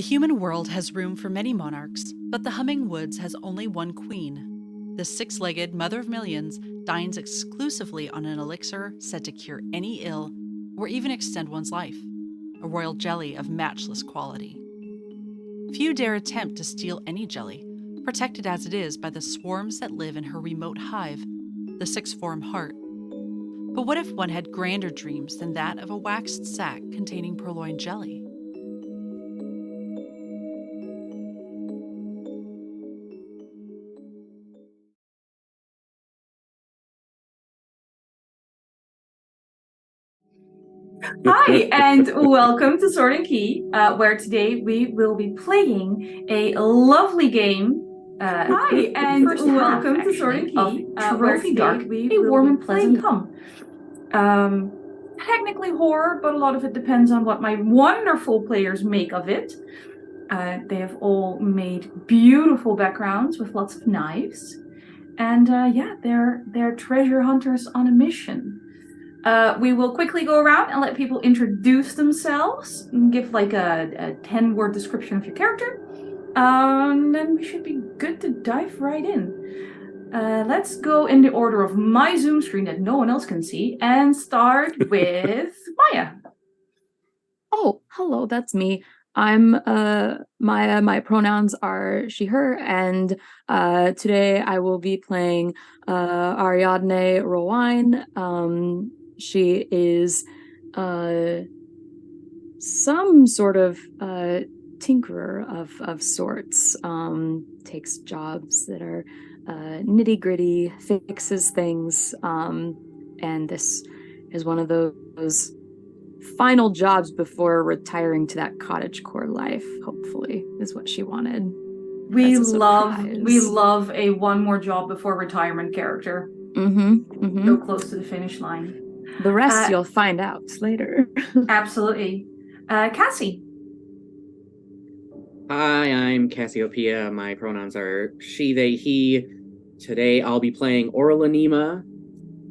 The human world has room for many monarchs, but the humming woods has only one queen. The six-legged mother of millions dines exclusively on an elixir said to cure any ill or even extend one's life, a royal jelly of matchless quality. Few dare attempt to steal any jelly, protected as it is by the swarms that live in her remote hive, the six-form heart. But what if one had grander dreams than that of a waxed sack containing purloined jelly? Hi, and welcome to Sword and Key, where today we will be playing a lovely game. Hi, and welcome to Sword and Key, Trophy Dark, a warm and pleasant hum. Technically horror, but a lot of it depends on what my wonderful players make of it. They have all made beautiful backgrounds with lots of knives. And yeah, they're treasure hunters on a mission. We will quickly go around and let people introduce themselves and give like a 10-word description of your character. And then we should be good to dive right in. Let's go in the order of my Zoom screen that no one else can see and start with Maya. Oh, hello, that's me. I'm Maya. My pronouns are she, her, and today I will be playing Ariadne Rowine. She is some sort of tinkerer of sorts. Takes jobs that are nitty-gritty, fixes things, and this is one of those final jobs before retiring to that cottagecore life, hopefully, is what she wanted. We love a one more job before retirement character. So close to the finish line. The rest you'll find out later. Absolutely. Cassie. Hi, I'm Cassiopeia. My pronouns are she, they, he. Today I'll be playing Orla-Nima.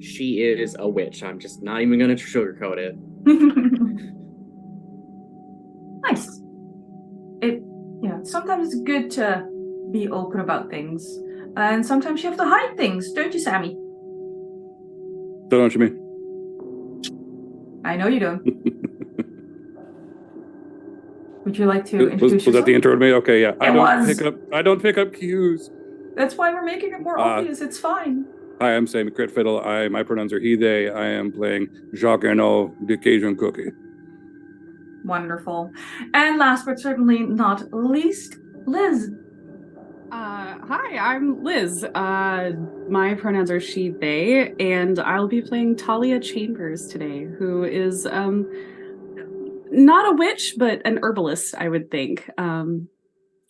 She is a witch. I'm just not even going to sugarcoat it. Nice. Sometimes it's good to be open about things. And sometimes you have to hide things, don't you, Sammy? Don't know what you mean. I know you don't. Would you like to introduce yourself? Was that the intro to me? Okay, yeah. I don't pick up cues. That's why we're making it more obvious. It's fine. Hi, I'm Sammy Crit Fiddle. My pronouns are he, they. I am playing Jaque, the Cajun Cooky. Wonderful. And last but certainly not least, Liz. Hi, I'm Liz. My pronouns are she, they, and I'll be playing Talia Chambers today, who is not a witch, but an herbalist, I would think.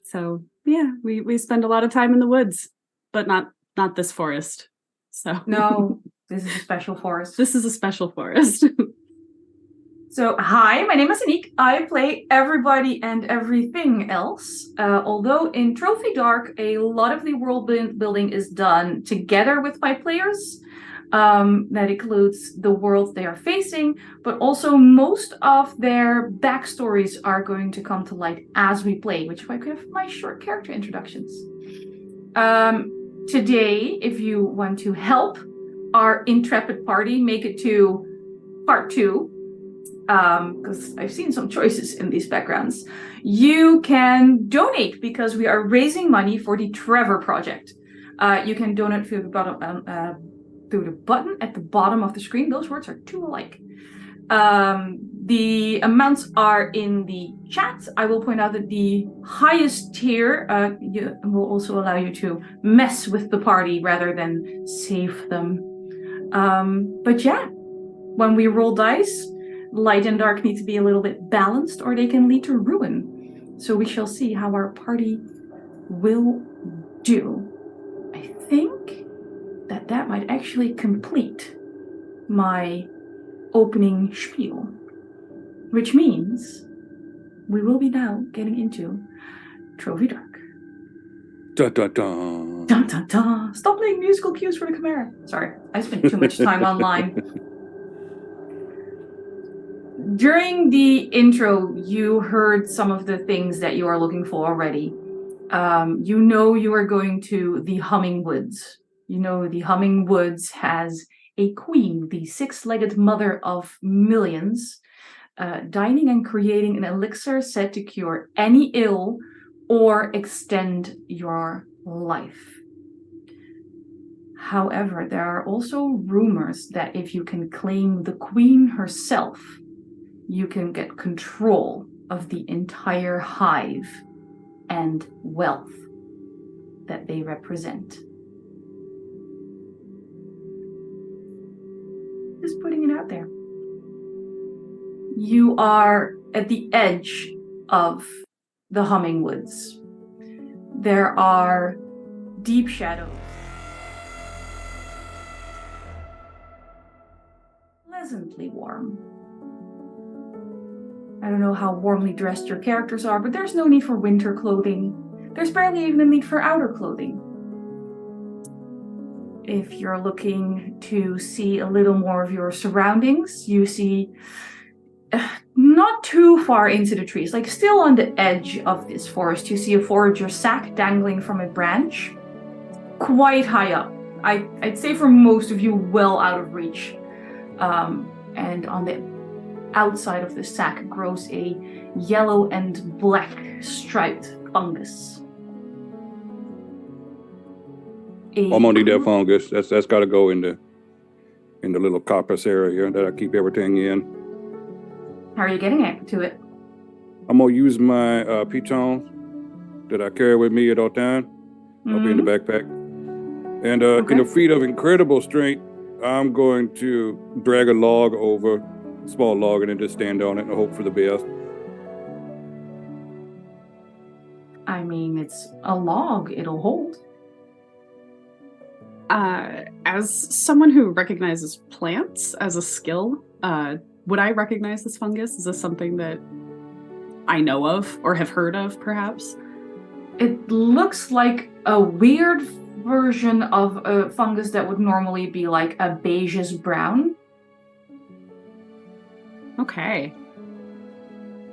So yeah, we spend a lot of time in the woods, but not this forest. So no, this is a special forest. This is a special forest. So, hi, my name is Anniek. I play everybody and everything else. Although in Trophy Dark, a lot of the world building is done together with my players. That includes the world they are facing, but also most of their backstories are going to come to light as we play, which is why I could have my short character introductions. Today, if you want to help our intrepid party make it to part 2, because I've seen some choices in these backgrounds, you can donate because we are raising money for the Trevor Project. You can donate through the button at the bottom of the screen. Those words are too alike. The amounts are in the chat. I will point out that the highest tier will also allow you to mess with the party rather than save them. But yeah, when we roll dice, light and dark need to be a little bit balanced or they can lead to ruin. So we shall see how our party will do. I think that might actually complete my opening spiel, which means we will be now getting into Trophy Dark. Dun dun dun. Dun dun dun. Stop playing musical cues for the Chimera. Sorry, I spent too much time online. During the intro, you heard some of the things that you are looking for already. You know you are going to the Humming Woods. You know the Humming Woods has a queen, the six-legged mother of millions, dining and creating an elixir said to cure any ill or extend your life. However, there are also rumors that if you can claim the queen herself, you can get control of the entire hive and wealth that they represent. Just putting it out there. You are at the edge of the Humming Woods. There are deep shadows. Pleasantly warm. I don't know how warmly dressed your characters are, but there's no need for winter clothing. There's barely even a need for outer clothing. If you're looking to see a little more of your surroundings, you see not too far into the trees, like still on the edge of this forest, you see a forager sack dangling from a branch, quite high up. I'd say for most of you, well out of reach. And on the outside of the sack grows a yellow and black striped fungus. I'm gonna need that fungus. That's got to go in the little coppice area that I keep everything in. How are you getting to it? I'm gonna use my pitons that I carry with me at all time. I'll be in the backpack. And in a feat of incredible strength, I'm going to drag a log over, a small log, and then just stand on it and hope for the best. I mean, it's a log. It'll hold. As someone who recognizes plants as a skill, would I recognize this fungus? Is this something that I know of or have heard of, perhaps? It looks like a weird version of a fungus that would normally be like a beigeish brown. Okay.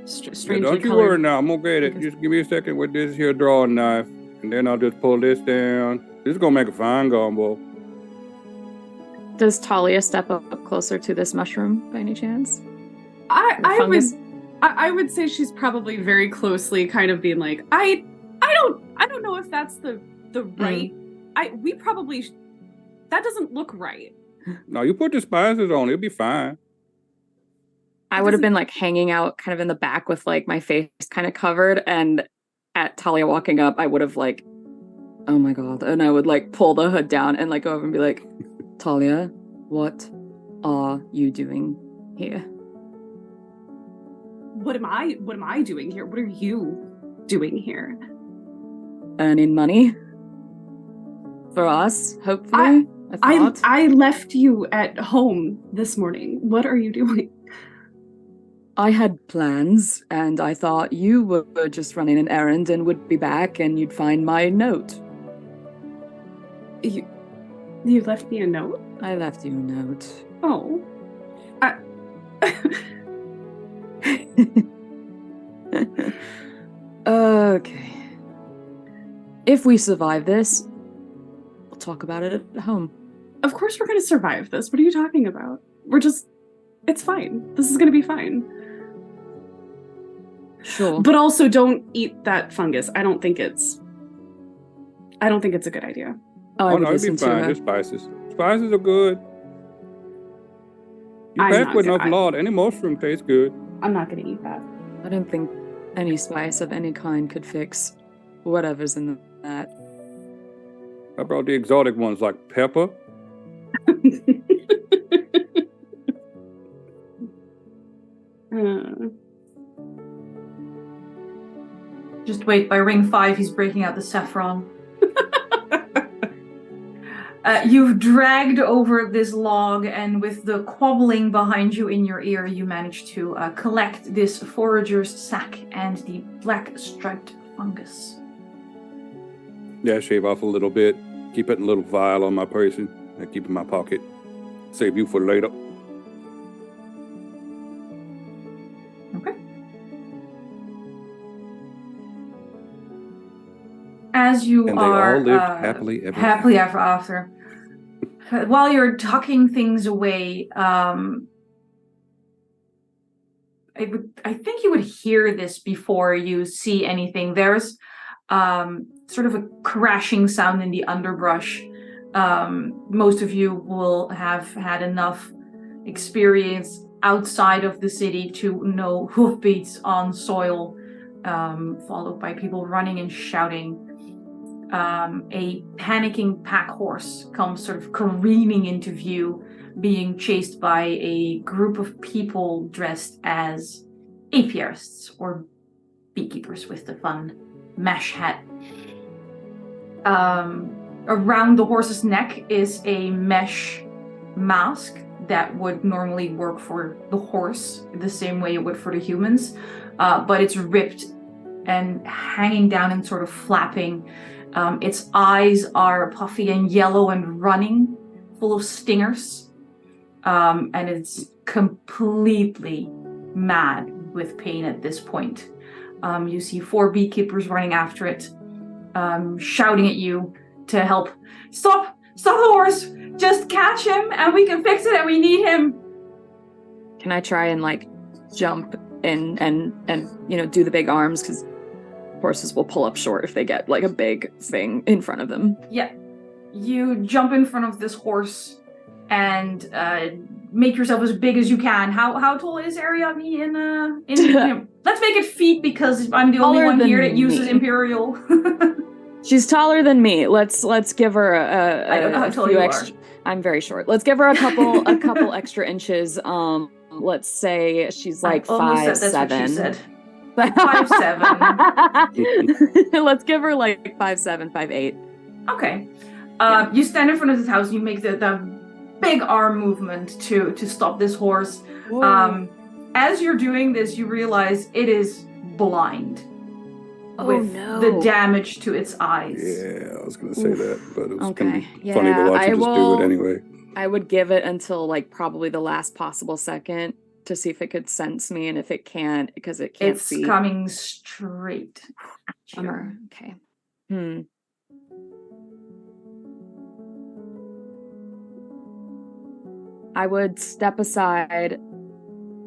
Strangely Don't you colored. worry now, I'm gonna get it. Just give me a second with this here drawing knife, and then I'll just pull this down. This is gonna make a fine gumbo. Does Talia step up closer to this mushroom by any chance? I would say she's probably very closely kind of being like, I don't know if that's the right. We probably that doesn't look right. No, you put the spices on, it'll be fine. I would have been like hanging out kind of in the back with like my face kind of covered, and at Talia walking up, I would have like, oh my god, and I would like pull the hood down and like go over and be like, Talia, what are you doing here? What am I doing here? What are you doing here? Earning money for us, hopefully. I left you at home this morning. What are you doing? I had plans, and I thought you were just running an errand and would be back, and you'd find my note. You left me a note? I left you a note. Oh. Okay. If we survive this, we'll talk about it at home. Of course we're going to survive this. What are you talking about? It's fine. This is going to be fine. Sure. But also don't eat that fungus. I don't think it's a good idea. Oh no, it'll be fine. Just spices. Spices are good. You pack with enough lard. Any mushroom tastes good. I'm not going to eat that. I don't think any spice of any kind could fix whatever's in that. I brought the exotic ones like pepper. Just wait, by ring 5, he's breaking out the saffron. You've dragged over this log, and with the quabbling behind you in your ear, you manage to collect this forager's sack and the black striped fungus. Yeah, shave off a little bit. Keep it in a little vial on my person. I keep it in my pocket. Save you for later. as you And are they all lived happily ever after. While you're tucking things away, I think you would hear this before you see anything. There's sort of a crashing sound in the underbrush. Most of you will have had enough experience outside of the city to know hoofbeats on soil, followed by people running and shouting. A panicking pack horse comes sort of careening into view, being chased by a group of people dressed as apiarists or beekeepers with the fun mesh hat. Around the horse's neck is a mesh mask that would normally work for the horse the same way it would for the humans, but it's ripped and hanging down and sort of flapping. Its eyes are puffy and yellow and running, full of stingers, and it's completely mad with pain at this point. You see 4 beekeepers running after it, shouting at you to help. Stop the horse! Just catch him and we can fix it and we need him! Can I try and like jump and do the big arms, because horses will pull up short if they get like a big thing in front of them. Yeah. You jump in front of this horse and make yourself as big as you can. How tall is Ariadne in let's make it feet, because I'm the only one here that uses Imperial. She's taller than me. Let's give her I don't know how tall you extra. are. I'm very short. Let's give her a couple extra inches. Let's say she's like 5'7". That's what she said. 5'7". Let's give her like 5'7", 5'8". Okay. You stand in front of this house and you make the big arm movement to stop this horse. As you're doing this, you realize it is blind. With the damage to its eyes. Yeah, I was going to say that, but it was okay. Funny to watch it just do it anyway. I would give it until like probably the last possible second to see if it could sense me, and if it can't, because it can't see. It's coming straight at you. Okay. I would step aside,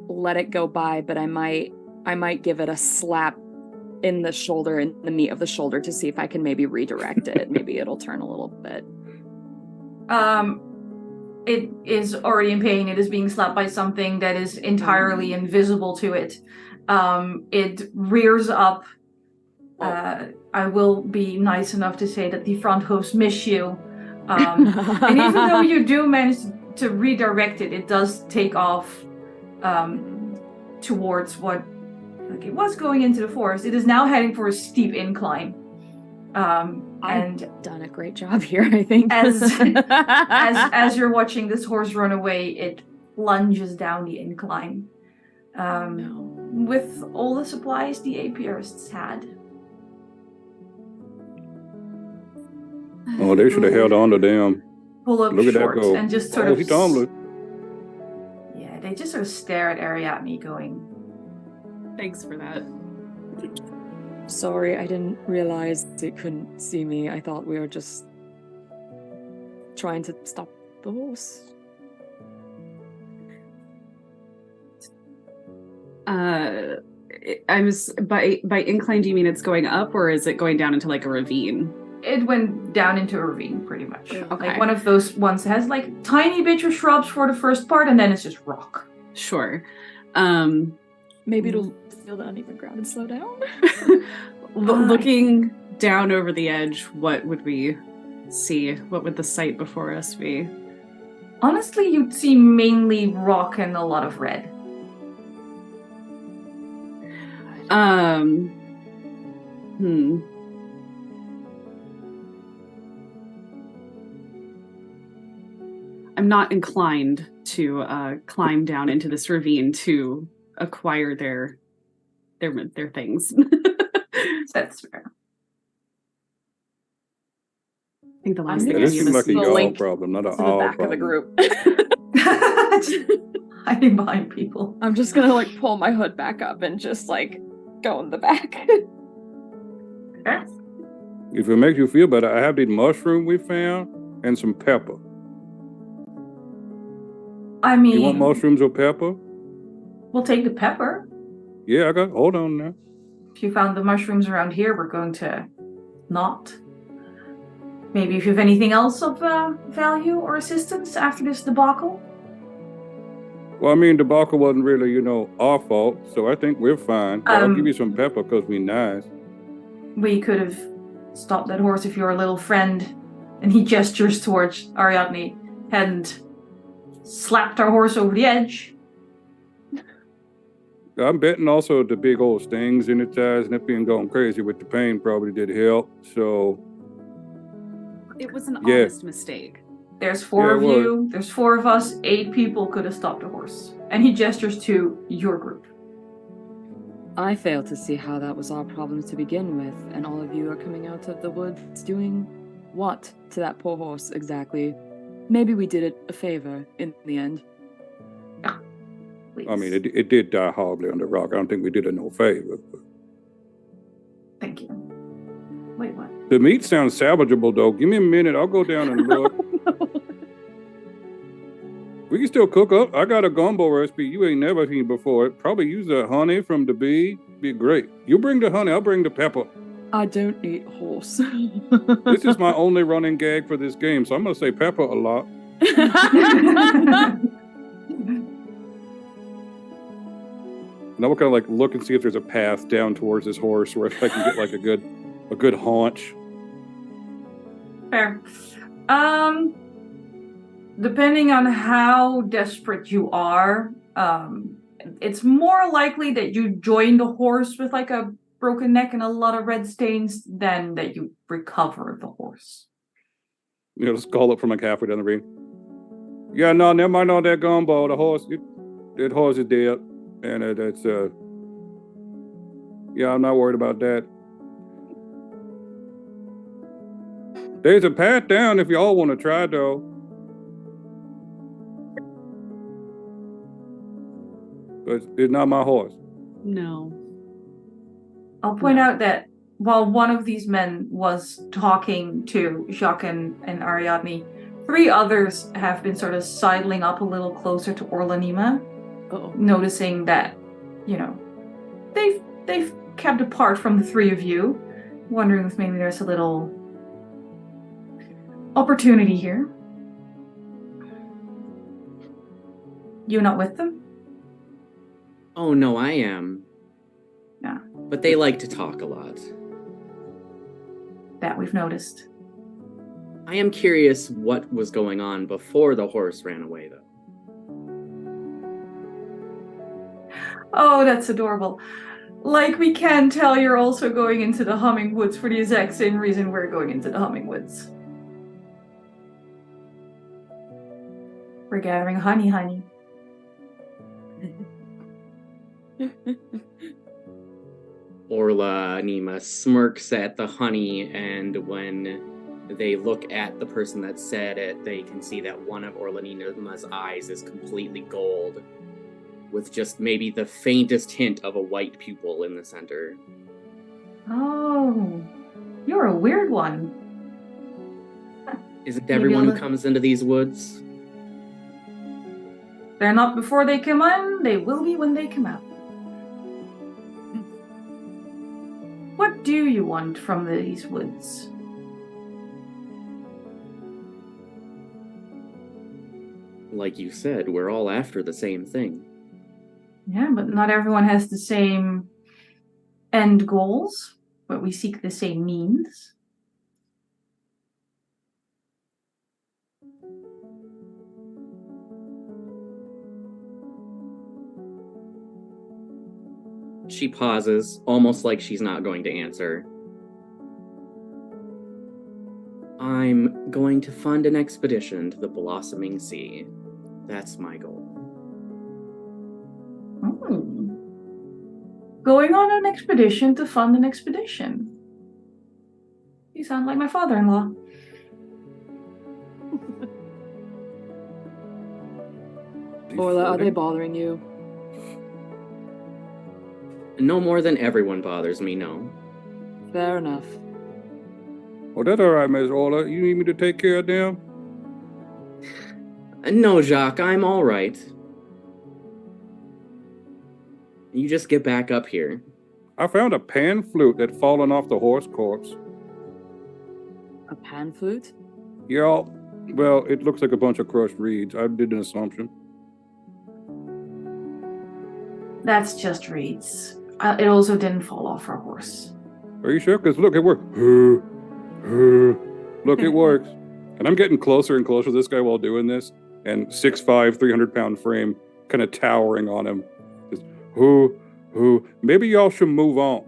let it go by, but I might give it a slap in the shoulder, in the meat of the shoulder, to see if I can maybe redirect it. Maybe it'll turn a little bit. It is already in pain. It is being slapped by something that is entirely invisible to it. It rears up. I will be nice enough to say that the front hooves miss you. And even though you do manage to redirect it, it does take off towards what it was going into the forest. It is now heading for a steep incline. I've done a great job here, I think. As you're watching this horse run away, it plunges down the incline. With all the supplies the apiarists had. Oh, they should have held on to them. Pull up Look short at that go. and just sort of. He tumbling. Yeah, they just sort of stare at Ariadne going. Thanks for that. Sorry, I didn't realize it couldn't see me. I thought we were just trying to stop the horse. By incline, do you mean it's going up, or is it going down into like a ravine? It went down into a ravine, pretty much. Okay. Like one of those ones that has like tiny bits of shrubs for the first part, and then it's just rock. Sure. Maybe it'll feel the uneven ground and slow down. Looking down over the edge, what would we see? What would the sight before us be? Honestly, you'd see mainly rock and a lot of red. I'm not inclined to climb down into this ravine to acquire their things. That's fair. I think the last thing I This need seems is like a y'all link problem, not an to the all back problem. of the group. Hiding behind people. I'm just gonna like pull my hood back up and just like go in the back. Okay. If it makes you feel better, I have these mushroom we found and some pepper. I mean, You want mushrooms or pepper? we'll take the pepper. Yeah, I got. Hold on now. If you found the mushrooms around here, we're going to not. Maybe if you have anything else of value or assistance after this debacle. Well, I mean, debacle wasn't really, our fault, so I think we're fine. But I'll give you some pepper because we nice. We could have stopped that horse if your little friend, and he gestures towards Ariadne, hadn't slapped our horse over the edge. I'm betting also the big old stings in its eyes and it being going crazy with the pain probably did help. So It was an honest mistake. There's four of you. There's 4 of us. 8 people could have stopped a horse. And he gestures to your group. I fail to see how that was our problem to begin with, and all of you are coming out of the woods doing what to that poor horse exactly? Maybe we did it a favor in the end. Please. I mean, it did die horribly on the rock. I don't think we did it no favor. But... Thank you. Wait, what? The meat sounds salvageable, though. Give me a minute. I'll go down and look. We can still cook up. I got a gumbo recipe you ain't never seen before. Probably use the honey from the bee. Be great. You bring the honey. I'll bring the pepper. I don't eat horse. This is my only running gag for this game, so I'm going to say pepper a lot. Now we'll kind of look and see if there's a path down towards this horse where I can get a good haunch. Fair. Depending on how desperate you are, it's more likely that you join the horse with a broken neck and a lot of red stains than that you recover the horse. Just call up from halfway down the ring. Yeah, no, never mind all that gumbo. The horse, that horse is dead. And that's, I'm not worried about that. There's a path down if y'all want to try, though. But it's not my horse. No. I'll point out that while one of these men was talking to Jaque and Ariadne, 3 others have been sort of sidling up a little closer to Orla-Nima, noticing that, they've kept apart from the 3 of you, wondering if maybe there's a little opportunity here. You not with them? Oh, no, I am. Yeah. But they like to talk a lot. That we've noticed. I am curious what was going on before the horse ran away, though. Oh, that's adorable. We can tell you're also going into the Humming Woods for the exact same reason we're going into the Humming Woods. We're gathering honey. Orla-Nima smirks at the honey, and when they look at the person that said it, they can see that one of Orla-Nima's eyes is completely gold, with just maybe the faintest hint of a white pupil in the center. Oh, you're a weird one. Isn't everyone who comes into these woods? They're not before they come in, they will be when they come out. What do you want from these woods? Like you said, we're all after the same thing. Yeah, but not everyone has the same end goals, but we seek the same means. She pauses, almost like she's not going to answer. I'm going to fund an expedition to the Blossoming Sea. That's my goal. Going on an expedition to fund an expedition. You sound like my father-in-law. Orla, are they bothering you? No more than everyone bothers me, no. Fair enough. Oh, that's all right, Miss Orla. You need me to take care of them? No, Jaque, I'm all right. You just get back up here. I found a pan flute that fallen off the horse corpse. A pan flute? Yeah, well, it looks like a bunch of crushed reeds. I did an assumption. That's just reeds. It also didn't fall off her horse. Are you sure? Because look, it works. Look, it works. And I'm getting closer and closer to this guy while doing this. And 6'5", 300-pound frame kind of towering on him. Just, maybe y'all should move on.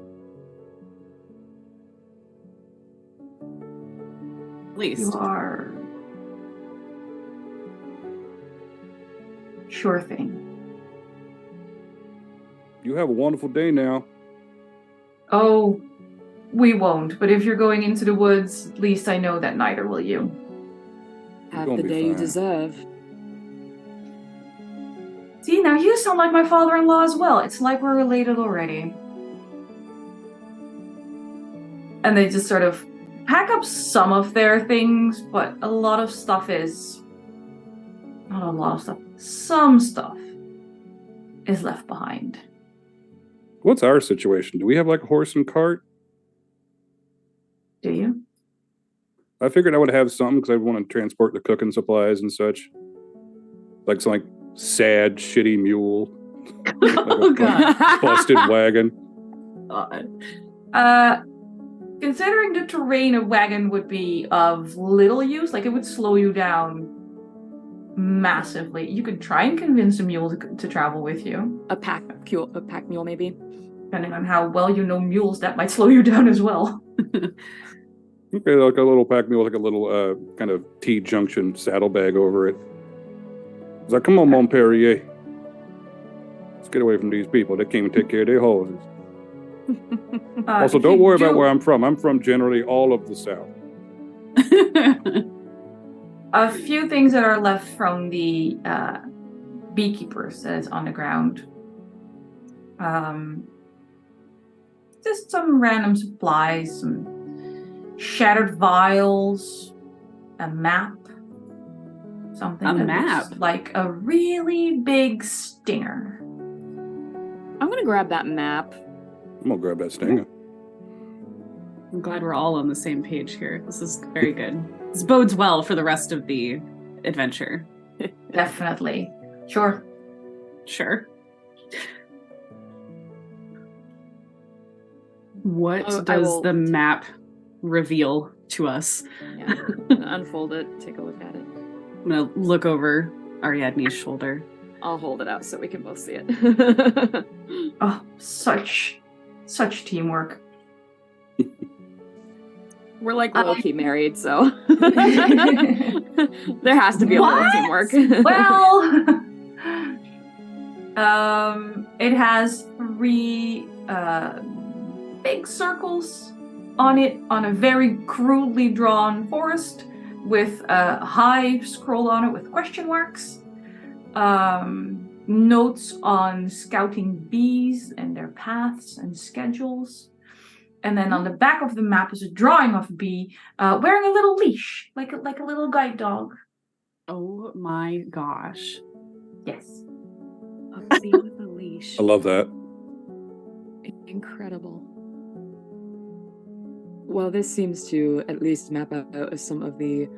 At least. You are... Sure thing. You have a wonderful day now. Oh, we won't. But if you're going into the woods, at least I know that neither will you. Have gonna the be day you fine. deserve. See, now you sound like my father-in-law as well. It's like we're related already. And they just sort of pack up some of their things, but a lot of stuff is... Not a lot of stuff. Some stuff is left behind. What's our situation? Do we have like a horse and cart? Do you? I figured I would have something because I want to transport the cooking supplies and such. Like some like sad, shitty mule. Like Oh, God. Busted wagon. Considering the terrain, a wagon would be of little use. Like, it would slow you down massively. You could try and convince a mule to travel with you. A pack mule, maybe. Depending on how well you know mules, that might slow you down as well. Okay, like a little pack mule, like a little kind of T-junction saddlebag over it. It's like, come on, Montpellier. Let's get away from these people. They can't even take care of their horses. Also, don't worry about where I'm from. I'm from generally all of the South. A few things that are left from the beekeepers that is on the ground. Just some random supplies, some shattered vials, a map. Something A that map? looks like a really big stinger. I'm gonna grab that map. I'm gonna grab that stinger. I'm glad we're all on the same page here. This is very good. This bodes well for the rest of the adventure. Definitely. Sure. Sure. What I does will- the map reveal to us? Yeah. Unfold it, take a look at it. I'm gonna look over Ariadne's shoulder. I'll hold it out so we can both see it. Oh, such teamwork. We're like low-key married, so there has to be a little What? teamwork. Well, it has 3 big circles on it on a very crudely drawn forest with a hive scrolled on it with question marks. Notes on scouting bees and their paths and schedules. And then on the back of the map is a drawing of a bee wearing a little leash, like a little guide dog. Oh my gosh. Yes. A bee with a leash. I love that. Incredible. Well, this seems to at least map out some of the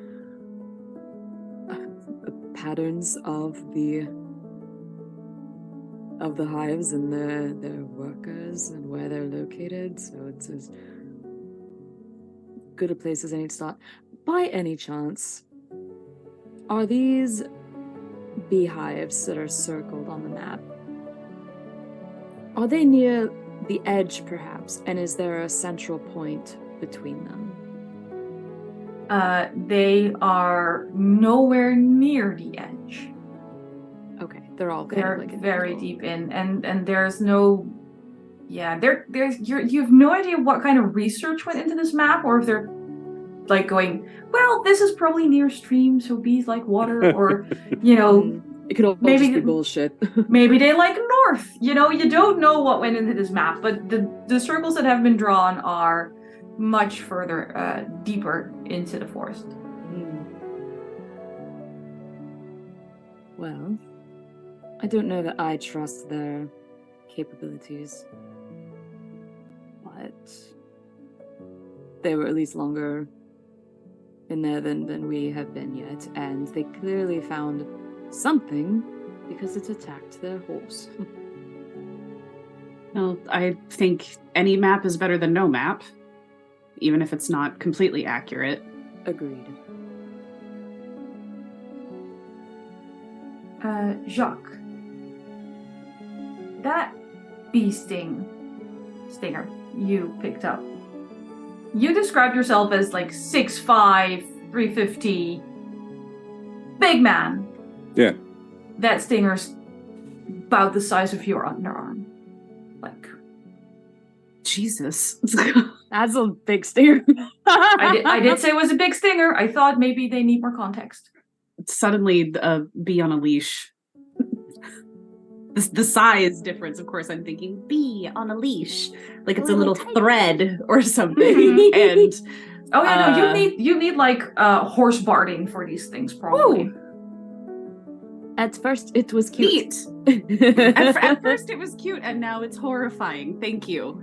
patterns of the hives and their workers and where they're located. So it's as good a place as any to start. By any chance, are these beehives that are circled on the map? Are they near the edge, perhaps? And is there a central point between them? They are nowhere near the edge. Okay, they're all kind They're of like in the very middle. deep in, and there's no, there's you have no idea what kind of research went into this map, or if they're like going, well, this is probably near stream, so bees like water, or It could all maybe- just be bullshit. maybe they like north. You don't know what went into this map, but the circles that have been drawn are much further, deeper into the forest. Well, I don't know that I trust their capabilities, but they were at least longer in there than we have been yet, and they clearly found something because it attacked their horse. Well, I think any map is better than no map, even if it's not completely accurate. Agreed. Jaque, that bee stinger you picked up, you described yourself as like 6'5", 350, big man. Yeah. That stinger's about the size of your underarm. Like, Jesus. That's a big stinger. I did say it was a big stinger. I thought maybe they need more context. Suddenly bee on a leash. The size difference, of course, I'm thinking bee on a leash. Like it's a little thread or something. Mm-hmm. And oh yeah, no, you need like horse barding for these things, probably. Ooh. At first, it was cute. At first, it was cute, and now it's horrifying. Thank you.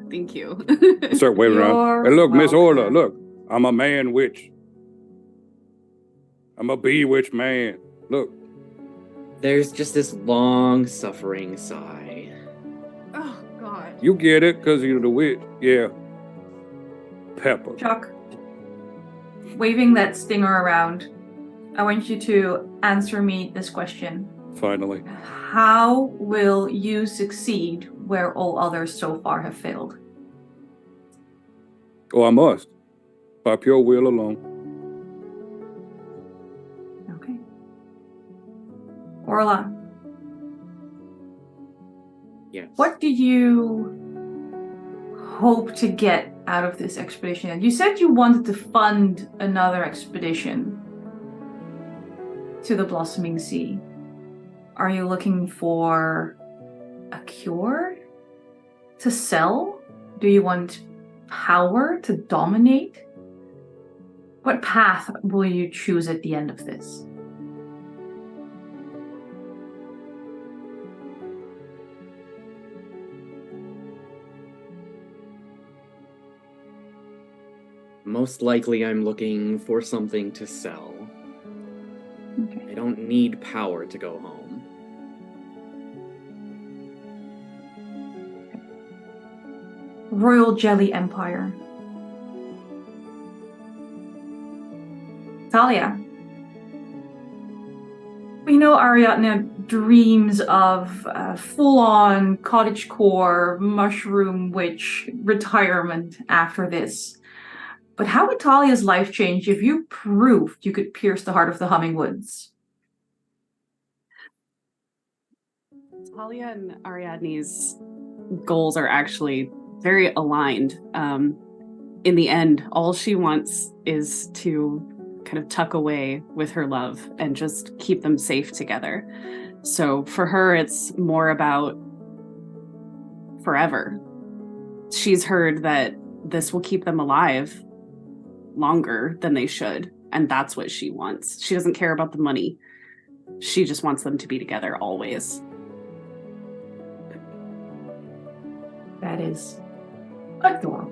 Start waving around. Hey, look, Miss Orla, look. I'm a man witch. I'm a bee witch man. Look. There's just this long, suffering sigh. Oh, God. You get it, because you're the witch. Yeah. Pepper. Jaque, waving that stinger around, I want you to answer me this question. Finally. How will you succeed where all others so far have failed? Oh, I must. By pure will alone. Okay. Orla. Yes. What do you hope to get out of this expedition? You said you wanted to fund another expedition to the Blossoming Sea. Are you looking for a cure to sell? Do you want power to dominate? What path will you choose at the end of this? Most likely I'm looking for something to sell. Okay. I don't need power to go home. Royal Jelly Empire. Talia. We know Ariadne dreams of full-on cottagecore mushroom witch retirement after this. But how would Talia's life change if you proved you could pierce the heart of the humming woods? Talia and Ariadne's goals are actually very aligned. In the end, all she wants is to kind of tuck away with her love and just keep them safe together. So for her, it's more about forever. She's heard that this will keep them alive longer than they should, and that's what she wants. She doesn't care about the money. She just wants them to be together always. That is adorable.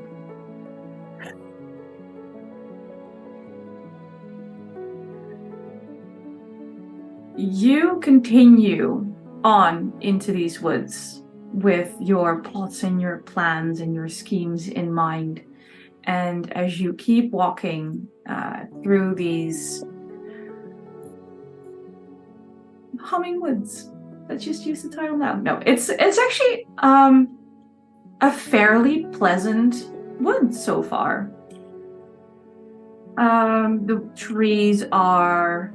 You continue on into these woods with your plots and your plans and your schemes in mind. And as you keep walking through these humming woods, let's just use the title now. No, it's actually a fairly pleasant wood so far. The trees are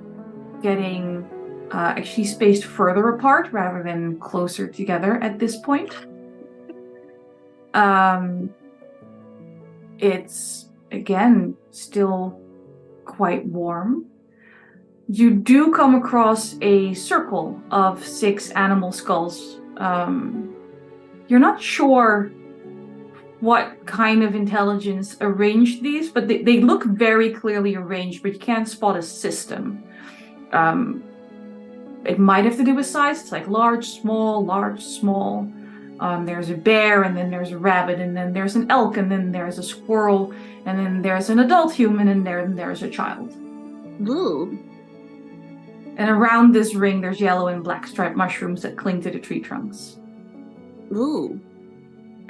getting actually spaced further apart rather than closer together at this point. It's, again, still quite warm. You do come across a circle of 6 animal skulls. You're not sure what kind of intelligence arranged these, but they look very clearly arranged, but you can't spot a system. It might have to do with size. It's like large, small, large, small. There's a bear, and then there's a rabbit, and then there's an elk, and then there's a squirrel, and then there's an adult human, and then there's a child. Ooh. And around this ring, there's yellow and black striped mushrooms that cling to the tree trunks. Ooh.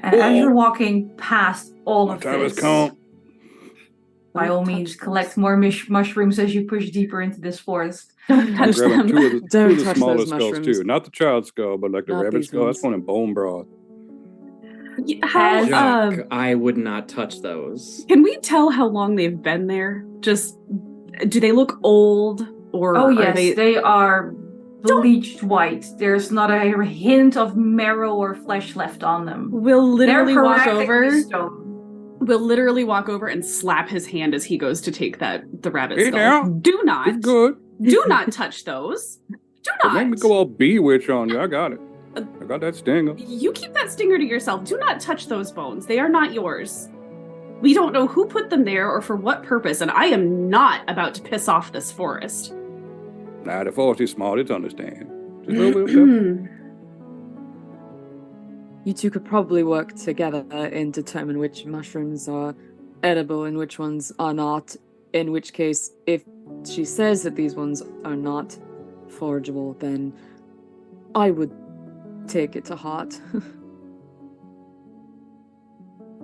And as you're walking past all of time has this, come. by all means, collect more mushrooms as you push deeper into this forest. Don't touch Grabbing them. two of Don't the touch smaller those skulls mushrooms. too. Not the child skull, but like the Not rabbit these skull. ones. That's one in bone broth. How, Jaque, I would not touch those. can we tell how long they've been there? Just, do they look old? Or Oh are yes, they are bleached white. There's not a hint of marrow or flesh left on them. We'll literally They're walk practically over. stone. We'll literally walk over and slap his hand as he goes to take the rabbit Hey skull. now. Do not, It's good. do not touch those. Do Don't make me not. go all bewitch on you. I got it. I got that stinger. You keep that stinger to yourself. Do not touch those bones. They are not yours. We don't know who put them there or for what purpose, and I am not about to piss off this forest. Nah, the forest is small. It's understand. Just a little bit of pepper. You two could probably work together and determine which mushrooms are edible and which ones are not. In which case, if she says that these ones are not forageable, then I would take it to heart.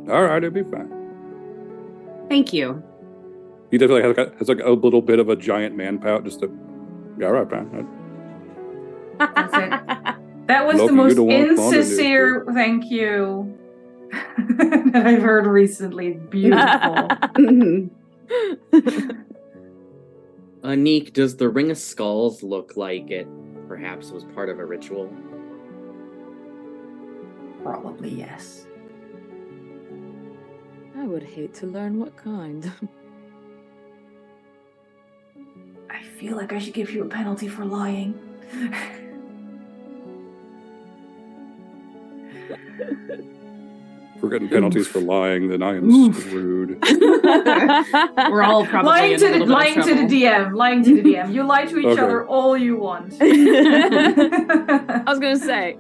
All right, it'll be fine. Thank you. He definitely has like a little bit of a giant man pout just to. Yeah, all right, fine. That's it. That was Loki, the most you're the one funding this, insincere thank you that I've heard recently. Beautiful. Anniek, does the Ring of Skulls look like it perhaps was part of a ritual? Probably yes. I would hate to learn what kind. I feel like I should give you a penalty for lying. If we're getting penalties for lying, then I am screwed. We're all probably lying in to a little bit of lying to the trouble. DM. Lying to the DM. You lie to each Okay. other all you want. I was gonna say,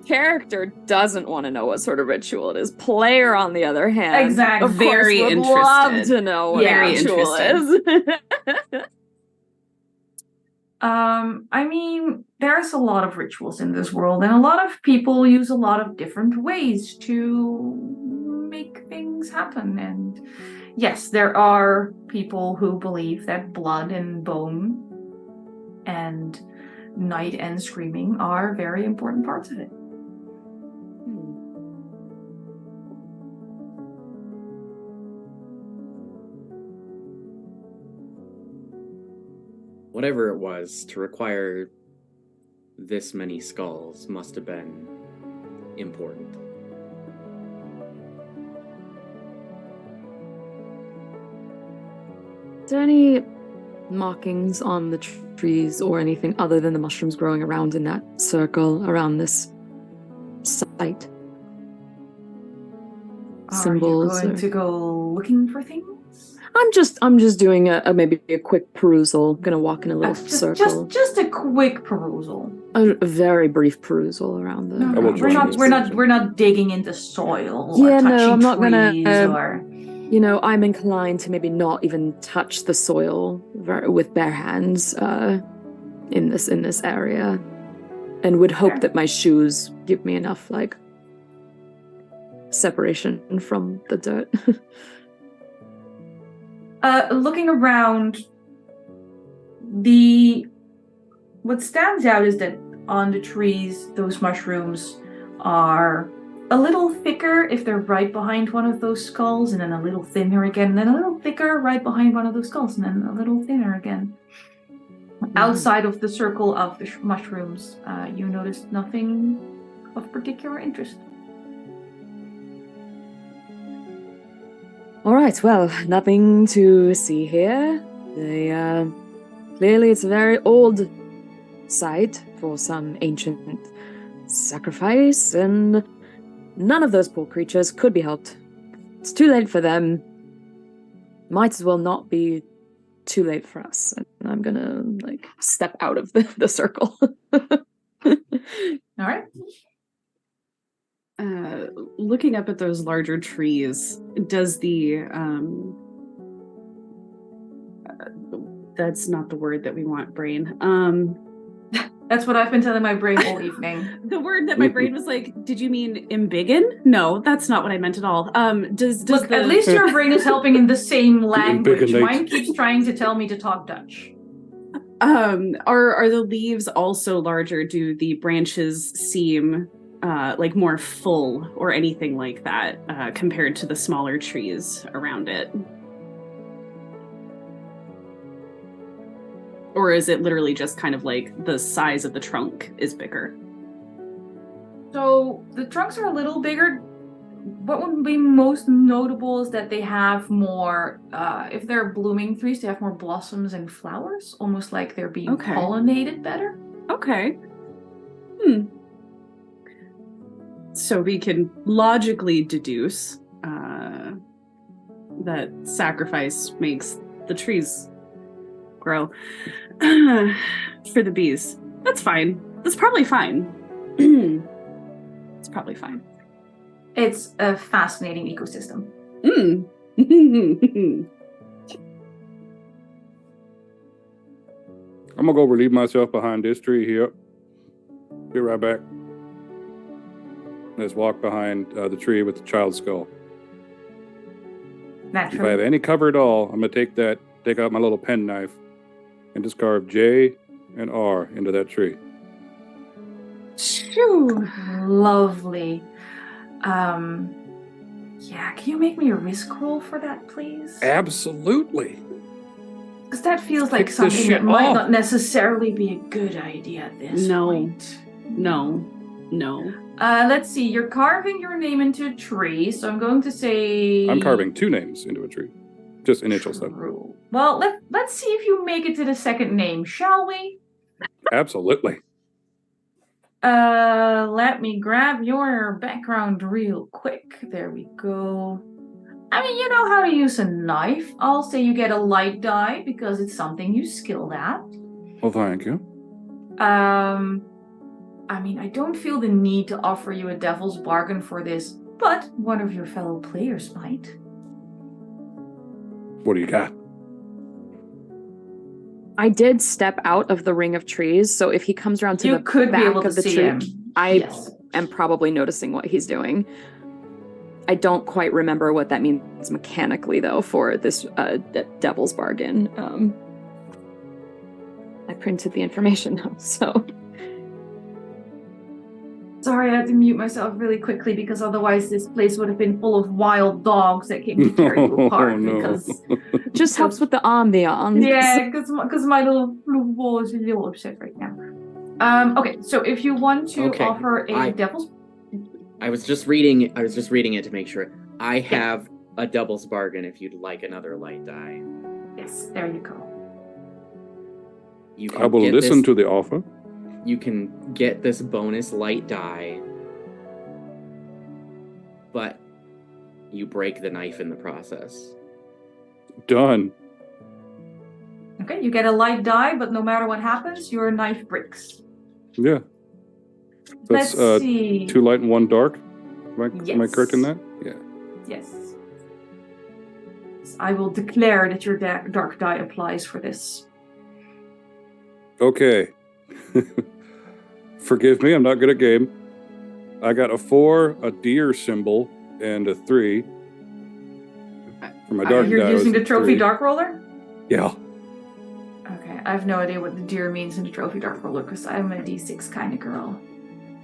character doesn't want to know what sort of ritual it is. Player, on the other hand, Exactly. of course, Very would interested. love to know what Very the ritual is. I mean, there's a lot of rituals in this world, and a lot of people use a lot of different ways to make things happen. And yes, there are people who believe that blood and bone and night and screaming are very important parts of it. Whatever it was, to require this many skulls must have been important. Is there any markings on the trees or anything other than the mushrooms growing around in that circle around this site? Symbols. Are you going to go looking for things? I'm just doing maybe a quick perusal. Gonna walk in a little circle. Just a quick perusal. A very brief perusal around the. No, I will around we're join the not. you. We're not. We're not digging into soil. Yeah, or no, touching I'm not gonna, trees or. You know, I'm inclined to maybe not even touch the soil with bare hands in this area, and would hope Fair. that my shoes give me enough like separation from the dirt. Looking around, what stands out is that on the trees, those mushrooms are a little thicker if they're right behind one of those skulls, and then a little thinner again, and then a little thicker right behind one of those skulls, and then a little thinner again. Outside of the circle of the mushrooms, you noticed nothing of particular interest. All right, well, nothing to see here. Clearly it's a very old site for some ancient sacrifice, and None of those poor creatures could be helped. It's too late for them. Might as well not be too late for us. And I'm gonna step out of the circle. All right. Looking up at those larger trees, does the that's not the word that we want, brain. That's what I've been telling my brain all evening. The word that my brain was like, did you mean embiggen? No, that's not what I meant at all. Does Look, at least your brain is helping in the same language. Mine keeps trying to tell me to talk Dutch. Are the leaves also larger? Do the branches seem more full or anything like that compared to the smaller trees around it? Or is it literally just kind of like the size of the trunk is bigger? So the trunks are a little bigger. What would be most notable is that they have more, if they're blooming trees, they have more blossoms and flowers, almost like they're being pollinated better. Okay. So we can logically deduce that sacrifice makes the trees grow for the bees. That's fine. That's probably fine. It's probably fine. It's a fascinating ecosystem. I'm gonna go relieve myself behind this tree here. Be right back. Let's walk behind the tree with the child's skull. Naturally. If I have any cover at all, I'm gonna take out my little penknife and just carve J and R into that tree. Shoo, lovely. Yeah, can you make me a risk roll for that, please? Absolutely. Because that feels like something that might not necessarily be a good idea at this point. No. Let's see. You're carving your name into a tree, so I'm going to say... I'm carving 2 names into a tree. Just initial stuff. Well, let's see if you make it to the second name, shall we? Absolutely. Let me grab your background real quick. There we go. I mean, you know how to use a knife. I'll say you get a light die because it's something you skilled at. Well, thank you. I mean, I don't feel the need to offer you a devil's bargain for this, but one of your fellow players might. What do you got? I did step out of the ring of trees, so if he comes around to the back of the tree, I am probably noticing what he's doing. I don't quite remember what that means mechanically, though, for this devil's bargain. I printed the information though, so... Sorry, I had to mute myself really quickly because otherwise this place would have been full of wild dogs that came to tear you apart. Because just helps with the ambiance. Yeah, because my little blue ball is a little upset right now. Okay, so if you want to offer a devil's, I was just reading it to make sure. I have a devil's bargain if you'd like another light die. Yes, there you go. I will listen to the offer. You can get this bonus light die, but you break the knife in the process. Done. Okay, you get a light die, but no matter what happens, your knife breaks. Yeah. That's Let's see. 2 light and 1 dark. Am I correct in that? Yeah. Yes. I will declare that your dark die applies for this. Okay. Forgive me, I'm not good at game. I got a 4, a deer symbol, and a 3. For my dark die, you're using the trophy dark roller? Yeah. Okay, I have no idea what the deer means in the trophy dark roller because I'm a D6 kind of girl.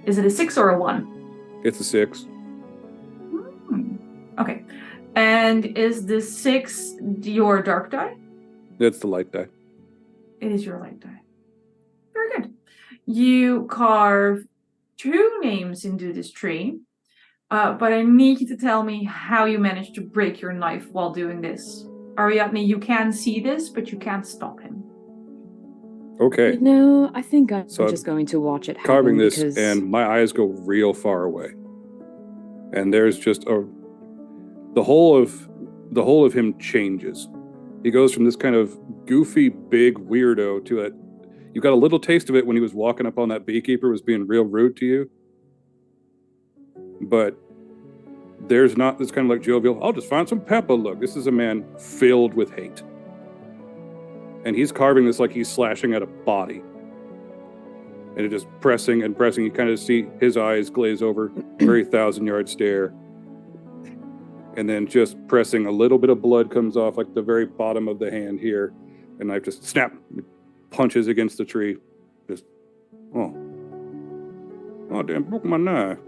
Is it a 6 or a 1? It's a 6. Okay. And is the 6 your dark die? It's the light die. It is your light die. Very good. You carve 2 names into this tree, but I need you to tell me how you managed to break your knife while doing this. Ariadne, you can see this, but you can't stop him. Okay. No, I think I'm just going to watch it happen. Carving this, and my eyes go real far away. and there's just the whole of him changes. He goes from this kind of goofy big weirdo to you got a little taste of it when he was walking up on that beekeeper, was being real rude to you. But there's not this kind of like jovial, I'll just find some pepper look. This is a man filled with hate. And he's carving this like he's slashing at a body. And it just pressing and pressing. You kind of see his eyes glaze over, very 1,000-yard stare. And then just pressing, a little bit of blood comes off like the very bottom of the hand here. And knife just snap, punches against the tree. Just, oh damn, broke my knife.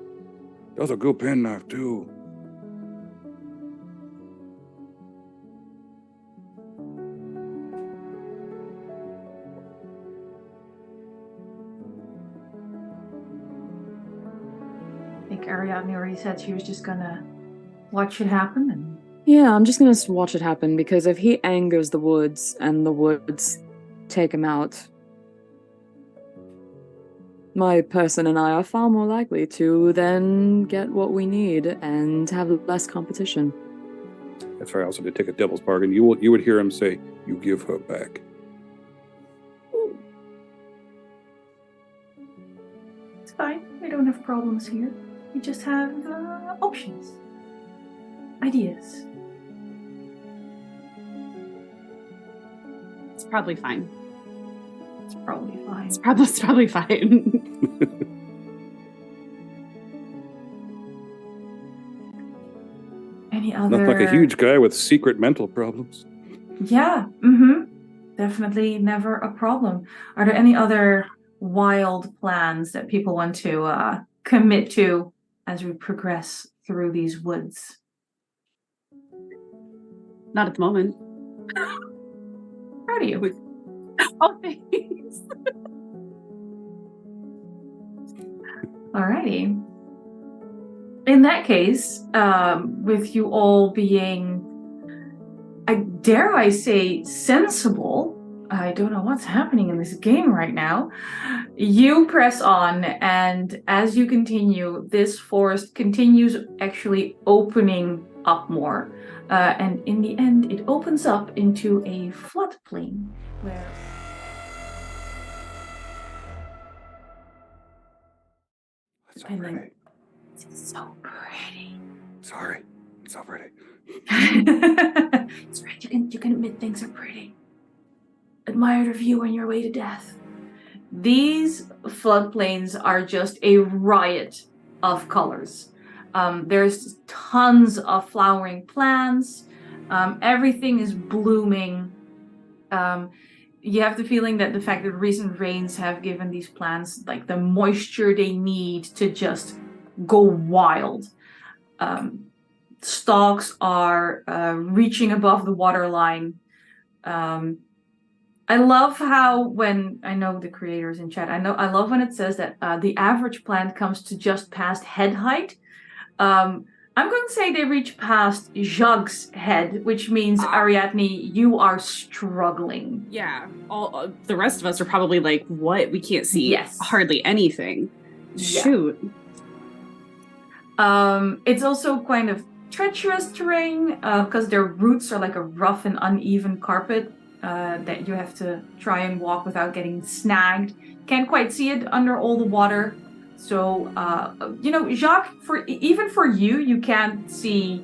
That was a good pen knife too. I think Ariadne already said she was just gonna watch it happen. And Yeah, I'm just gonna watch it happen, because if he angers the woods and the woods take him out, my person and I are far more likely to then get what we need and have less competition. That's right. I also did take a devil's bargain. You would hear him say, "You give her back." it's fine. We don't have problems here. We just have options. Ideas. It's probably fine. It's probably fine. It's probably fine. Any other... Not like a huge guy with secret mental problems. Yeah, definitely never a problem. Are there any other wild plans that people want to commit to as we progress through these woods? Not at the moment. Proud of you. Oh, thanks. Alrighty. In that case, with you all being, dare I say, sensible, I don't know what's happening in this game right now, you press on, and as you continue, this forest continues actually opening up more. And in the end, it opens up into a floodplain where... That's so pretty. It's so pretty. Sorry. It's so pretty. It's right. You can admit things are pretty. Admire the view on your way to death. These floodplains are just a riot of colors. There's tons of flowering plants. Everything is blooming. You have the feeling that the fact that recent rains have given these plants like the moisture they need to just go wild. Stalks are reaching above the waterline. I love how when, I know the creators in chat, I love when it says that the average plant comes to just past head height. I'm going to say they reach past Jaque's head, which means, Ariadne, you are struggling. Yeah, all the rest of us are probably like, what? We can't see hardly anything. Yeah. Shoot. It's also kind of treacherous terrain because their roots are like a rough and uneven carpet that you have to try and walk without getting snagged. Can't quite see it under all the water. So, Jaque, even for you, you can't see,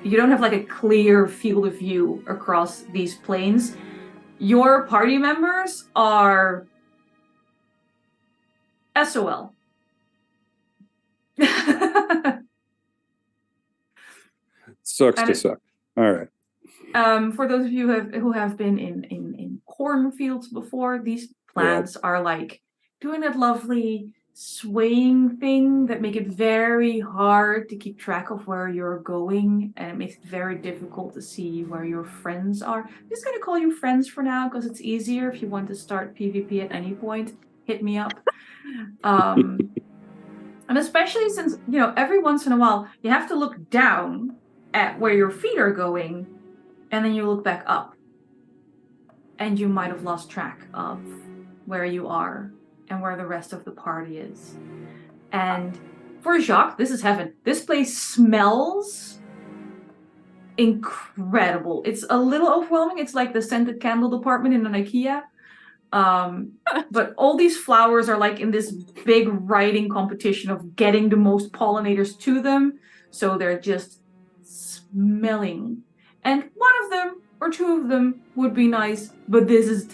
you don't have like a clear field of view across these plains. Your party members are SOL. Sucks to suck. All right. For those of you who have been in cornfields before, these plants are like doing that lovely swaying thing that make it very hard to keep track of where you're going, and it makes it very difficult to see where your friends are. I'm just going to call you friends for now because it's easier. If you want to start PvP at any point, hit me up. And especially since, every once in a while you have to look down at where your feet are going, and then you look back up and you might have lost track of where you are and where the rest of the party is. And for Jaque, this is heaven. This place smells incredible. It's a little overwhelming. It's like the scented candle department in an IKEA. But all these flowers are like in this big writing competition of getting the most pollinators to them. So they're just smelling. And one of them or two of them would be nice, but this is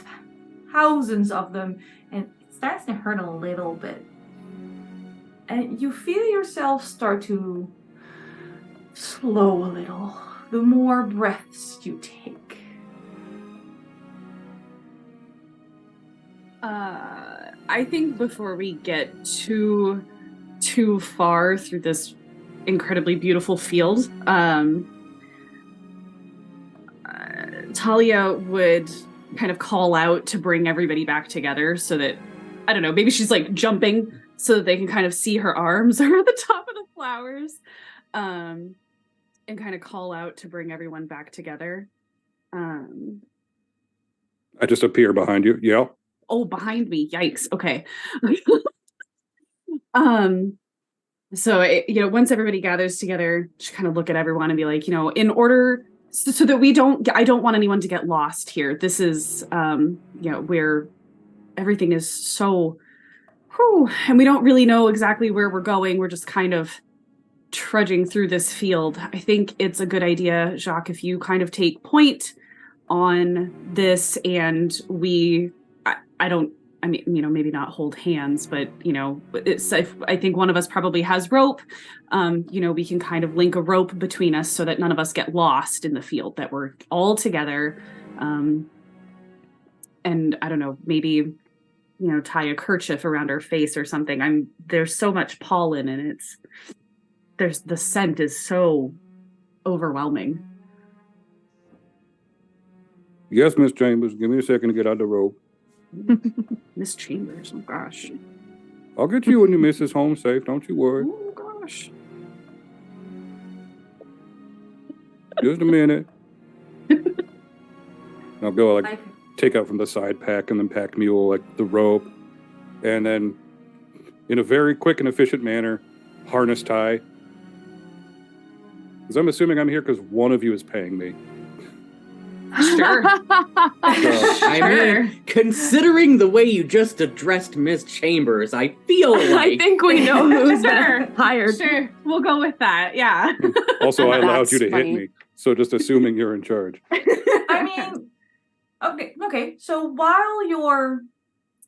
thousands of them. And it starts to hurt a little bit. And you feel yourself start to slow a little the more breaths you take. I think before we get too far through this incredibly beautiful field, Talia would kind of call out to bring everybody back together so that, I don't know, maybe she's like jumping so that they can kind of see her arms over the top of the flowers, and kind of call out to bring everyone back together. I just appear behind you. Yeah. Oh, behind me. Yikes. Okay. So, once everybody gathers together, just kind of look at everyone and be like, in order so that I don't want anyone to get lost here. This is, where everything is so, and we don't really know exactly where we're going. We're just kind of trudging through this field. I think it's a good idea, Jaque, if you kind of take point on this and maybe not hold hands, but I think one of us probably has rope. We can kind of link a rope between us so that none of us get lost in the field, that we're all together. And I don't know, maybe, tie a kerchief around our face or something. There's so much pollen and the scent is so overwhelming. Yes, Miss Chambers, give me a second to get out the rope. Miss Chambers, oh gosh. I'll get you and your missus home safe, don't you worry. Oh gosh. Just a minute. I'll go take out from the side pack and then pack mule the rope, and then in a very quick and efficient manner, harness tie. Because I'm assuming I'm here because one of you is paying me. Sure. I mean, considering the way you just addressed Miss Chambers, I feel like... I think we know who's been hired. Sure, we'll go with that, yeah. Also, I allowed you to funny. hit me, so just assuming you're in charge. I mean, okay. So while your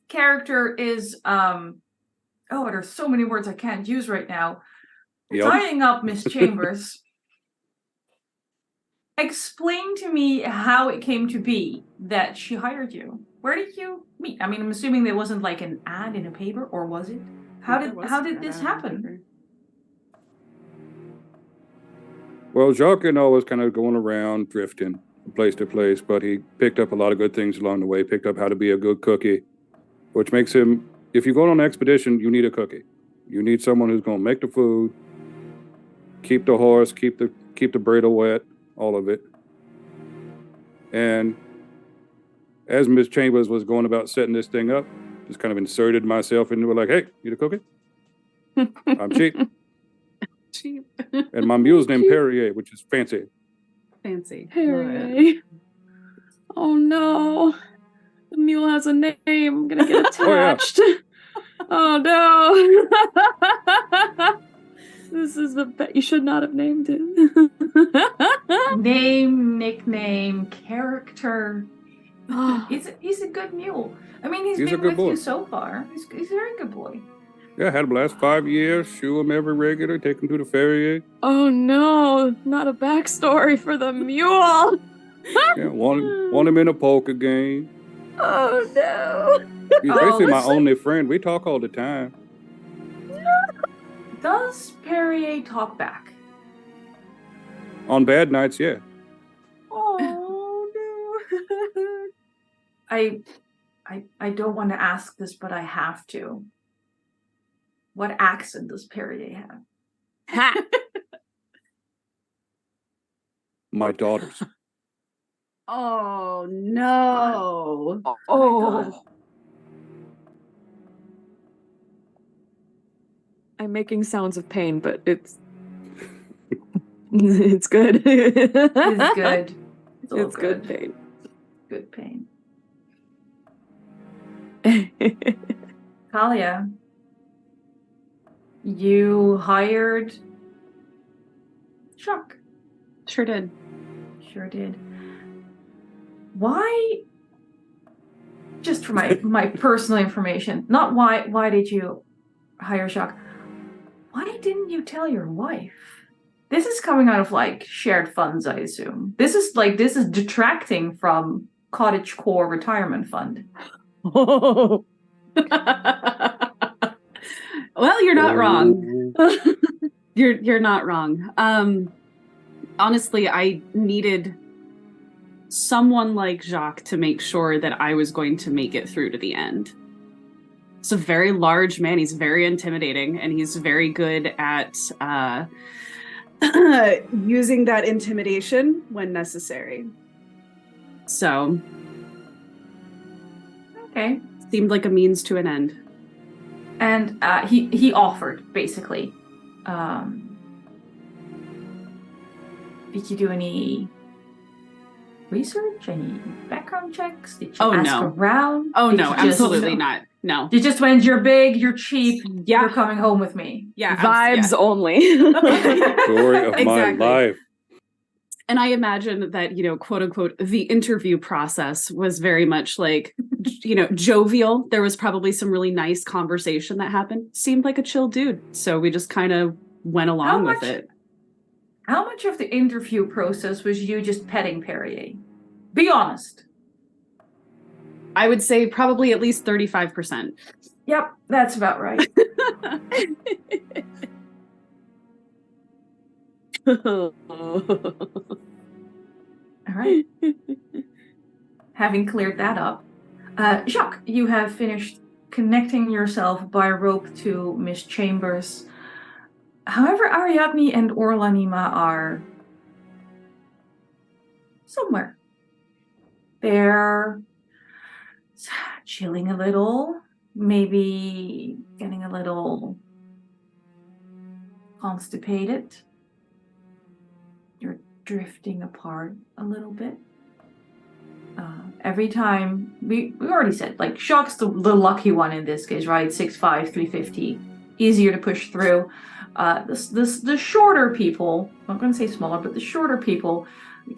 character is, there's so many words I can't use right now. Yep. Tying up Miss Chambers. Explain to me how it came to be that she hired you. Where did you meet? I mean, I'm assuming there wasn't like an ad in a paper, or was it? How did this happen? Well, Jaque and I was kind of going around drifting from place to place, but he picked up a lot of good things along the way, picked up how to be a good cookie, which makes him, if you go on an expedition, you need a cookie. You need someone who's going to make the food, keep the horse, keep the bridle wet, all of it. And as Miss Chambers was going about setting this thing up, just kind of inserted myself into it, like, hey, need a cookie? I'm cheap. Cheap. And my mule's named Perrier, which is fancy. Fancy. Perrier. Oh no. The mule has a name. I'm gonna get attached. Oh no. This is you should not have named it. Name, nickname, character. He's a good mule. I mean, he's been with you so far. He's a very good boy. Yeah, I had him the last 5 years, shoe him every regular, take him to the ferry. Oh no, not a backstory for the mule. Yeah, want him in a poker game. Oh no. He's basically my only friend. We talk all the time. Does Perrier talk back? On bad nights, yeah. Oh no. I don't want to ask this, but I have to. What accent does Perrier have? Ha! My daughters. Oh no. Oh. I'm making sounds of pain, but it's it's good. It's good. It's good pain. Good pain. Talia, you hired Jaque. Sure did. Sure did. Why? Just for my personal information, not why did you hire Jaque? Why didn't you tell your wife? This is coming out of like shared funds, I assume. This is detracting from cottage core retirement fund. Well, you're not wrong. You're not wrong. Honestly, I needed someone like Jaque to make sure that I was going to make it through to the end. He's a very large man. He's very intimidating, and he's very good at using that intimidation when necessary. So, okay, seemed like a means to an end. And he offered basically. Did you do any research? Any background checks? Did you ask around? Oh, no, absolutely not. No. You just went, you're big, you're cheap, yeah. You're coming home with me. Yeah. Vibes only. Story of my life. And I imagine that, quote unquote, the interview process was very much like, jovial. There was probably some really nice conversation that happened. Seemed like a chill dude. So we just kind of went along with it. How much of the interview process was you just petting Perrier? Be honest. I would say probably at least 35%. Yep, that's about right. All right. Having cleared that up, Jaque, you have finished connecting yourself by rope to Miss Chambers. However, Ariadne and Orla-Nima are somewhere. They're chilling a little, maybe getting a little constipated. You're drifting apart a little bit. Every time, we already said, like, Jaque's the lucky one in this case, right? 6'5", 350, easier to push through. The shorter people, I'm not going to say smaller, but the shorter people,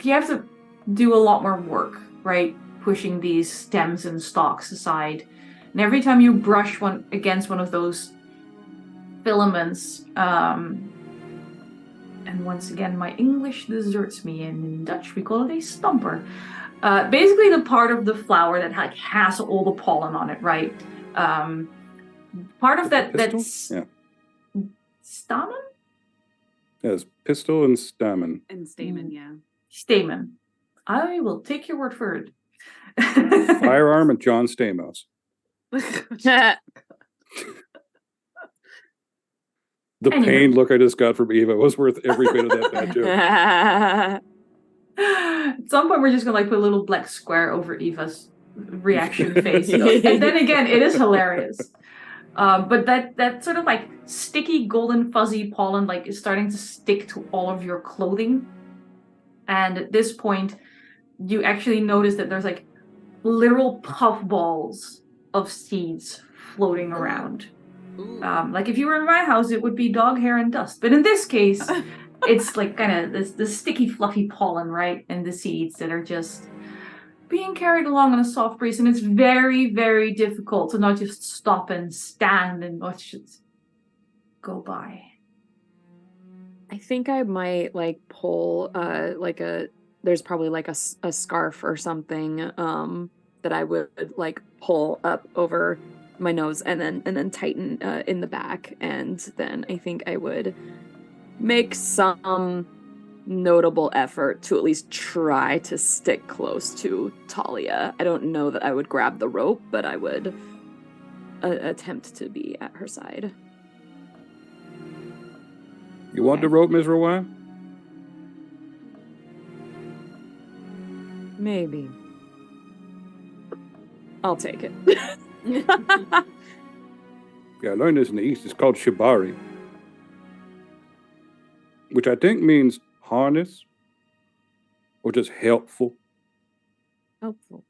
you have to do a lot more work, right? Pushing these stems and stalks aside. And every time you brush one against one of those filaments, and once again, my English deserts me, and in Dutch we call it a stumper. Basically the part of the flower that has all the pollen on it, right? Part of that's... Yeah. Stamen? Yes, pistil and stamen. And stamen, yeah. Stamen. I will take your word for it. Firearm and John Stamos. The pain look I just got from Eva was worth every bit of that bad joke. At some point, we're just gonna put a little black square over Eva's reaction face, and then again, it is hilarious. But that sort of like sticky golden fuzzy pollen is starting to stick to all of your clothing, and at this point, you actually notice that there's literal puffballs of seeds floating around. If you were in my house, it would be dog hair and dust. But in this case, it's kind of this sticky, fluffy pollen, right? And the seeds that are just being carried along on a soft breeze. And it's very, very difficult to not just stop and stand and watch it go by. I think I might pull there's probably a scarf or something that I would pull up over my nose and then tighten in the back, and then I think I would make some notable effort to at least try to stick close to Talia. I don't know that I would grab the rope, but I would attempt to be at her side. You want the rope, Ms. Rowine? Maybe. I'll take it. Yeah, I learned this in the East. It's called shibari. which I think means harness or just helpful. Helpful.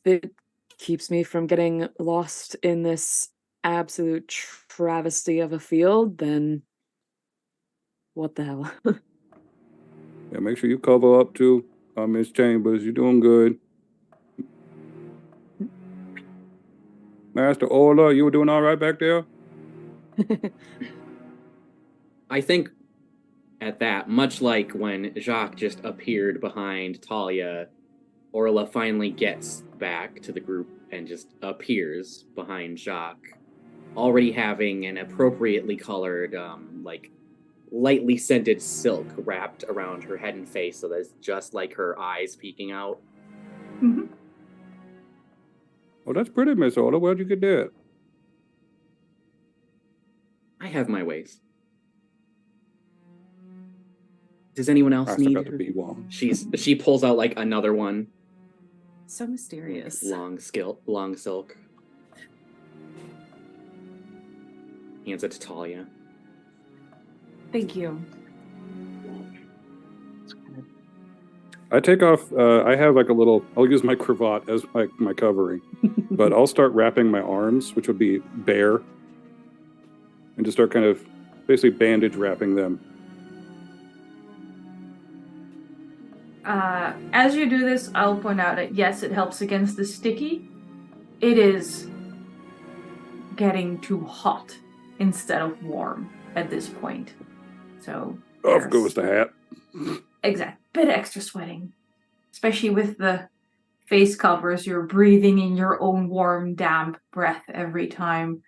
It keeps me from getting lost in this absolute travesty of a field, then what the hell? Yeah, make sure you cover up too, Miss Chambers. You're doing good. Master Orla, you were doing all right back there? I think at that, much like when Jaque just appeared behind Talia, Orla finally gets back to the group and just appears behind Jaque, already having an appropriately colored, lightly scented silk wrapped around her head and face, so that's just like her eyes peeking out. Mm-hmm. Oh, that's pretty, Miss Orla. Where'd you get that? I have my ways. Does anyone else I need forgot to her? be one. She pulls out like another one. So mysterious. Long silk. Hands it to Talia. Thank you. I take off, I have like a little, I'll use my cravat as my covering, but I'll start wrapping my arms, which would be bare, and just start kind of basically bandage wrapping them. As you do this, I'll point out that yes, it helps against the sticky. It is getting too hot instead of warm at this point. So Off goes the hat. Exactly. Bit extra sweating. Especially with the face covers, you're breathing in your own warm, damp breath every time.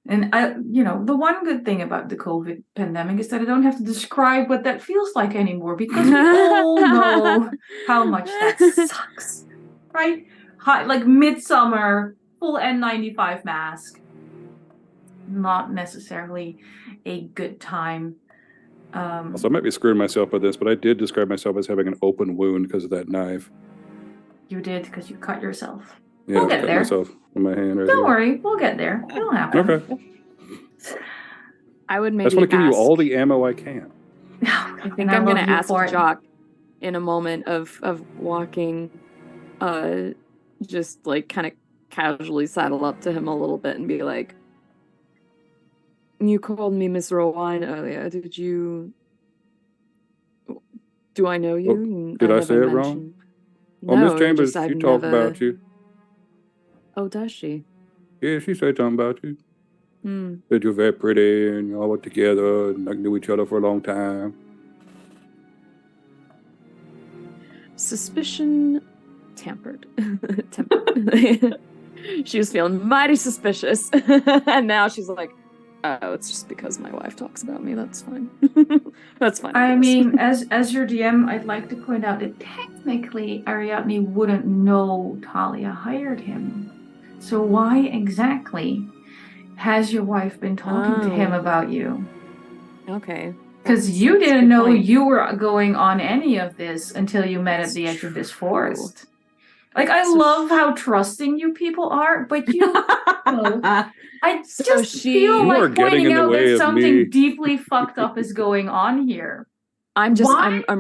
And the one good thing about the COVID pandemic is that I don't have to describe what that feels like anymore, because we all know how much that sucks. Right? Hot, like midsummer, full N95 mask. Not necessarily a good time. So I might be screwing myself with this, but I did describe myself as having an open wound because of that knife. You did, because you cut yourself. Yeah, We'll get cut there. myself in my hand right Don't here. worry, we'll get there. It'll happen. Okay. I would I maybe just want to give you ask- all the ammo I can. I think I'm going to ask Jaque in a moment of walking, just like kind of casually saddle up to him a little bit and be like, "You called me Miss Rowine earlier. Do I know you? Did I say never it wrong? mentioned- Oh, Miss No, Chambers, just I've she talked never... about you. Oh, does she? Yeah, she said something about you. Hmm. Said you're very pretty and y'all were together and like knew each other for a long time. Suspicion tempered. Tempered. She was feeling mighty suspicious. And now she's like, oh, it's just because my wife talks about me. That's fine. That's fine. I guess. mean, as your DM, I'd like to point out that technically Ariadne wouldn't know Talia hired him. So why exactly has your wife been talking to him about you? Okay. Because you didn't know you were going on any of this until you met at the edge of this forest. Like, I love how trusting you people are, but you know, I just feel like pointing out that something deeply fucked up is going on here. I'm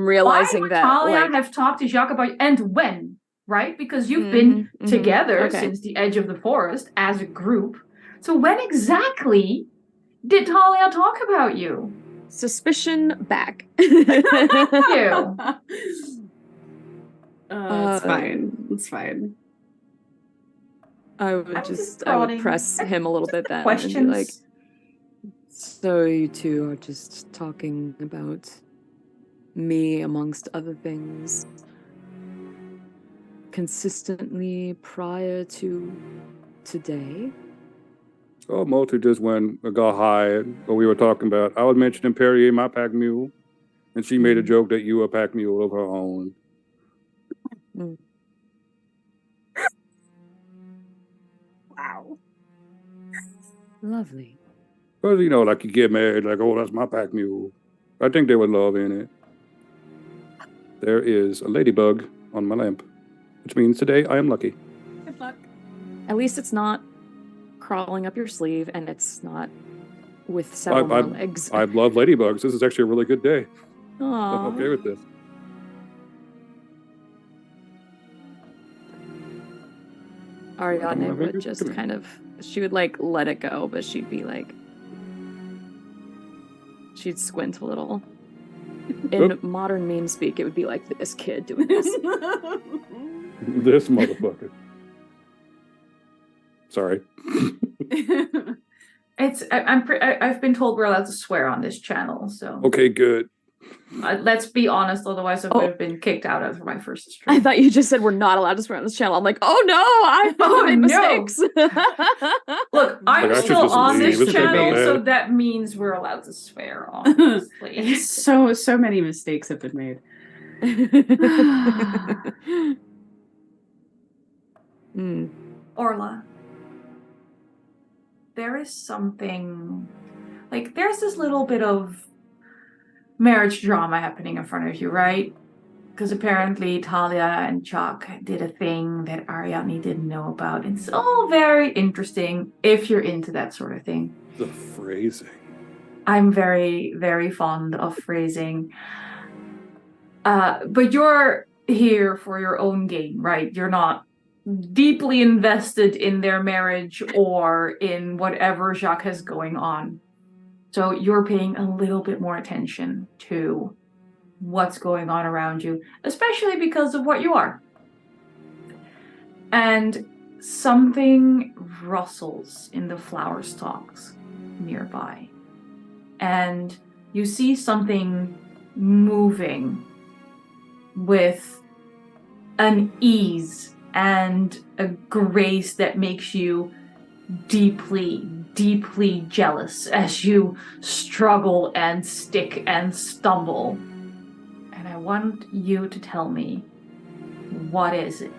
realizing that Talia have talked to Jaque about, and when, right? Because you've been together since the edge of the forest as a group. So when exactly did Talia talk about you? Suspicion back. You. It's fine. It's fine. I would press him a little bit then and be like, so you two are just talking about me amongst other things consistently prior to today? Oh, mostly just when I got hired, what we were talking about. I was mentioning Perrier, my pack mule, and she made a joke that you were a pack mule of her own. Mm. Wow. Lovely. Because, like you get married, like, oh, that's my pack mule. I think there was love in it. There is a ladybug on my lamp, which means today I am lucky. Good luck. At least it's not crawling up your sleeve, and it's not with several more legs. I love ladybugs. This is actually a really good day. Aww. I'm okay with this. Ariadne would just kind of, she would like let it go, but she'd be like, she'd squint a little. In modern meme speak, it would be like this kid doing this. This motherfucker. Sorry. I've been told we're allowed to swear on this channel, so. Okay, good. Let's be honest, otherwise I would have been kicked out after my first stream. I thought you just said we're not allowed to swear on this channel. I'm like, oh no, I made mistakes. Look, I'm Like, still on leave this it channel, there. so that means we're allowed to swear, honestly. So many mistakes have been made. Orla, there is something, like, there's this little bit of marriage drama happening in front of you, right? Because apparently Talia and Jaque did a thing that Ariadne didn't know about. It's all very interesting if you're into that sort of thing. The phrasing. I'm very, very fond of phrasing. But you're here for your own gain, right? You're not deeply invested in their marriage or in whatever Jaque has going on. So you're paying a little bit more attention to what's going on around you, especially because of what you are. And something rustles in the flower stalks nearby. And you see something moving with an ease and a grace that makes you deeply, deeply jealous as you struggle and stick and stumble. And I want you to tell me, what is it?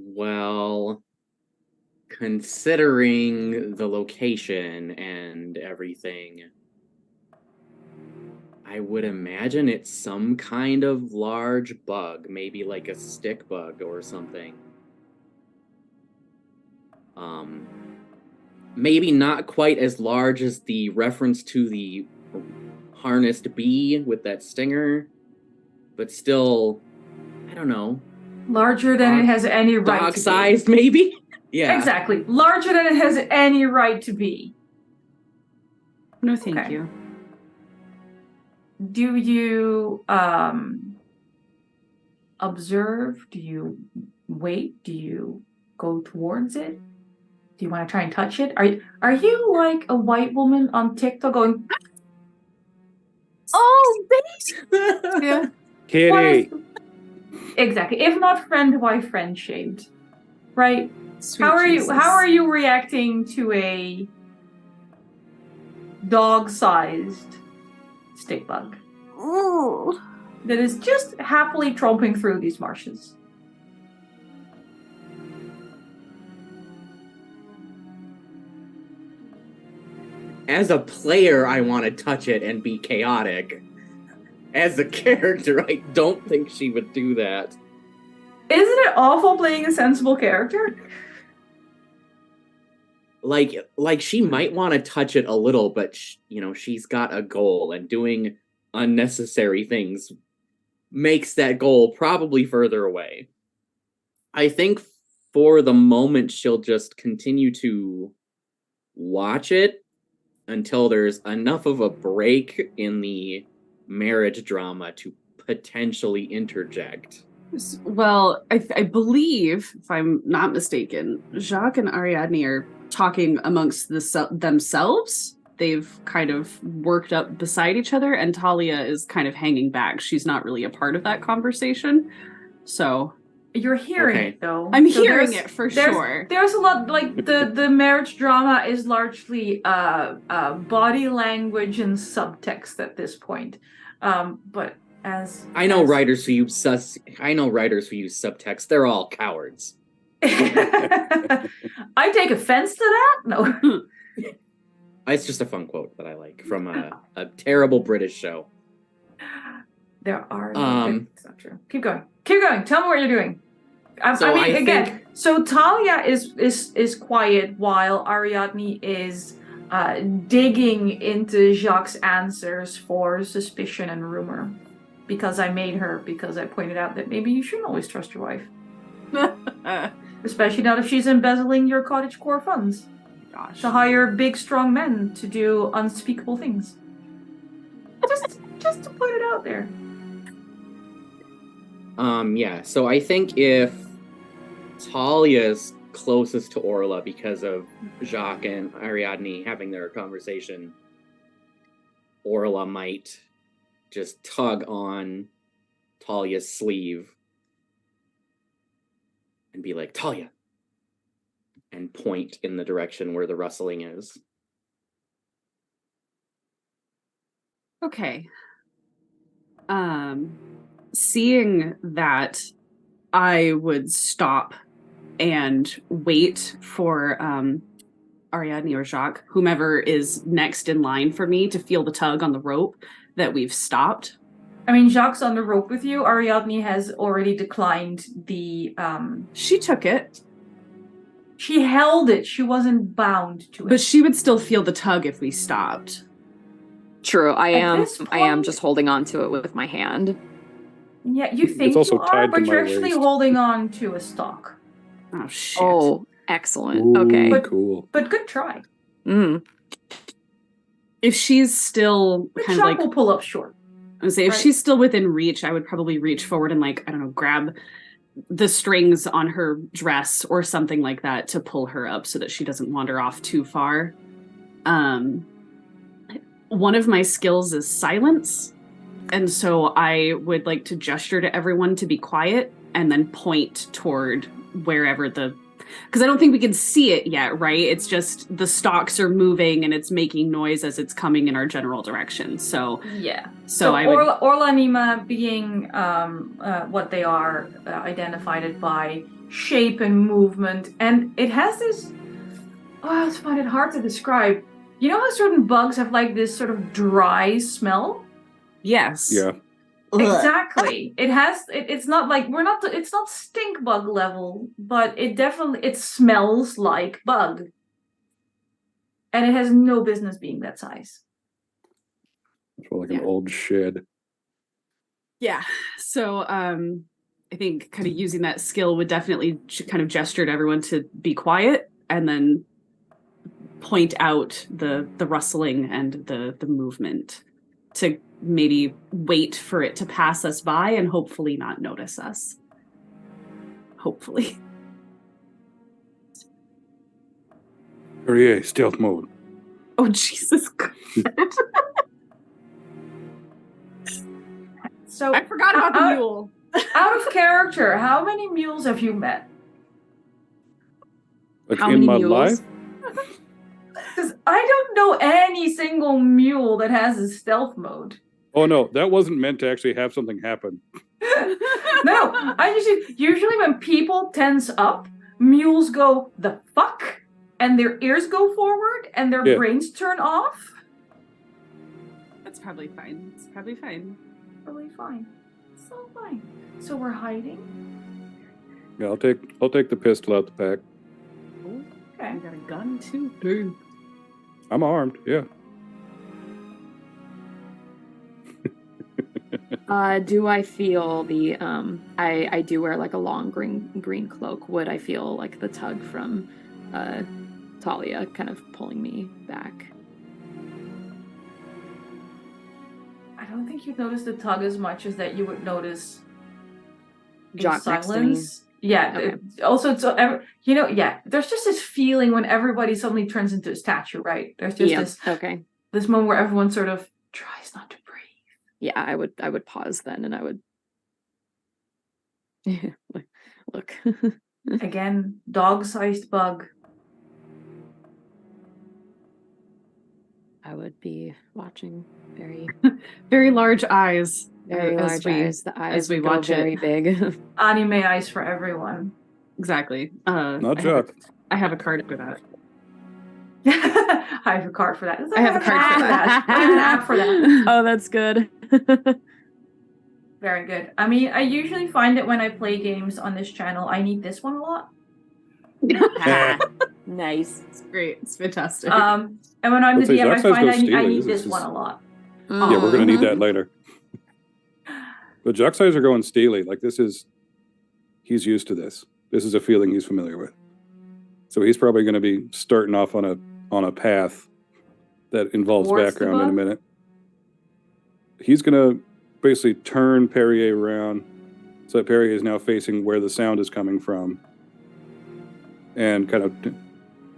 Well, considering the location and everything, I would imagine it's some kind of large bug, maybe like a stick bug or something. Maybe not quite as large as the reference to the harnessed bee with that stinger, but still, I don't know. Larger than it has any right to be. Dog-sized, maybe? Yeah. Exactly. Larger than it has any right to be. No, thank you. Do you observe? Do you wait? Do you go towards it? Do you want to try and touch it? Are you like a white woman on TikTok going, oh, baby? Yeah. Kitty. Exactly. If not friend, why friend shamed? Right? Sweet How Jesus. are you reacting to a dog-sized stick bug? Oh. That is just happily tromping through these marshes? As a player, I want to touch it and be chaotic. As a character, I don't think she would do that. Isn't it awful playing a sensible character? Like she might want to touch it a little, but she's got a goal, and doing unnecessary things makes that goal probably further away. I think for the moment, she'll just continue to watch it until there's enough of a break in the marriage drama to potentially interject. Well, I believe, if I'm not mistaken, Jaque and Ariadne are talking amongst themselves. They've kind of worked up beside each other, and Talia is kind of hanging back. She's not really a part of that conversation. So you're hearing it, though. I'm hearing it for sure. There's a lot, like, the marriage drama is largely body language and subtext at this point. But I know writers who use subtext. They're all cowards. I take offense to that? No. It's just a fun quote that I like from a terrible British show. There are it's not true. Keep going. Tell me what you're doing. So Talia is quiet while Ariadne is digging into Jaque's answers for suspicion and rumor. Because I made her, because I pointed out that maybe you shouldn't always trust your wife. Especially not if she's embezzling your cottagecore funds. Gosh. To hire big, strong men to do unspeakable things. Just to put it out there. Yeah, so I think if Talia's closest to Orla because of Jaque and Ariadne having their conversation, Orla might just tug on Talia's sleeve and be like, Talia, and point in the direction where the rustling is. Okay. Seeing that, I would stop and wait for Ariadne or Jaque, whomever is next in line for me, to feel the tug on the rope that we've stopped. I mean, Jaque's on the rope with you. Ariadne has already declined the... She took it. She held it. She wasn't bound to it. But she would still feel the tug if we stopped. True, I am just holding on to it with my hand. Yeah, you think also you are, tied to but my you're actually waist. holding on to a stalk. Oh, shit. Oh, excellent. Ooh, Okay. cool. But good try. If she's still The kind of chop like... will pull up short. I would say if Right. she's still within reach, I would probably reach forward and, like, I don't know, grab the strings on her dress or something like that to pull her up so that she doesn't wander off too far. One of my skills is silence, and so I would like to gesture to everyone to be quiet and then point toward wherever because I don't think we can see it yet, right? It's just the stalks are moving and it's making noise as it's coming in our general direction. So yeah. So I would... Orla-Nima being what they are, identified it by shape and movement, and it has this. Oh, I always find it hard to describe. You know how certain bugs have like this sort of dry smell? Yes. Yeah. Exactly. It has. It's not like it's not stink bug level, but it smells like bug, and it has no business being that size. It's like an old shed. Yeah. So I think kind of using that skill would definitely kind of gesture to everyone to be quiet and then point out the rustling and the movement to maybe wait for it to pass us by and hopefully not notice us. Hopefully. Perrier, stealth mode. Oh, Jesus God. So I forgot about the mule. Out of character, how many mules have you met? Like How in many my mules? life? Because I don't know any single mule that has a stealth mode. Oh no, that wasn't meant to actually have something happen. No, I usually when people tense up, mules go the fuck, and their ears go forward, and their brains turn off. That's probably fine. It's probably fine. Probably fine. So fine. So we're hiding. Yeah, I'll take the pistol out the pack. Okay. You got a gun too, dude. I'm armed. Yeah. Do I feel the I do wear like a long green cloak. Would I feel like the tug from Talia kind of pulling me back? I don't think you'd notice the tug as much as that you would notice Jaque next to me. silence. Yeah. Okay. Also, there's just this feeling when everybody suddenly turns into a statue, right? There's just this moment where everyone sort of tries not to breathe. Yeah, I would pause then, and I would look. Again, dog-sized bug. I would be watching very Very large eyes. Very large eyes. The eyes as we would go watch very it. big. Anime eyes for everyone. Exactly. Not Jaque. I have a card for that. I have a card for that. I have a card for that. I have an app for that. Oh, that's good. Very good. I mean, I usually find that when I play games on this channel, I need this one a lot. Nice. It's great. It's fantastic. And when I'm the Let's say DM, I Jack's eyes find go I need steely. this This is- one a lot. Yeah, we're gonna need that later. But Jack's eyes are going steely. Like he's used to this. This is a feeling he's familiar with. So he's probably going to be starting off on a path that involves Towards the background in a bug? minute. He's going to basically turn Perrier around so that Perrier is now facing where the sound is coming from, and kind of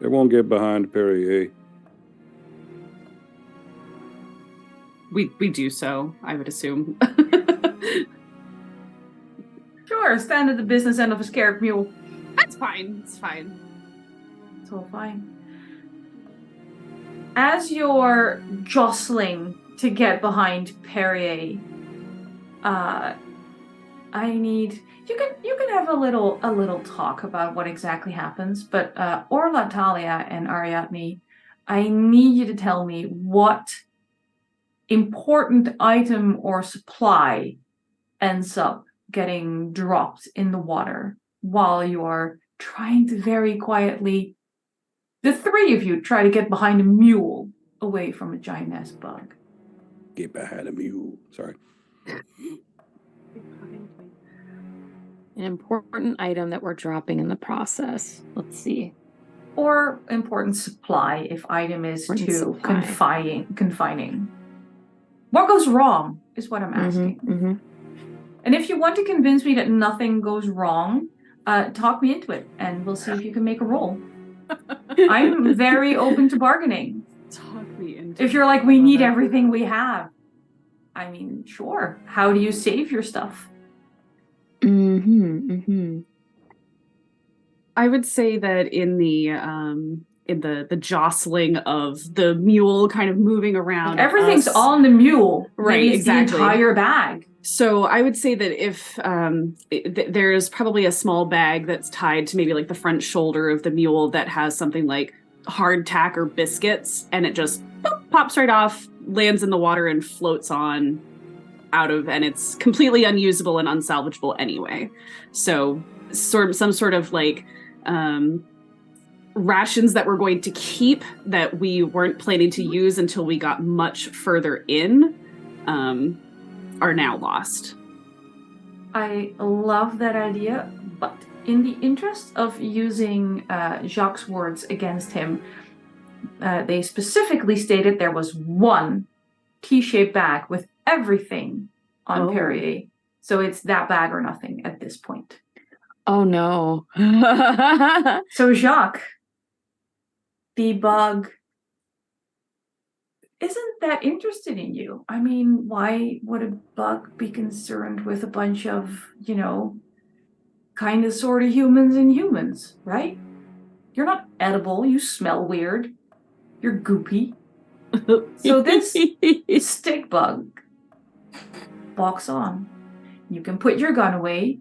it won't get behind Perrier. we do so, I would assume. Sure, stand at the business end of a scared mule. That's fine. It's fine. It's all fine. As you're jostling to get behind Perrier, I need you can have a little talk about what exactly happens. But Orla, Talia, and Ariadne, I need you to tell me what important item or supply ends up getting dropped in the water while you're trying to very quietly, the three of you try to get behind a mule away from a giant-ass bug. Get behind a mule. Sorry. An important item that we're dropping in the process. Let's see. Or important supply if item is Important too supply. confining. What goes wrong is what I'm asking. And if you want to convince me that nothing goes wrong, talk me into it, and we'll see if you can make a roll. I'm very open to bargaining. Talk me into If you're like, we need everything we have, I mean, sure. How do you save your stuff? I would say that in the jostling of the mule kind of moving around. Like, everything's us, on the mule. Right, Maybe it's exactly. the entire bag. So I would say that if there's probably a small bag that's tied to maybe like the front shoulder of the mule that has something like hardtack or biscuits, and it just pops right off, lands in the water, and floats on out of, and it's completely unusable and unsalvageable anyway. So some sort of like rations that we're going to keep that we weren't planning to use until we got much further in are now lost. I love that idea, but in the interest of using Jaque's words against him, they specifically stated there was one T-shaped bag with everything on Perrier. So it's that bag or nothing at this point. Oh no. So Jaque, the bug isn't that interested in you. I mean, why would a bug be concerned with a bunch of, kind of sort of humans and humans, right? You're not edible, you smell weird, you're goopy. So this stick bug walks on. You can put your gun away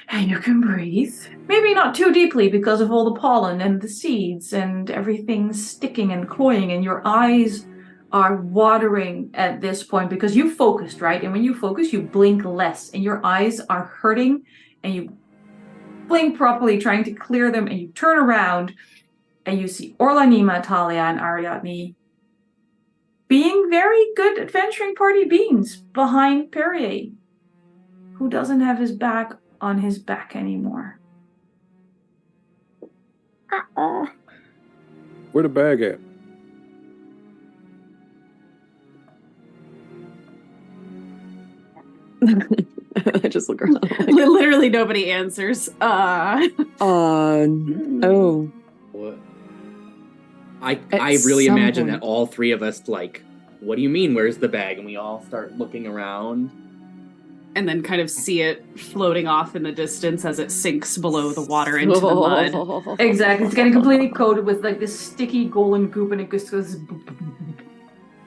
and you can breathe. Maybe not too deeply because of all the pollen and the seeds and everything sticking and cloying, and your eyes are watering at this point because you focused, right? And when you focus, you blink less and your eyes are hurting and you blink properly, trying to clear them, and you turn around and you see Orla-Nima, Talia, and Ariadne being very good adventuring party beings behind Perrier, who doesn't have his back on his back anymore. Where the bag at? I just look around. Literally nobody answers. Oh. What? I really imagine that all three of us like, what do you mean, where's the bag? And we all start looking around. And then kind of see it floating off in the distance as it sinks below the water into the mud. Exactly. It's getting completely coated with like this sticky golden goop, and it just goes.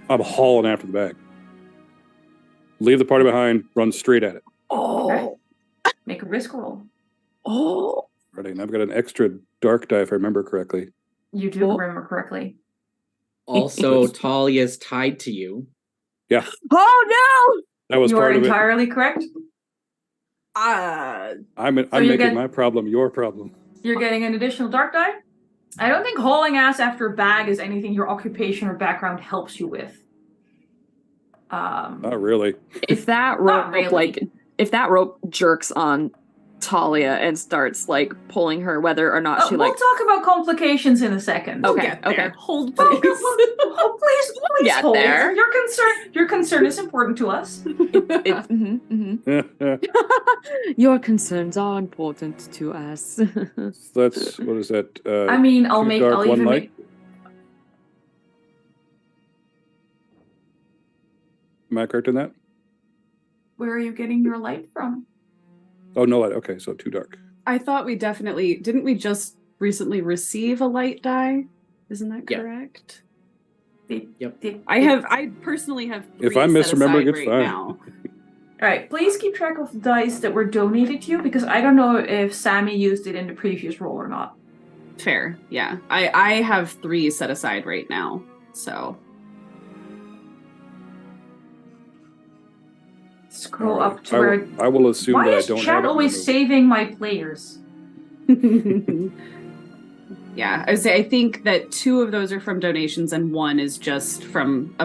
I'm hauling after the bag. Leave the party behind. Run straight at it. Okay. Make a risk roll. Ready, and I've got an extra dark die if I remember correctly. You do remember correctly. Also, Talia's tied to you. Yeah. Oh no! That was You part are of it. entirely correct. I'm making my problem your problem. You're getting an additional dark die. I don't think hauling ass after a bag is anything your occupation or background helps you with. Not really. If that rope really. if that rope jerks on Talia and starts like pulling her, whether or not she we'll like talk about complications in a second. Okay, okay. Hold Oh, please. please get hold. there. Your concern is important to us. Your concerns are important to us. That's what is that? I mean, I'll even make. Am I correct in that? Where are you getting your light from? Oh, no light. Okay, so too dark. I thought we didn't we just recently receive a light die? Isn't that correct? Yep. I personally have 3 if I'm set aside misremembering, it's right fine. now. All right, please keep track of the dice that were donated to you because I don't know if Sammy used it in the previous roll or not. Fair, yeah. I have 3 set aside right now, so. Scroll up to where. I will assume Why that I is don't have chat it always removed. saving my players? Yeah, I would say I think that 2 of those are from donations and 1 is just from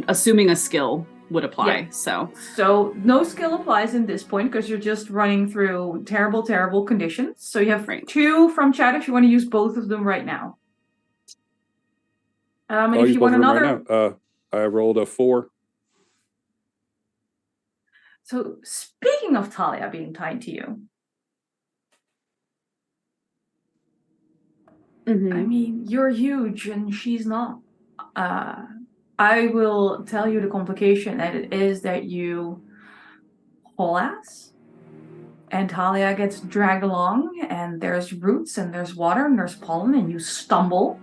assuming a skill would apply. Yeah. So no skill applies in this point because you're just running through terrible, terrible conditions. So you have 2 from chat if you want to use both of them right now. And if you want another, right now. I rolled a 4. So speaking of Talia being tied to you, I mean, you're huge and she's not. I will tell you the complication, and it is that you haul ass, and Talia gets dragged along, and there's roots, and there's water, and there's pollen, and you stumble,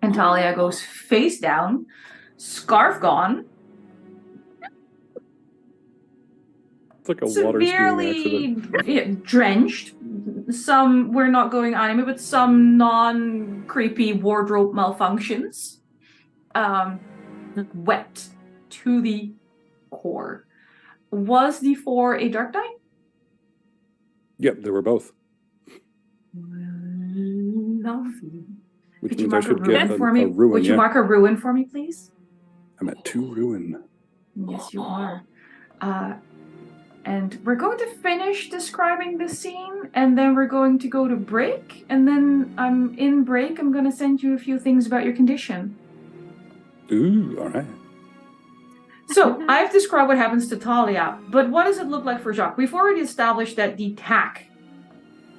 and Talia goes face down, scarf gone. It's like a water skiing Severely drenched. Some, we're not going anime, but some non-creepy wardrobe malfunctions. Wet to the core. Was the 4 a dark die? Yep, they were both. Lovely. Which Could you means I mark a should get ruin for me? a ruin, Would you mark a ruin for me, please? I'm at 2 ruin. Yes, you are. And we're going to finish describing the scene, and then we're going to go to break, and then in break, I'm going to send you a few things about your condition. Ooh, all right. So, I've described what happens to Talia, but what does it look like for Jaque? We've already established that the tack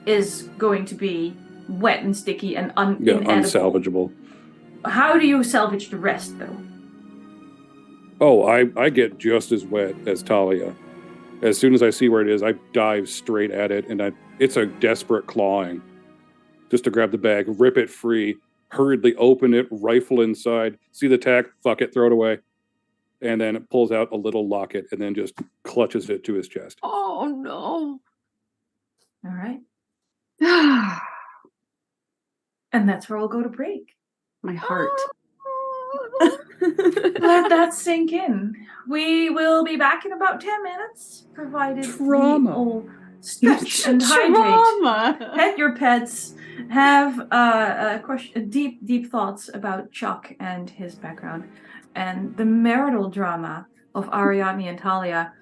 is going to be wet and sticky and inedible. Unsalvageable. How do you salvage the rest, though? Oh, I get just as wet as Talia. As soon as I see where it is, I dive straight at it, and it's a desperate clawing. Just to grab the bag, rip it free, hurriedly open it, rifle inside, see the tack, fuck it, throw it away. And then it pulls out a little locket and then just clutches it to his chest. Oh no. All right. And that's where we'll go to break. My heart. Let that sink in. We will be back in about 10 minutes, provided we all stretch and hydrate. Pet your pets. Have deep thoughts about Chuck and his background, and the marital drama of Ariadne and Talia,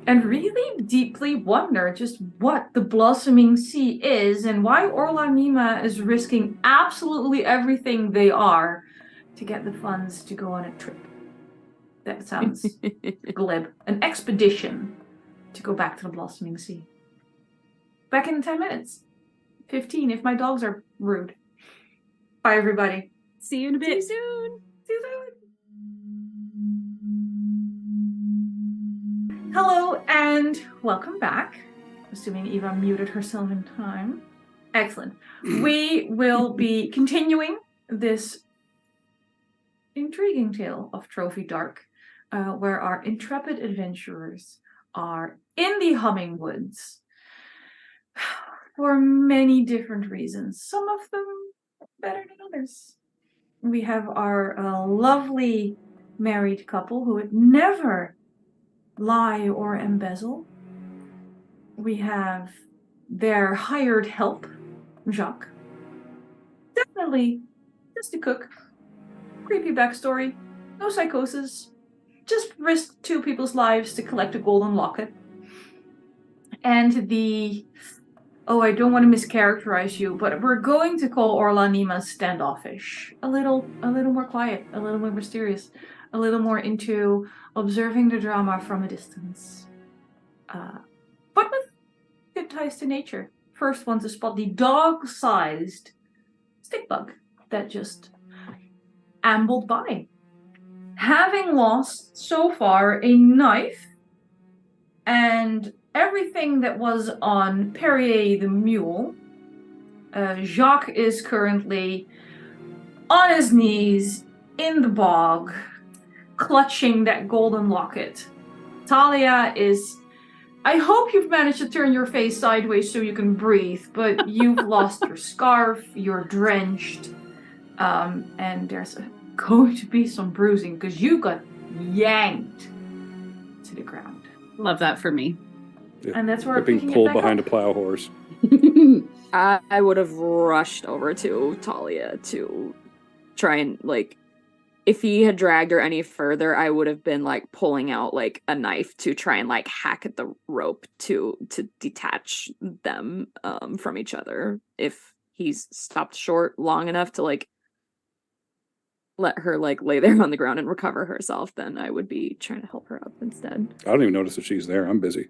and really deeply wonder just what the blossoming sea is and why Orla-Nima is risking absolutely everything they are to get the funds to go on a trip. That sounds glib. An expedition to go back to the blossoming sea. Back in 10 minutes. 15 if my dogs are rude. Bye, everybody. See you in a bit. See you soon. See you soon. Hello and welcome back. Assuming Eva muted herself in time. Excellent. We will be continuing this intriguing tale of Trophy Dark. where our intrepid adventurers are in the humming woods for many different reasons. Some of them better than others. We have our lovely married couple who would never lie or embezzle. We have their hired help, Jaque. Definitely just a cook. Creepy backstory. No psychosis. Just risked 2 people's lives to collect a golden locket. And I don't want to mischaracterize you, but we're going to call Orla-Nima standoffish. A little more quiet, a little more mysterious, a little more into observing the drama from a distance. But with good ties to nature. First one to spot the dog-sized stick bug that just ambled by. Having lost so far a knife and everything that was on Perrier the mule, Jaque is currently on his knees in the bog, clutching that golden locket. Talia is... I hope you've managed to turn your face sideways so you can breathe, but you've lost your scarf, you're drenched, and there's going to be some bruising because you got yanked to the ground. Love that for me. Yeah. And that's where we're being picking pulled it back behind up. a plow horse. I would have rushed over to Talia to try and, like, if he had dragged her any further, I would have been, like, pulling out, like, a knife to try and, like, hack at the rope to detach them from each other. If he's stopped short long enough to, like, let her, like, lay there on the ground and recover herself, then I would be trying to help her up instead. I don't even notice that she's there. I'm busy.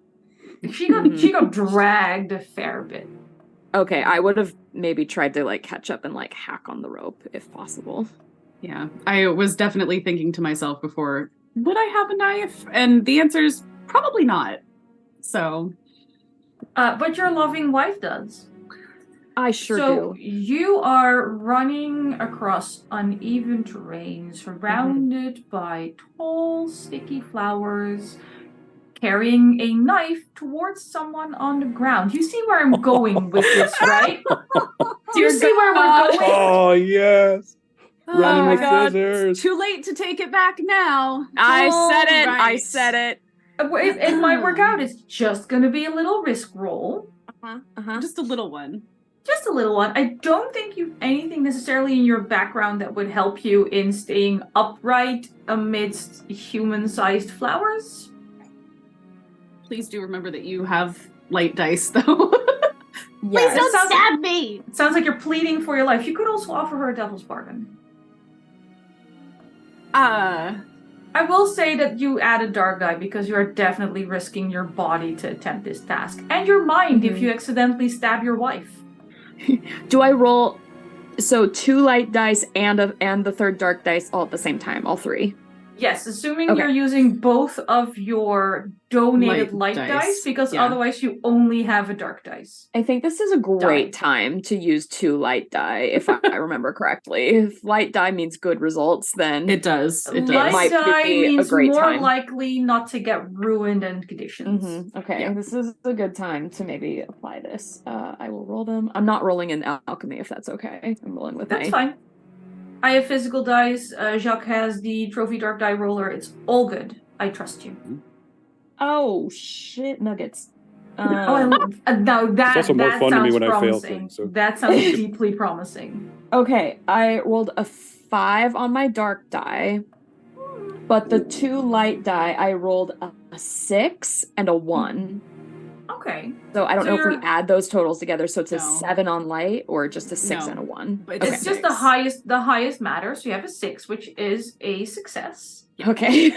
She got dragged a fair bit. Okay, I would have maybe tried to, like, catch up and, like, hack on the rope if possible. Yeah, I was definitely thinking to myself before, would I have a knife? And the answer is probably not. So. But your loving wife does. I sure So do. you are running across uneven terrain, surrounded by tall, sticky flowers, carrying a knife towards someone on the ground. You see where I'm going with this, right? Do you see where we're going? Oh, yes. Running my with God. scissors. Too late to take it back now. I said it. I Alright. said it. It might work out. It's just going to be a little risk roll. Just a little one. Just a little one. I don't think you've anything necessarily in your background that would help you in staying upright amidst human-sized flowers. Please do remember that you have light dice, though. Yes. Please don't stab me! It sounds like you're pleading for your life. You could also offer her a devil's bargain. I will say that you add a dark die because you are definitely risking your body to attempt this task. And your mind if you accidentally stab your wife. Do I roll? So 2 light dice and the third dark dice all at the same time, all 3. Yes, assuming Okay. you're using both of your donated light dice because otherwise you only have a dark dice. I think this is a great time to use 2 light die, if I remember correctly. If light die means good results, then It does. It does. Light might die be a means great more time. likely not to get ruined in conditions. Okay, Yeah. this is a good time to maybe apply this. I will roll them. I'm not rolling in alchemy, if that's okay. I'm rolling with That's my... fine. I have physical dice. Jaque has the trophy dark die roller. It's all good. I trust you. Oh, shit, nuggets. Now that, also more that fun to me sounds when I fail promising. things, so. That sounds deeply promising. Okay, I rolled a 5 on my dark die, but the 2 light die, I rolled a 6 and a 1. Okay. So I don't know if we add those totals together, so it's a No. 7 on light or just a 6 No. and a 1. But It's just the highest matter. So you have a 6, which is a success. Okay.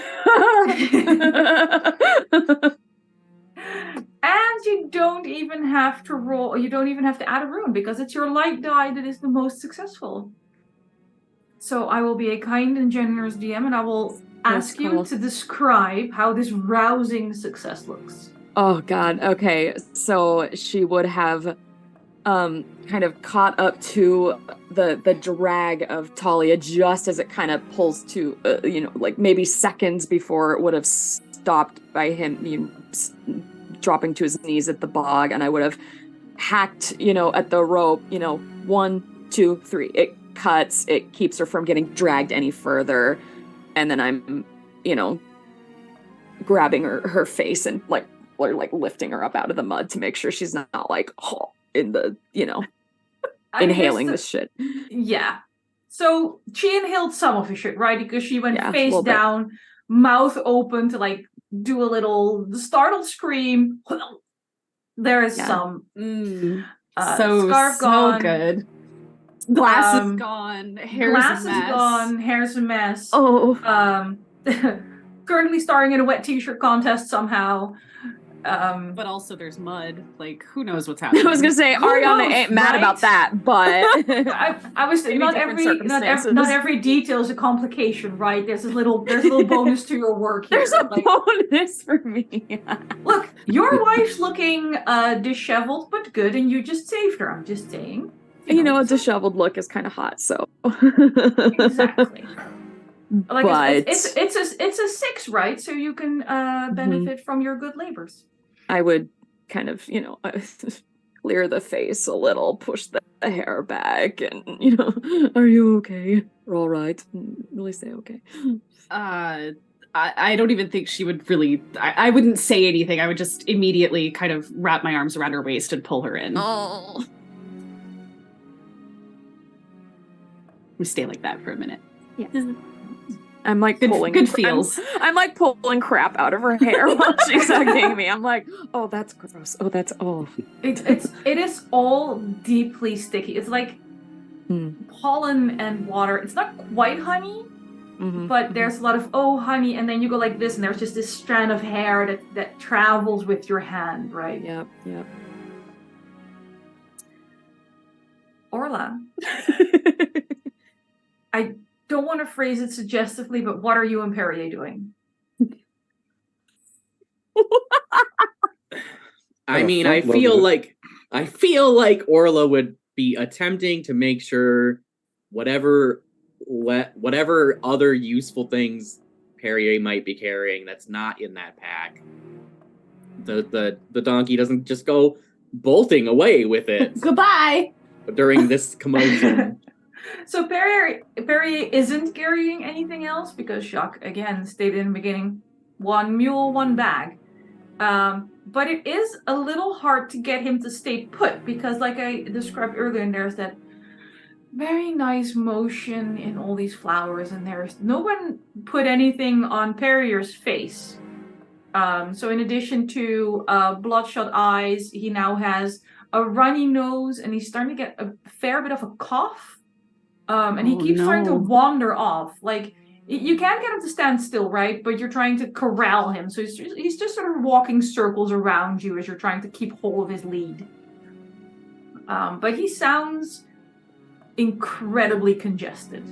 And you don't even have to roll. You don't even have to add a rune because it's your light die that is the most successful. So I will be a kind and generous DM, and I will ask you to describe how this rousing success looks. Oh god, okay. So she would have kind of caught up to the drag of Talia just as it kind of pulls to, like maybe seconds before it would have stopped by him dropping to his knees at the bog, and I would have hacked, at the rope, 1, 2, 3. It cuts, it keeps her from getting dragged any further, and then I'm, grabbing her face and like lifting her up out of the mud to make sure she's not like in the, inhaling this shit. Yeah. So she inhaled some of the shit, right? Because she went face down, bit. Mouth open to like do a little startled scream. There is some. Scarf gone. Good. Glasses gone. Hair's a mess. Gone. Hair's a mess. Oh. Currently starring in a wet t-shirt contest somehow. But also there's mud. Like, who knows what's happening? I was gonna say Ariadne ain't mad about that, but I was saying not every detail is a complication, right? There's a little bonus to your work here. There's a bonus for me. Look, your wife's looking disheveled but good, and you just saved her. I'm just saying. A disheveled look is kind of hot, so exactly. Like but it's a 6, right? So you can benefit from your good labors. I would kind of, clear the face a little, push the hair back, and, are you okay? We're all right. Really say okay. I don't even think she would really... I wouldn't say anything. I would just immediately kind of wrap my arms around her waist and pull her in. Oh. We stay like that for a minute. Yeah. I'm like pulling good feels. I'm like pulling crap out of her hair while she's hugging me. I'm like, oh, that's gross. Oh, that's it is all deeply sticky. It's like pollen and water. It's not quite honey, but there's a lot of honey, and then you go like this, and there's just this strand of hair that travels with your hand, right? Yep. Orla. I don't want to phrase it suggestively, but what are you and Perrier doing? I mean, I feel like Orla would be attempting to make sure whatever other useful things Perrier might be carrying that's not in that pack, the donkey doesn't just go bolting away with it. Goodbye. During this commotion. So Perrier isn't carrying anything else because Jaque, again, stated in the beginning, 1 mule, 1 bag. But it is a little hard to get him to stay put because, like I described earlier, there's that very nice motion in all these flowers, and there's no one put anything on Perrier's face. So in addition to bloodshot eyes, he now has a runny nose, and he's starting to get a fair bit of a cough. And he keeps trying to wander off. Like, you can't get him to stand still, right? But you're trying to corral him. So he's just sort of walking circles around you as you're trying to keep hold of his lead. But he sounds incredibly congested.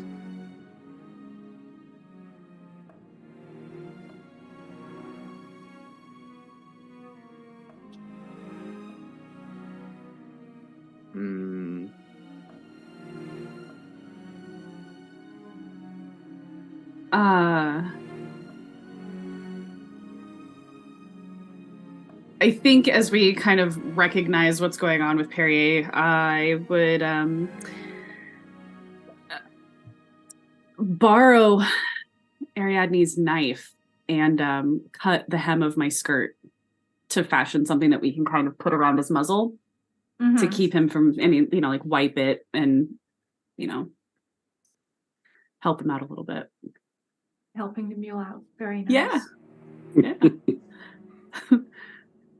I think as we kind of recognize what's going on with Perrier, I would borrow Ariadne's knife and cut the hem of my skirt to fashion something that we can kind of put around his muzzle to keep him from like wipe it and, help him out a little bit. Helping the mule out. Very nice. Yeah.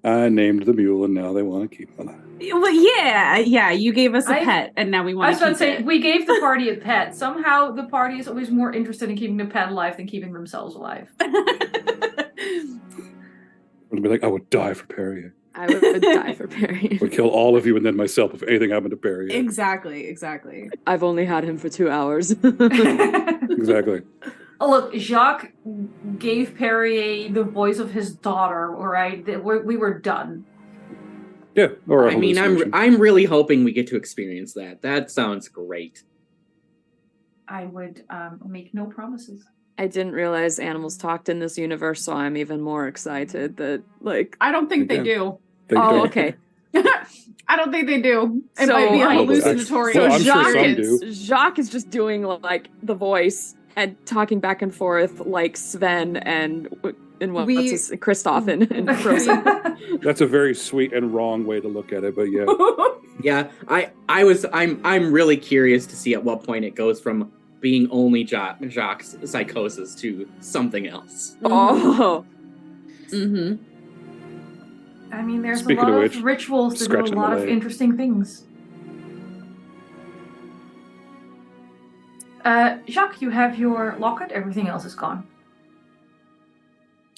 I named the mule, and now they want to keep it alive. Well, yeah. You gave us a pet, and now we want to keep it. I was about to say, we gave the party a pet. Somehow, the party is always more interested in keeping the pet alive than keeping themselves alive. I'd be like, I would die for Perrier. I would die for Perrier. I would kill all of you and then myself if anything happened to Perrier. Exactly. I've only had him for 2 hours. Exactly. Look, Jaque gave Perrier the voice of his daughter, all right? We were done. Yeah, or a I mean, hallucination. I'm really hoping we get to experience that. That sounds great. I would make no promises. I didn't realize animals talked in this universe, so I'm even more excited that, like... I don't think they Again. do. They Oh, don't. okay. I don't think they do. It So, might be a I- hallucinatory. Well, So I'm sure some experience. do. Jacques is just doing, like, the voice and talking back and forth like Sven and Kristoff and Frozen. That's a very sweet and wrong way to look at it, but yeah. Yeah, I'm really curious to see at what point it goes from being only Jacques' psychosis to something else. Oh. Mm-hmm. I mean, there's Speaking a lot of of which, rituals that do a scratching lot my of leg. interesting things. Jacques, you have your locket. Everything else is gone.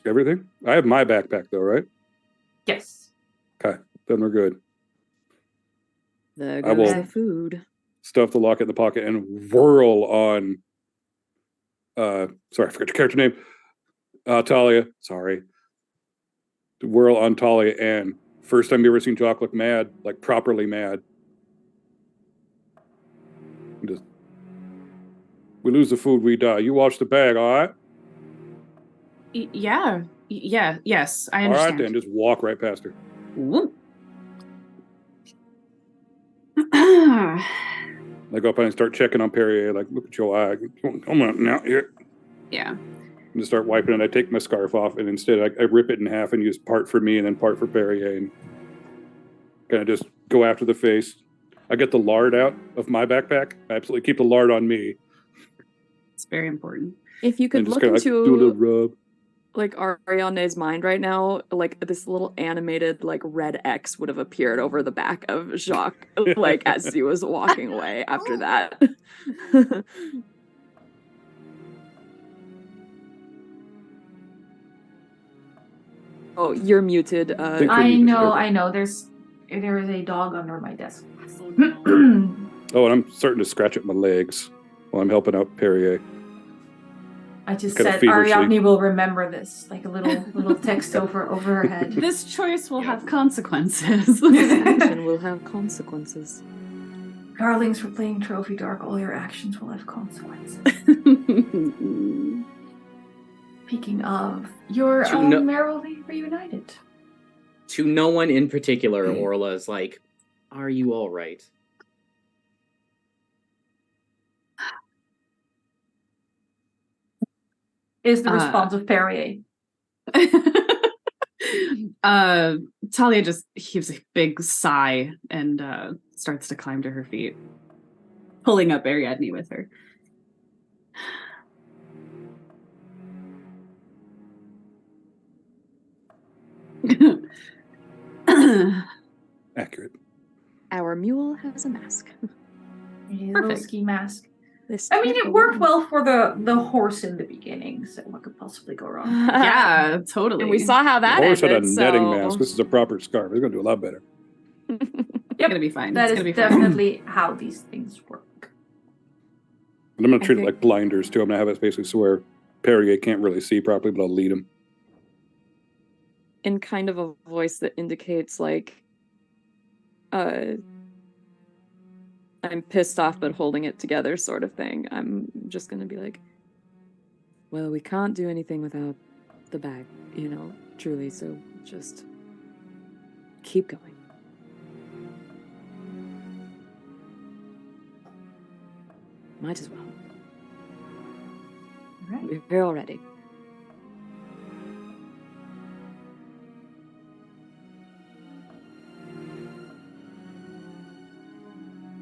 Everything? I have my backpack though, right? Yes. Okay, then we're good. There I will- goes the food. Stuff the locket in the pocket and whirl on sorry, I forgot your character name. Talia. Sorry. Whirl on Talia, and first time you ever seen Jock look mad, like properly mad. Just, we lose the food, we die. You watch the bag, all right? Yes, I All right, understand. then just walk right past her. Whoop. I go up and start checking on Perrier, like, look at your eye. Come on now, here. Yeah. And just start wiping it. I take my scarf off, and instead I rip it in half and use part for me and then part for Perrier, and kind of just go after the face. I get the lard out of my backpack. I absolutely keep the lard on me. It's very important. If you could And just look kind of like, do a little into rub. like Ariadne's mind right now, like this little animated like red X would have appeared over the back of Jacques, like as he was walking away after that. Oh, you're muted. Think- I know, Okay. I know. There is a dog under my desk. Oh, and I'm starting to scratch at my legs while I'm helping out Perrier. I just Kinda said feverishly. Ariadne will remember this, like a little text over her head. This choice will have consequences. This action will have consequences. Darlings, for playing Trophy Dark, all your actions will have consequences. Speaking of, you're merrily reunited. To no one in particular, Orla is like, "Are you all right?" Is the response of Perrier. Talia just heaves a big sigh and starts to climb to her feet, pulling up Ariadne with her. Accurate. Our mule has a mask. A little Perfect. ski mask. This I mean, can't it go worked wrong. well for the horse in the beginning, so what could possibly go wrong? Yeah, totally. And we saw how The that horse had a ended, netting so... mask. This is a proper scarf. It's going to do a lot better. It's gonna be fine. That It's is gonna be fine. definitely how these things work. And I'm going to treat Okay. it like blinders, too. I'm going to have it basically so where Perrier can't really see properly, but I'll lead him. In kind of a voice that indicates like I'm pissed off but holding it together sort of thing. I'm just gonna be like, well, we can't do anything without the bag, you know, truly, so just keep going. Might as well. All right. We're here already.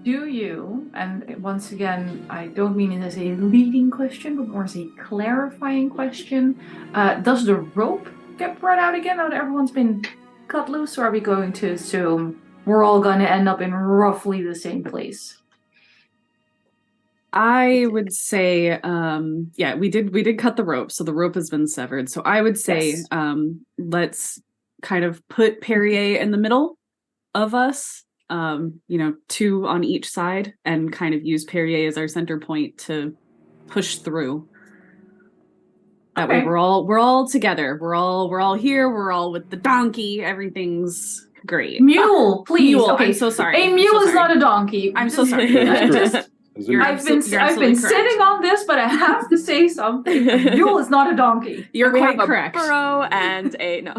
Do you, and once again, I don't mean it as a leading question, but more as a clarifying question, does the rope get brought out again now that everyone's been cut loose, or are we going to assume we're all going to end up in roughly the same place? I would say, yeah, we did cut the rope, so the rope has been severed. So I would say, Yes. Let's kind of put Perrier in the middle of us, two on each side, and kind of use Perrier as our center point to push through. That way, Okay. we're all together. We're all here. We're all with the donkey. Everything's Great. Mule, please. Mule, Okay, I'm so sorry. a mule I'm so is not a donkey. I'm so sorry. I've been sitting on this, but I have to say something. A mule is not a donkey. You're quite have correct. A burrow and a no.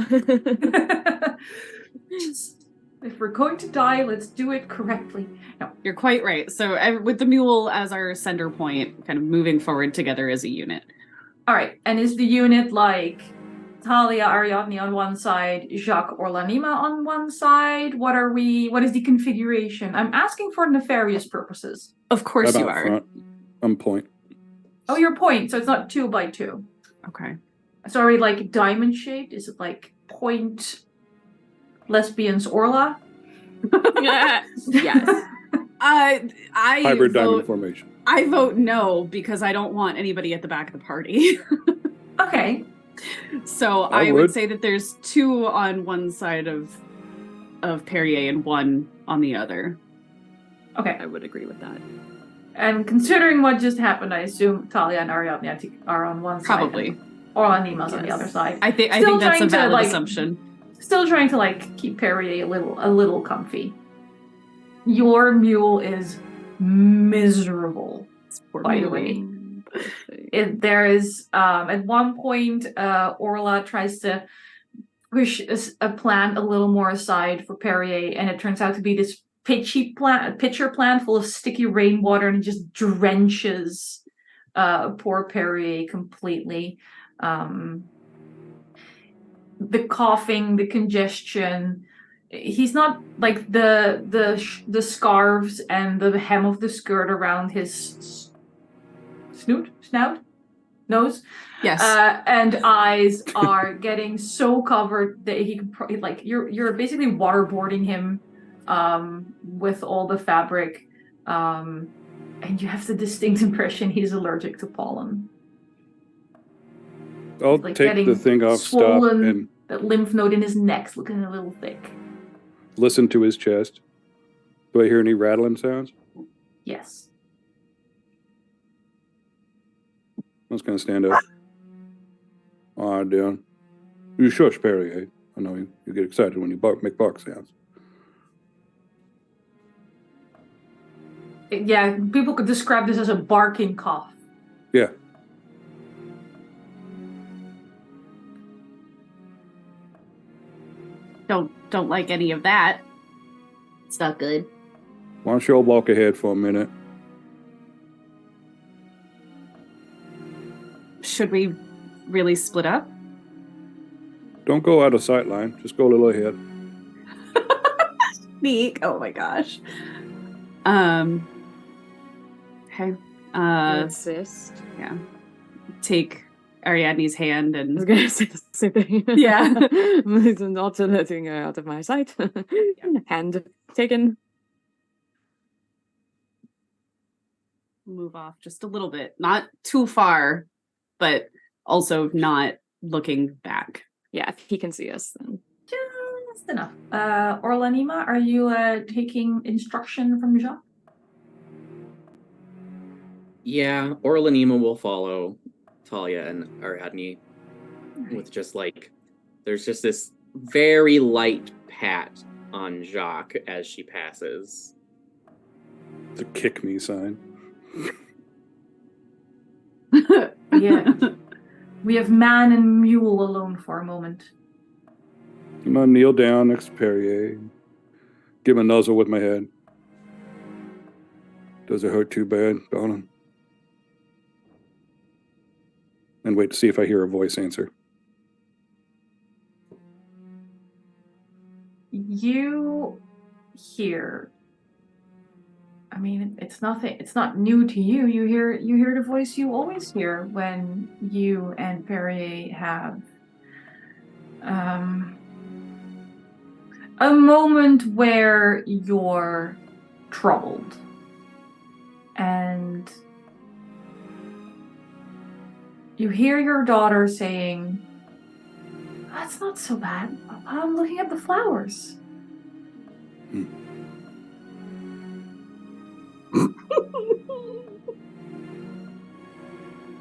If we're going to die, let's do it correctly. No. You're quite right. So with the mule as our center point, kind of moving forward together as a unit. All right, and is the unit like Talia, Ariadne on one side, Jaque, Orla-Nima on one side? What is the configuration? I'm asking for nefarious purposes. Of course you I'm out are. front. I'm point. Oh, you're point, so it's not 2 by 2. Okay. So are we like diamond shaped? Is it like point lesbians Orla? Yes. I Hybrid vote, diamond formation. I vote no because I don't want anybody at the back of the party. Okay. So I would say that there's 2 on one side of Perrier and 1 on the other. Okay. I would agree with that. And considering what just happened, I assume Talia and Ariadne are on one side. Probably. Orla-Nima's on the other side. I think that's a valid assumption. Still trying to like keep Perrier a little comfy. Your mule is miserable, by the way. There is at one point Orla tries to push a plant a little more aside for Perrier, and it turns out to be this pitcher plant full of sticky rainwater, and it just drenches poor Perrier completely. The coughing, the congestion. He's not like the scarves and the hem of the skirt around his snout, nose, yes, and eyes are getting so covered that he can you're basically waterboarding him with all the fabric, and you have the distinct impression he's allergic to pollen. I'll Like take the thing off, stop, and that lymph node in his neck's looking a little thick. listen to his chest. Do I hear any rattling sounds? Yes. I was going to stand up. All right, Dan. You shush, Perry. I know you get excited when you make bark sounds. Yeah, people could describe this as a barking cough. Yeah. Don't like any of that. It's not good. Why don't you all walk ahead for a minute? Should we really split up? Don't go out of sight line. Just go a little ahead. Neek. Oh my gosh. Okay. Assist. Yeah. Take Ariadne's hand I and was gonna say the same thing. Yeah. Not letting her out of my sight. Hand taken. move off just a little bit. Not too far, but also not looking back. Yeah, if he can see us, then. Just enough. Orla-Nima, are you taking instruction from Jaque? Yeah, Orla-Nima will follow Talia and Ariadne with just there's just this very light pat on Jaque as she passes. It's a kick me sign. Yeah. We have man and mule alone for a moment. I'm gonna kneel down next to Perrier. Give him a nuzzle with my head. Does it hurt too bad, darling? And wait to see if I hear a voice answer. You hear, I mean, it's not new to you. You hear the voice you always hear when you and Perrier have a moment where you're troubled. And you hear your daughter saying, "That's not so bad. I'm looking at the flowers."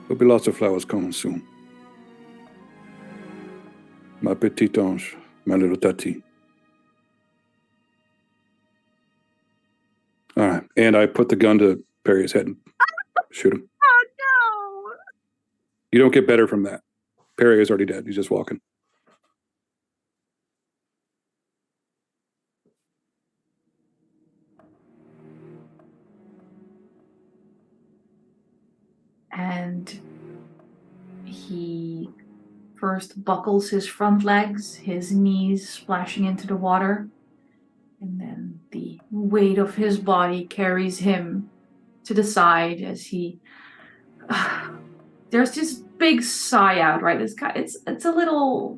There'll be lots of flowers coming soon. Ma petite ange, my little tati. And I put the gun to Perry's head and shoot him. Oh no! You don't get better from that. Perry is already dead. He's just walking. And he first buckles his front legs, his knees splashing into the water, and then the weight of his body carries him to the side as he there's this big sigh out, right? It's a little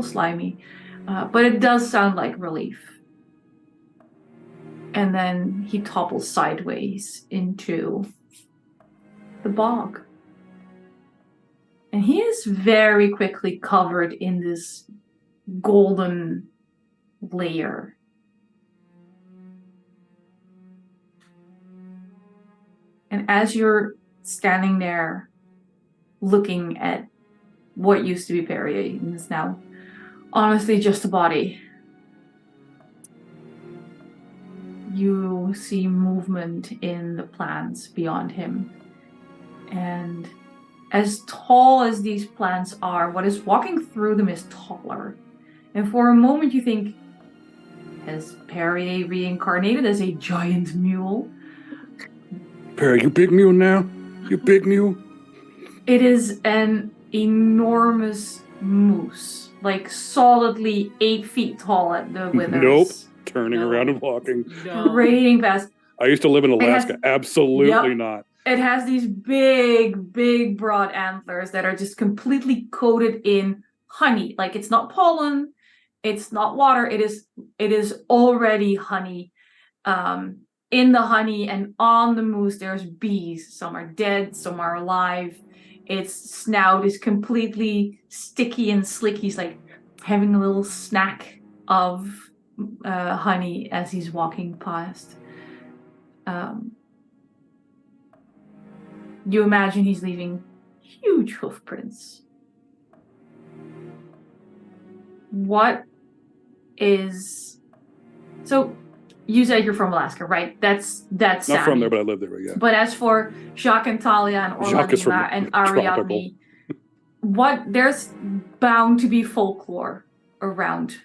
slimy, but it does sound like relief. And then he topples sideways into the bog. And he is very quickly covered in this golden layer. And as you're standing there looking at what used to be Perrier and is now honestly just a body, you see movement in the plants beyond him. And as tall as these plants are, what is walking through them is taller. And for a moment you think, has Perrier reincarnated as a giant mule? Perry, you big mule now? You big mule? It is an enormous moose, like solidly 8 feet tall at the withers. Nope. Turning around and walking. Parading past. I used to live in Alaska. Absolutely not. It has these big, broad antlers that are just completely coated in honey. Like, it's not pollen, it's not water. It is already honey. In the honey and on the moose, there's bees. Some are dead, some are alive. Its snout is completely sticky and slicky. He's like having a little snack of honey as he's walking past. You imagine he's leaving huge hoof prints. What is... So, you said you're from Alaska, right? That's Not Sammy. from there, but I lived there, yeah. But as for Jaque and Talia and Orla-Nima and Ariadne, there's bound to be folklore around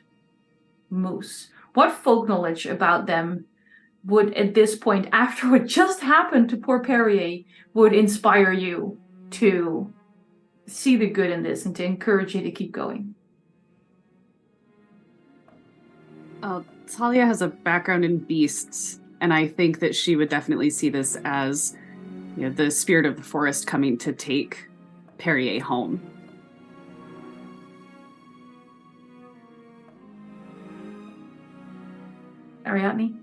moose. What folk knowledge about them would, at this point, after what just happened to poor Perrier, would inspire you to see the good in this and to encourage you to keep going? Talia has a background in beasts, and I think that she would definitely see this as, the spirit of the forest coming to take Perrier home. Ariadne?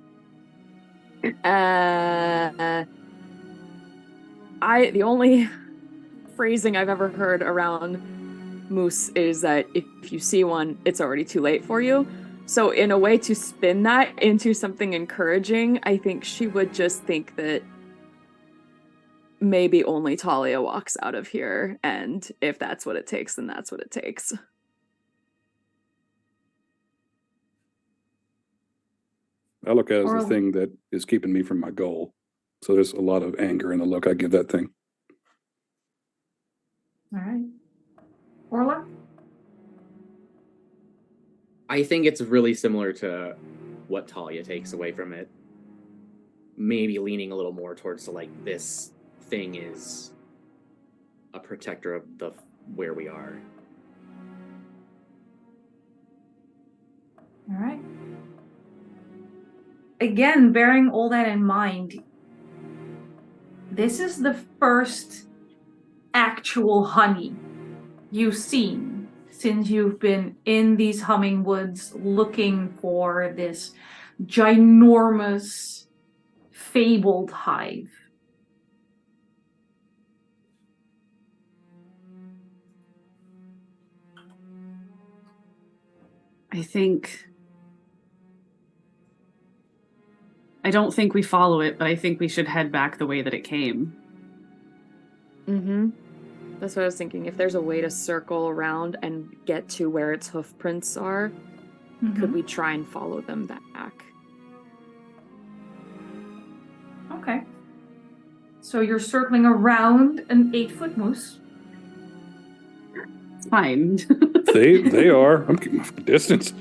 The only phrasing I've ever heard around moose is that if you see one, it's already too late for you. So in a way to spin that into something encouraging, I think she would just think that maybe only Talia walks out of here, and if that's what it takes, then that's what it takes. I look at it as the thing that is keeping me from my goal. So there's a lot of anger in the look I give that thing. All right. Orla? I think it's really similar to what Talia takes away from it. Maybe leaning a little more towards this thing is a protector of where we are. All right. Again, bearing all that in mind, this is the first actual honey you've seen since you've been in these humming woods looking for this ginormous, fabled hive. I don't think we follow it, but I think we should head back the way that it came. Mm-hmm. That's what I was thinking. If there's a way to circle around and get to where its hoof prints are, could we try and follow them back? So you're circling around an 8-foot moose. It's fine. They are. I'm keeping my distance.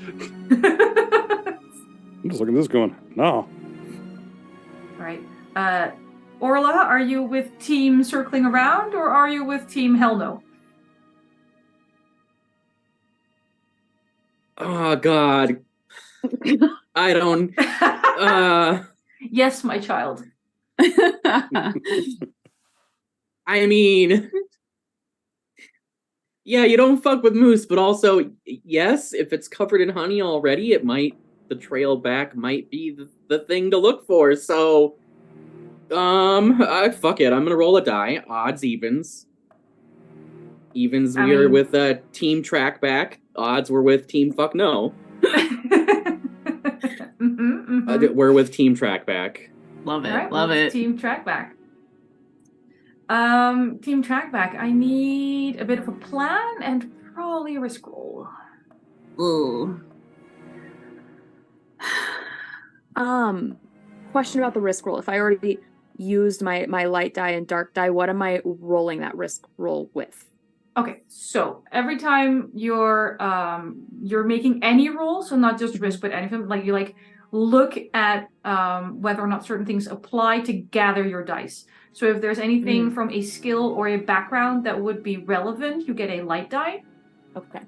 I'm just looking at this going, no. Right. Orla, are you with team circling around or are you with team hell no? Oh, God. I don't... Yes, my child. I mean... Yeah, you don't fuck with moose, but also, yes, if it's covered in honey already, the trail back might be the thing to look for, so... fuck it, I'm gonna roll a die. Odds, evens. Evens, we're with team track back. Odds, we're with team fuck no. We're with team track back. Love it, All right, love it. Team track back. Team track back. I need a bit of a plan and probably a risk roll. Ooh. Question about the risk roll. If I already used my light die and dark die, what am I rolling that risk roll with? Okay, so every time you're making any roll, so not just risk, but anything, like you look at whether or not certain things apply to gather your dice. So if there's anything from a skill or a background that would be relevant, you get a light die. Okay.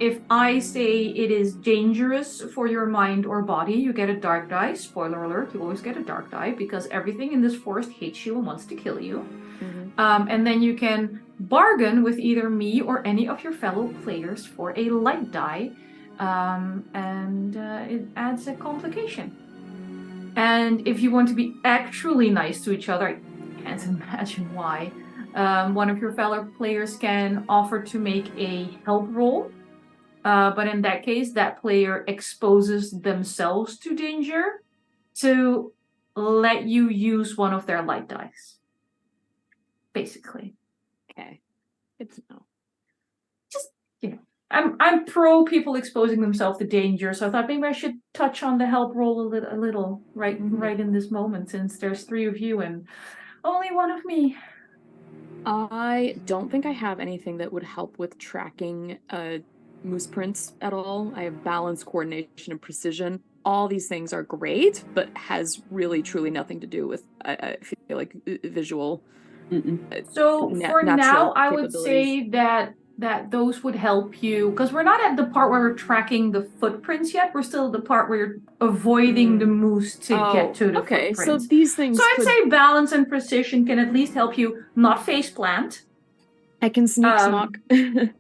If I say it is dangerous for your mind or body, you get a dark die. Spoiler alert, you always get a dark die because everything in this forest hates you and wants to kill you. Mm-hmm. And then you can bargain with either me or any of your fellow players for a light die. And it adds a complication. And if you want to be actually nice to each other, I can't imagine why. One of your fellow players can offer to make a help roll. But in that case, that player exposes themselves to danger to let you use one of their light dice. Basically. Okay. Good to know. Just, I'm pro people exposing themselves to danger, so I thought maybe I should touch on the help roll a little right in this moment, since there's 3 of you and only 1 of me. I don't think I have anything that would help with tracking moose prints at all. I have balance, coordination, and precision. All these things are great, but has really truly nothing to do with, I feel like, visual. So for now, I would say that those would help you, because we're not at the part where we're tracking the footprints yet. We're still at the part where you're avoiding the moose to get to the footprints. So these things. So I'd say balance and precision can at least help you not face plant. I can sneak snock.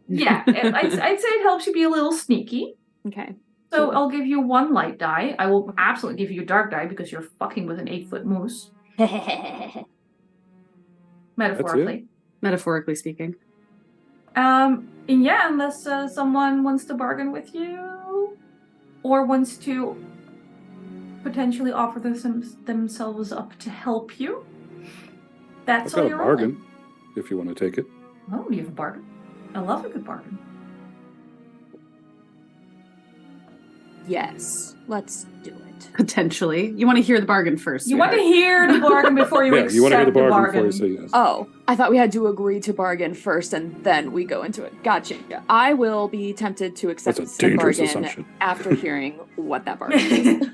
Yeah, I'd say it helps you be a little sneaky. Okay. So Cool. I'll give you 1 light die. I will absolutely give you a dark die because you're fucking with an 8-foot moose. Metaphorically. Metaphorically speaking. And yeah, unless someone wants to bargain with you or wants to potentially offer themselves up to help you. That's I've all got a you're bargain, rolling. if you want to take it. Oh, you have a bargain. I love a good bargain. Yes. Let's do it. Potentially. You want to hear the bargain first. You want to hear the bargain before you accept you want to hear the bargain, bargain. before you say yes. Oh, I thought we had to agree to bargain first and then we go into it. Gotcha. I will be tempted to accept That's a the dangerous bargain assumption. after hearing what that bargain is.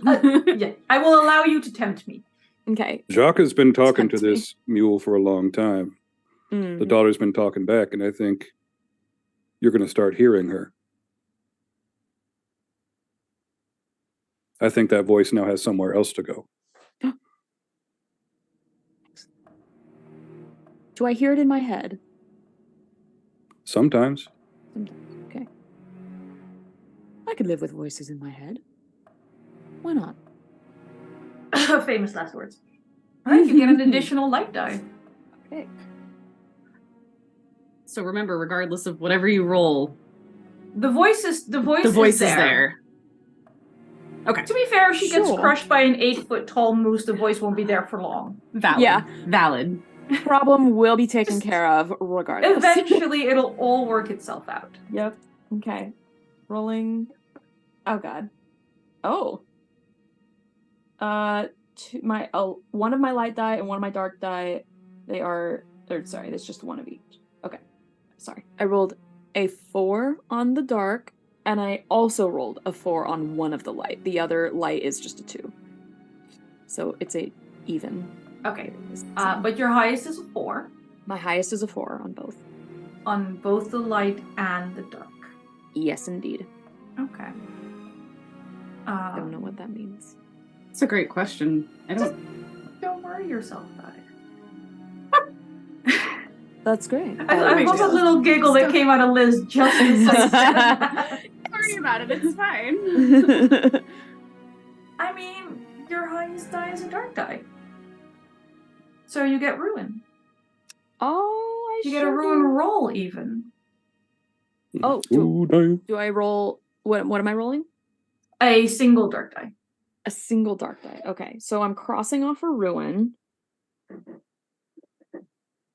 Yeah, I will allow you to tempt me. Okay. Jaque has been talking to Tempt me. this mule for a long time. The daughter's been talking back, and I think you're going to start hearing her. I think that voice now has somewhere else to go. Do I hear it in my head? Sometimes. Sometimes. Okay. I could live with voices in my head. Why not? Famous last words. All right, you get an additional light die. Okay. So remember, regardless of whatever you roll, The voice is there. Okay. To be fair, if she gets Sure. crushed by an 8-foot tall moose, the voice won't be there for long. Valid. Yeah. Valid. Problem will be taken care of regardless. Eventually, it'll all work itself out. Yep. Okay. Rolling. Oh god. Oh. one of my light die and one of my dark die. There's just one of each. Okay, sorry. I rolled a 4 on the dark, and I also rolled a 4 on one of the light. The other light is just a 2. So it's a even. Okay. But your highest is a 4. My highest is a 4 on both. On both the light and the dark. Yes, indeed. Okay. I don't know what that means. It's a great question. Don't worry yourself about it. That's great. I love a little giggle that came out of Liz just as I said that. Don't worry about it, it's fine. I mean, your highest die is a dark die. So you get ruin. Oh, You get a ruin roll even. Oh, do I roll? What am I rolling? A single dark die. A single dark die. Okay, so I'm crossing off a ruin.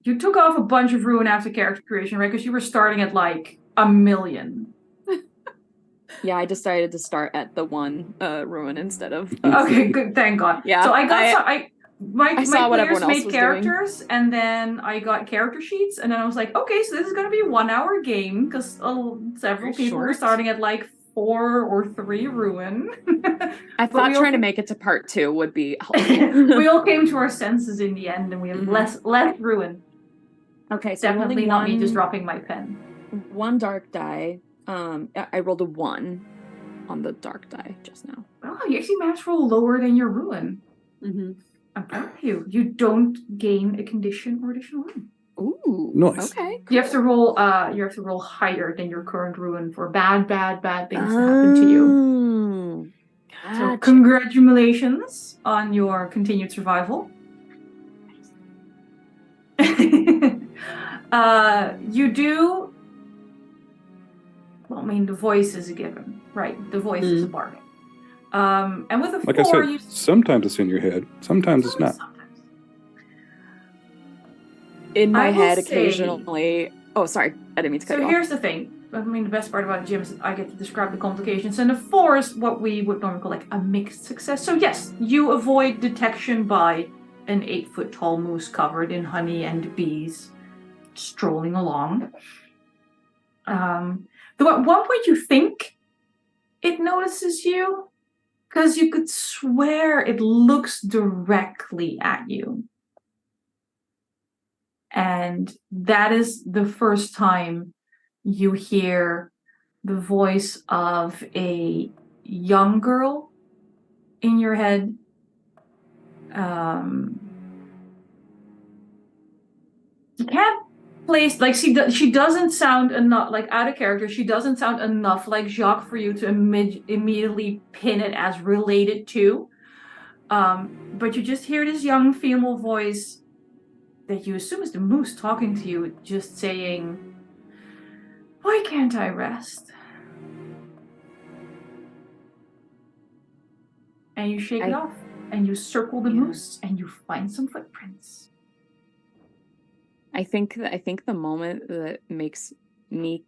You took off a bunch of ruin after character creation, right? Because you were starting at like 1,000,000. Yeah, I decided to start at the one ruin instead of. Okay, good. Thank God. Yeah, So my players made was characters, and then I got character sheets, and then I was like, okay, so this is going to be a 1-hour game because several people were starting at like 4 or 3 ruin. I thought trying to make it to part 2 would be helpful. We all came to our senses in the end, and we have less ruin. Okay, so Definitely not me just dropping my pen. One dark die. I rolled a 1 on the dark die just now. Oh, you actually managed to roll lower than your ruin. Mm-hmm. I'm proud of you. You don't gain a condition or additional ruin. Ooh, nice. Okay. You have to roll. You have to roll higher than your current ruin for bad things to happen to you. Gotcha. So congratulations on your continued survival. You do. Well, I mean, the voice is a given, right? The voice is a bargain. And with a 4, Like I said, sometimes it's in your head, sometimes it's not. In my head, occasionally. Oh, sorry, I didn't mean to cut you off. So here's the thing. I mean, the best part about Jim is I get to describe the complications, and the 4 is what we would normally call like a mixed success. So yes, you avoid detection by an 8-foot-tall moose covered in honey and bees, strolling along. At one point, you think it notices you, because you could swear it looks directly at you. And that is the first time you hear the voice of a young girl in your head. You can't place, like, she doesn't sound enough, like, out of character. She doesn't sound enough like Jaque for you to immediately pin it as related to. But you just hear this young female voice that you assume is the moose talking to you, just saying, "Why can't I rest?" And you shake it off, and you circle the moose, and you find some footprints. I think the moment that makes me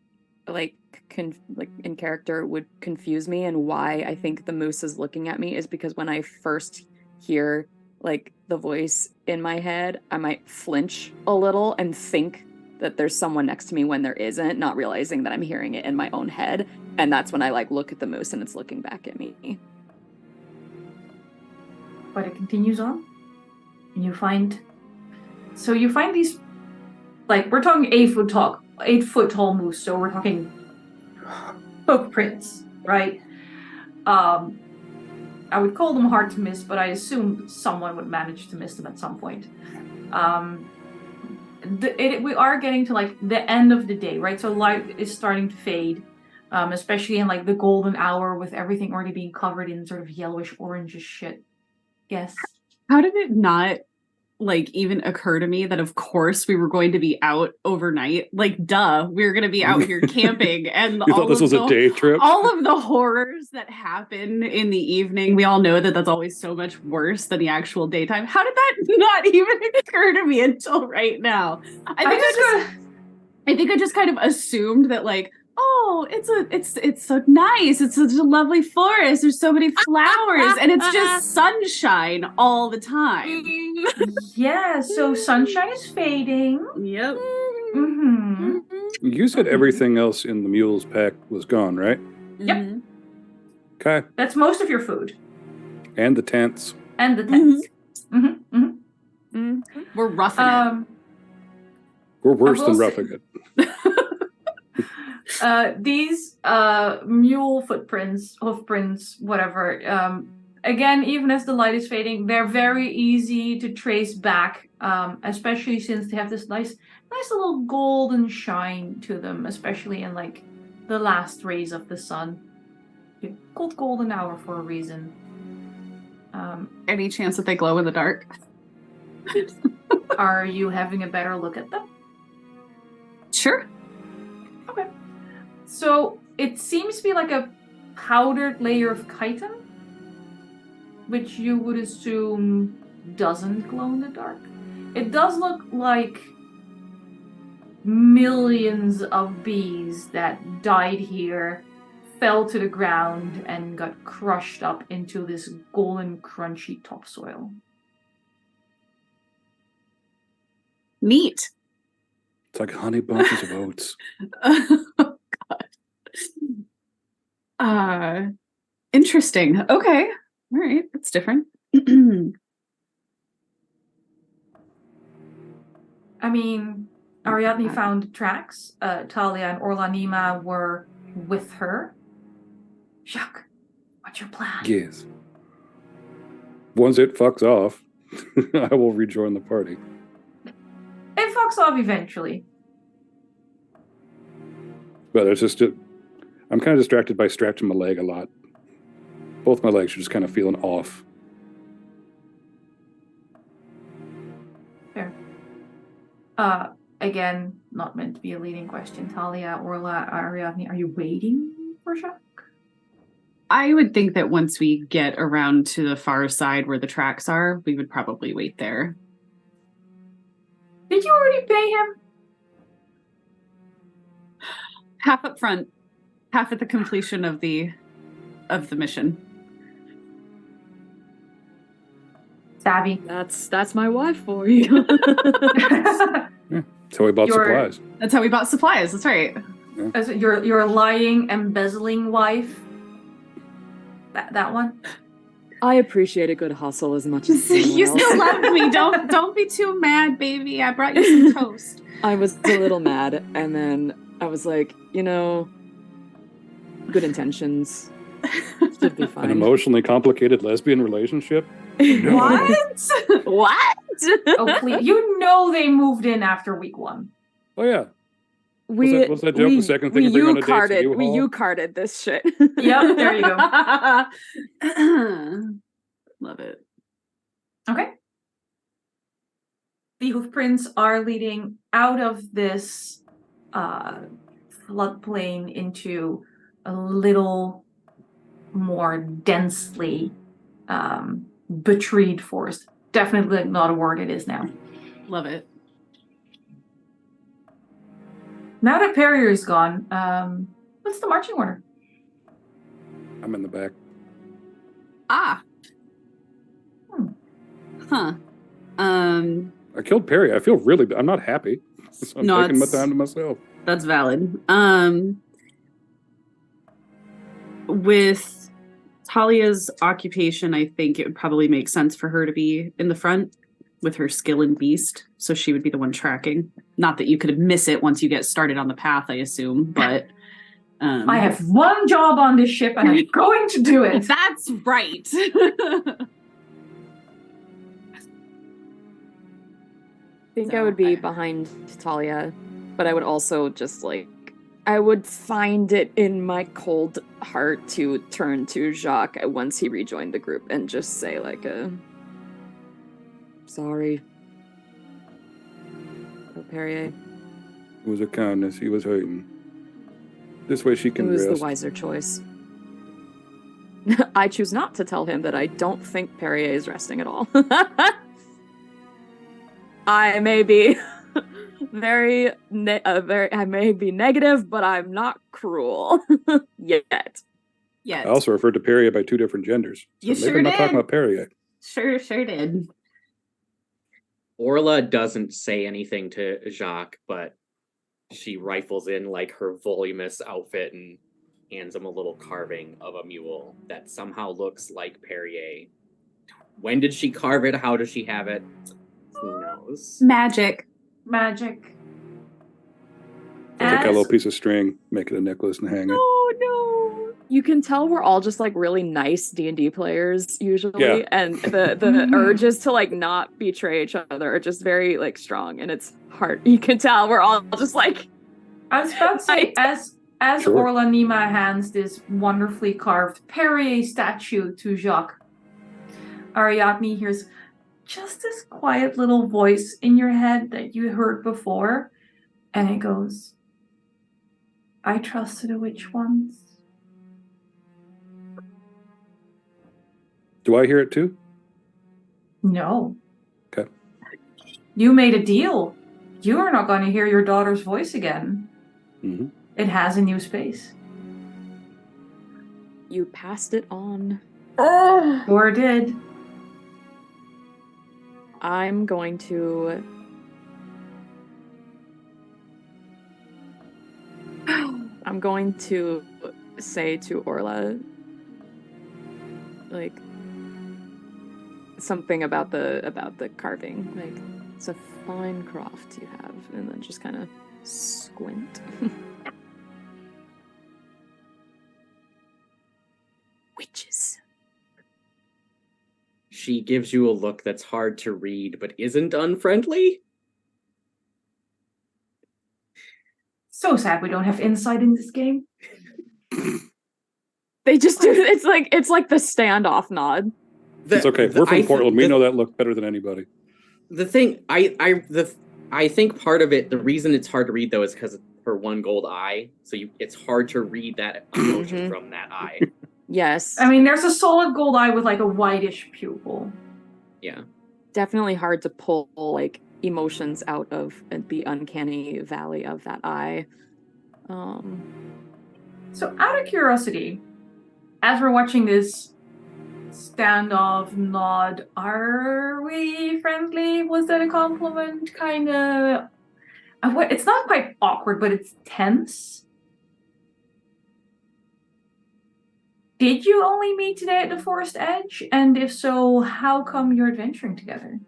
like in character would confuse me, and why I think the moose is looking at me is because when I first hear like the voice in my head, I might flinch a little and think that there's someone next to me when there isn't, not realizing that I'm hearing it in my own head. And that's when I like look at the moose and it's looking back at me. But it continues on. And you find these, like, we're talking 8 foot tall moose, so we're talking footprints, right? I would call them hard to miss, but I assume someone would manage to miss them at some point. We are getting to like the end of the day, right? So light is starting to fade, especially in like the golden hour with everything already being covered in sort of yellowish orangish shit. Yes. How did it not like even occur to me that of course we were going to be out overnight? Like, duh, we were going to be out here camping, and you thought this was a day trip? All of the horrors that happen in the evening, we all know that that's always so much worse than the actual daytime. How did that not even occur to me until right now? I think I just kind of assumed that like, oh, it's so nice. It's such a lovely forest. There's so many flowers, and it's just sunshine all the time. Yeah, so sunshine is fading. Yep. Mm-hmm. You said everything else in the mule's pack was gone, right? Yep. Okay. That's most of your food. And the tents. And the tents. Mm-hmm. Mm-hmm. Mm-hmm. We're roughing it. We're worse I than will roughing it. These mule footprints, hoofprints, whatever. Again, even as the light is fading, they're very easy to trace back, especially since they have this nice little golden shine to them, especially in like the last rays of the sun. Called golden hour for a reason. Any chance that they glow in the dark? Are you having a better look at them? Sure. Okay. So it seems to be like a powdered layer of chitin, which you would assume doesn't glow in the dark. It does look like millions of bees that died here, fell to the ground, and got crushed up into this golden, crunchy topsoil. Neat. It's like honey bunches of oats. Oh, God. Interesting. Okay. All right. That's different. I mean, Ariadne found tracks. Talia and Orla-Nima were with her. Jaque, what's your plan? Yes. Once it fucks off, I will rejoin the party. It fucks off eventually. But it's just, I'm kind of distracted by strapped to my leg a lot. Both my legs are just kind of feeling off. Fair. Again, not meant to be a leading question. Talia, Orla, Ariadne, are you waiting for Jaque? I would think that once we get around to the far side where the tracks are, we would probably wait there. Did you already pay him? Half up front, half at the completion of the mission. Savvy. That's my wife for you. That's how we bought supplies. That's how we bought supplies. That's right. As your lying, embezzling wife. That one. I appreciate a good hustle as much as anyone You else. still love me. Don't be too mad, baby. I brought you some toast. I was a little mad, and then I was like, good intentions. Should be fine. An emotionally complicated lesbian relationship? No. What? What? Oh, please. You know they moved in after week 1. Oh, yeah. Was that joke the second thing you bring on a date to We U-Haul? U-carded this shit. Yep, there you go. Love it. Okay. The hoofprints are leading out of this floodplain into a little more densely betreed forest. Definitely not a word it is now. Love it. Now that Perrier's gone, what's the marching order? I'm in the back. Ah. Huh. I killed Perry. I feel really bad. I'm not happy. So I'm taking my time to myself. That's valid. With Talia's occupation, I think it would probably make sense for her to be in the front with her skill in beast, so she would be the one tracking. Not that you could miss it once you get started on the path, I assume, but... I have one job on this ship, and I'm going to do it! That's right! I think I would be behind Talia, but I would also just I would find it in my cold heart to turn to Jaque once he rejoined the group and just say sorry. Oh, Perrier. It was a kindness. He was hurting. This way she It can was rest. the wiser choice. I choose not to tell him that I don't think Perrier is resting at all. I may be I may be negative, but I'm not cruel yet. Yet. I also referred to Perrier by two different genders. So You maybe sure I'm not did. talking about Perrier. Sure did. Orla doesn't say anything to Jaque, but she rifles in like her voluminous outfit and hands him a little carving of a mule that somehow looks like Perrier. When did she carve it? How does she have it? Who knows? Magic. Magic. Take a As- little piece of string, make it a necklace, and hang it. Oh no! You can tell we're all just like really nice D&D players usually, Yeah. and the urges to like not betray each other are just very like strong, and it's hard. You can tell we're all just like. I was about to say, as Sure. Orla-Nima hands this wonderfully carved Perrier statue to Jaque, Ariadne hears just this quiet little voice in your head that you heard before, and it goes, "I trusted a witch once." Do I hear it too? No. Okay. You made a deal. You are not going to hear your daughter's voice again. Mm-hmm. It has a new space. You passed it on. Or did. I'm going to. I'm going to say to Orla, like, something about the carving. Like, it's a fine craft you have, and then just kind of squint. Witches. She gives you a look that's hard to read, but isn't unfriendly? So sad we don't have insight in this game. They just do. It's like the standoff nod. It's okay. We're from Portland. We know that look better than anybody. The thing, I think part of it, the reason it's hard to read though, is because of her one gold eye. So it's hard to read that emotion from that eye. Yes. I mean, there's a solid gold eye with like a whitish pupil. Yeah. Definitely hard to pull like emotions out of the uncanny valley of that eye. So out of curiosity, as we're watching this standoff nod, are we friendly? Was that a compliment? Kind of. It's not quite awkward, but it's tense. Did you only meet today at the forest edge? And if so, how come you're adventuring together?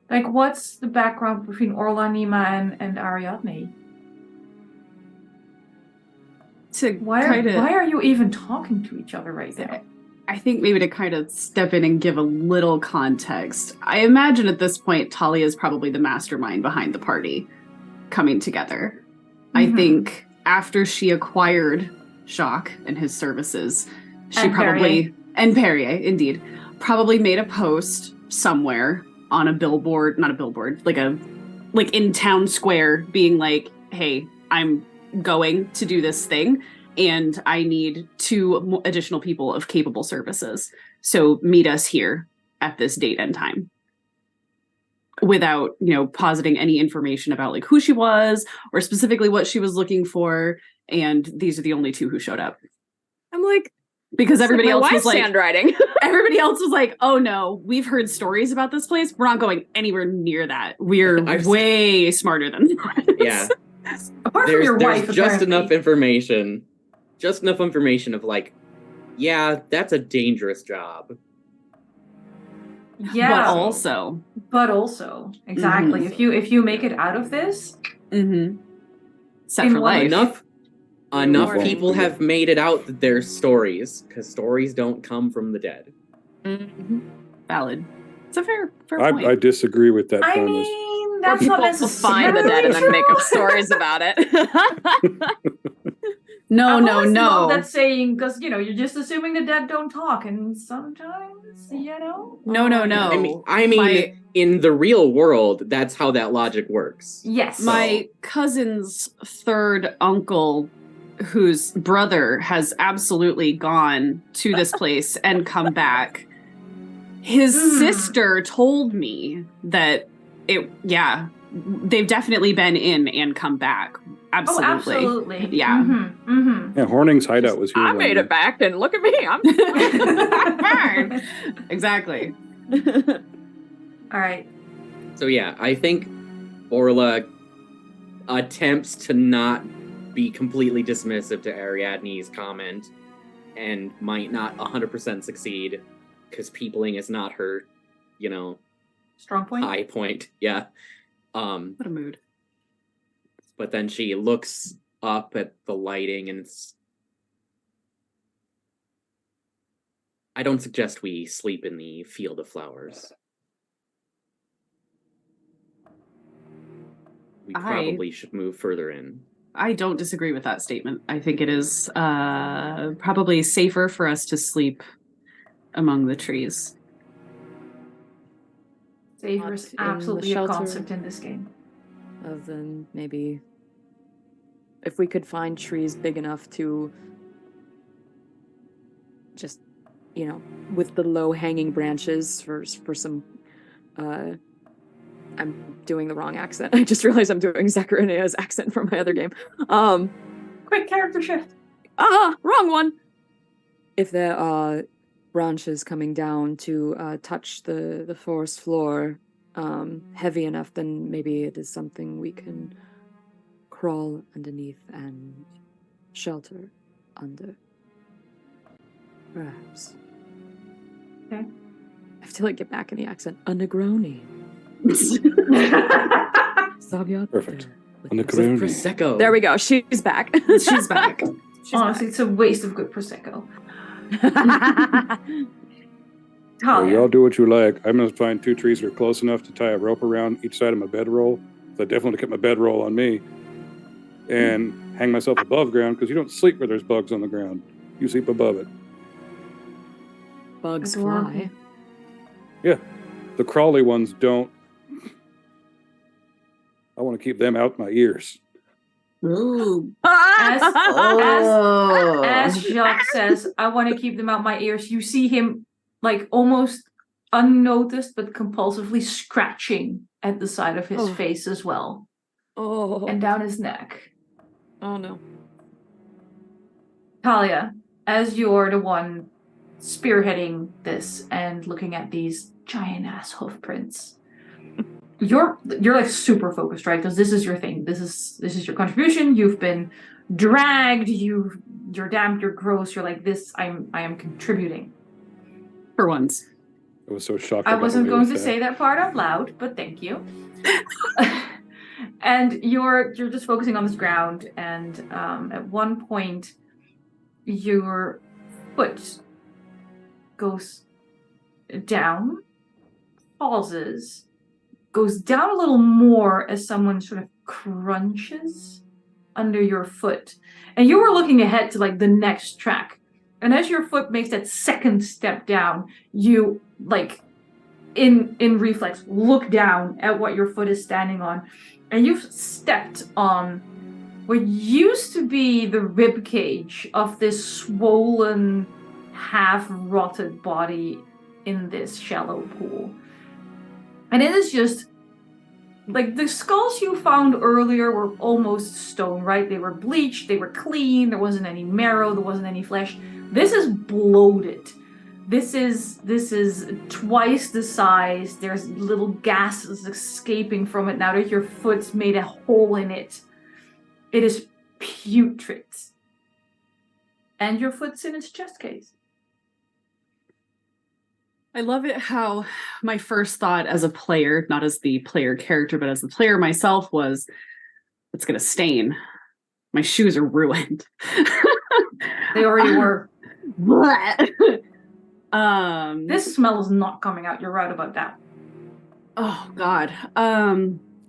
Like, what's the background between Orla-Nima and Ariadne? Why are you even talking to each other right now? I think maybe to kind of step in and give a little context. I imagine at this point, Talia is probably the mastermind behind the party coming together. I think after she acquired Jaque and his services, she Perrier, indeed, probably made a post somewhere on a billboard, not a billboard, like in town square, being like, "Hey, I'm going to do this thing, and I need 2 additional people of capable services. So meet us here at this date and time." Without, positing any information about like who she was or specifically what she was looking for. And these are the only 2 who showed up. I'm like, because everybody else was like handwriting. Everybody else was like, "Oh no, we've heard stories about this place. We're not going anywhere near that. We're way smarter than that." Yeah. Apart from your wife, there's just enough information of like, yeah, that's a dangerous job. Yeah, but also, exactly. If you make it out of this, set for life. Enough people have made it out that there's stories, because stories don't come from the dead. Valid. It's a fair point. I disagree with that I premise. mean, that's not necessarily find the dead and then make up stories about it. No. That's saying, because you're just assuming the dead don't talk, and sometimes, No. I mean, in the real world, that's how that logic works. Yes. My cousin's third uncle, whose brother has absolutely gone to this place and come back. His sister told me that They've definitely been in and come back. Absolutely. Oh, absolutely. Yeah. Mm-hmm. Mm-hmm. Yeah, Horning's hideout was here. I one made day. it back, and look at me. I'm Fine. Exactly. All right. So yeah, I think Orla attempts to not be completely dismissive to Ariadne's comment and might not 100% succeed because peopling is not her, Strong point. high point. Yeah. What a mood. But then she looks up at the lighting and I don't suggest we sleep in the field of flowers. We probably should move further in. I don't disagree with that statement. I think it is probably safer for us to sleep among the trees. Safer is Not in the absolutely a shelter. concept in this game. Other than maybe if we could find trees big enough to just, with the low-hanging branches for some. I'm doing the wrong accent. I just realized I'm doing Zacharinia's accent from my other game. Quick character shift. Wrong one. If there are branches coming down to touch the forest floor heavy enough, then maybe it is something we can crawl underneath and shelter under. Perhaps. Okay. I have to get back in the accent. A Negroni. Perfect. On the With community. Prosecco. There we go. She's back. She's back. Honestly, it's a waste of good Prosecco. Well, Talia. y'all do what you like. I'm going to find 2 trees that are close enough to tie a rope around each side of my bedroll. So I definitely kept my bedroll on me. And hang myself above ground, because you don't sleep where there's bugs on the ground. You sleep above it. Bugs Adorable. fly. Yeah. The crawly ones don't. I want to keep them out my ears. Ooh. As Oh. Jaque says, I want to keep them out my ears. You see him almost unnoticed, but compulsively scratching at the side of his face as well. Oh. And down his neck. Oh no. Talia, as you're the one spearheading this and looking at these giant ass hoof prints, you're super focused, right? Because this is your thing. This is your contribution. You've been dragged. You're damp. You're gross. You're like this. I am contributing. For once. I was so shocked. I wasn't got away going with to that. say that part out loud, but thank you. And you're just focusing on this ground, and at one point, your foot goes down, pauses, goes down a little more as someone sort of crunches under your foot. And you were looking ahead to the next track. And as your foot makes that second step down, you in reflex look down at what your foot is standing on. And you've stepped on what used to be the rib cage of this swollen, half-rotted body in this shallow pool. And it is just the skulls you found earlier were almost stone, right? They were bleached, they were clean, there wasn't any marrow, there wasn't any flesh. This is bloated. This is twice the size. There's little gases escaping from it now that your foot's made a hole in it. It is putrid. And your foot's in its chest case. I love it how my first thought as a player, not as the player character, but as the player myself, was, it's going to stain. My shoes are ruined. They already were. This This smell is not coming out. You're right about that. Oh God.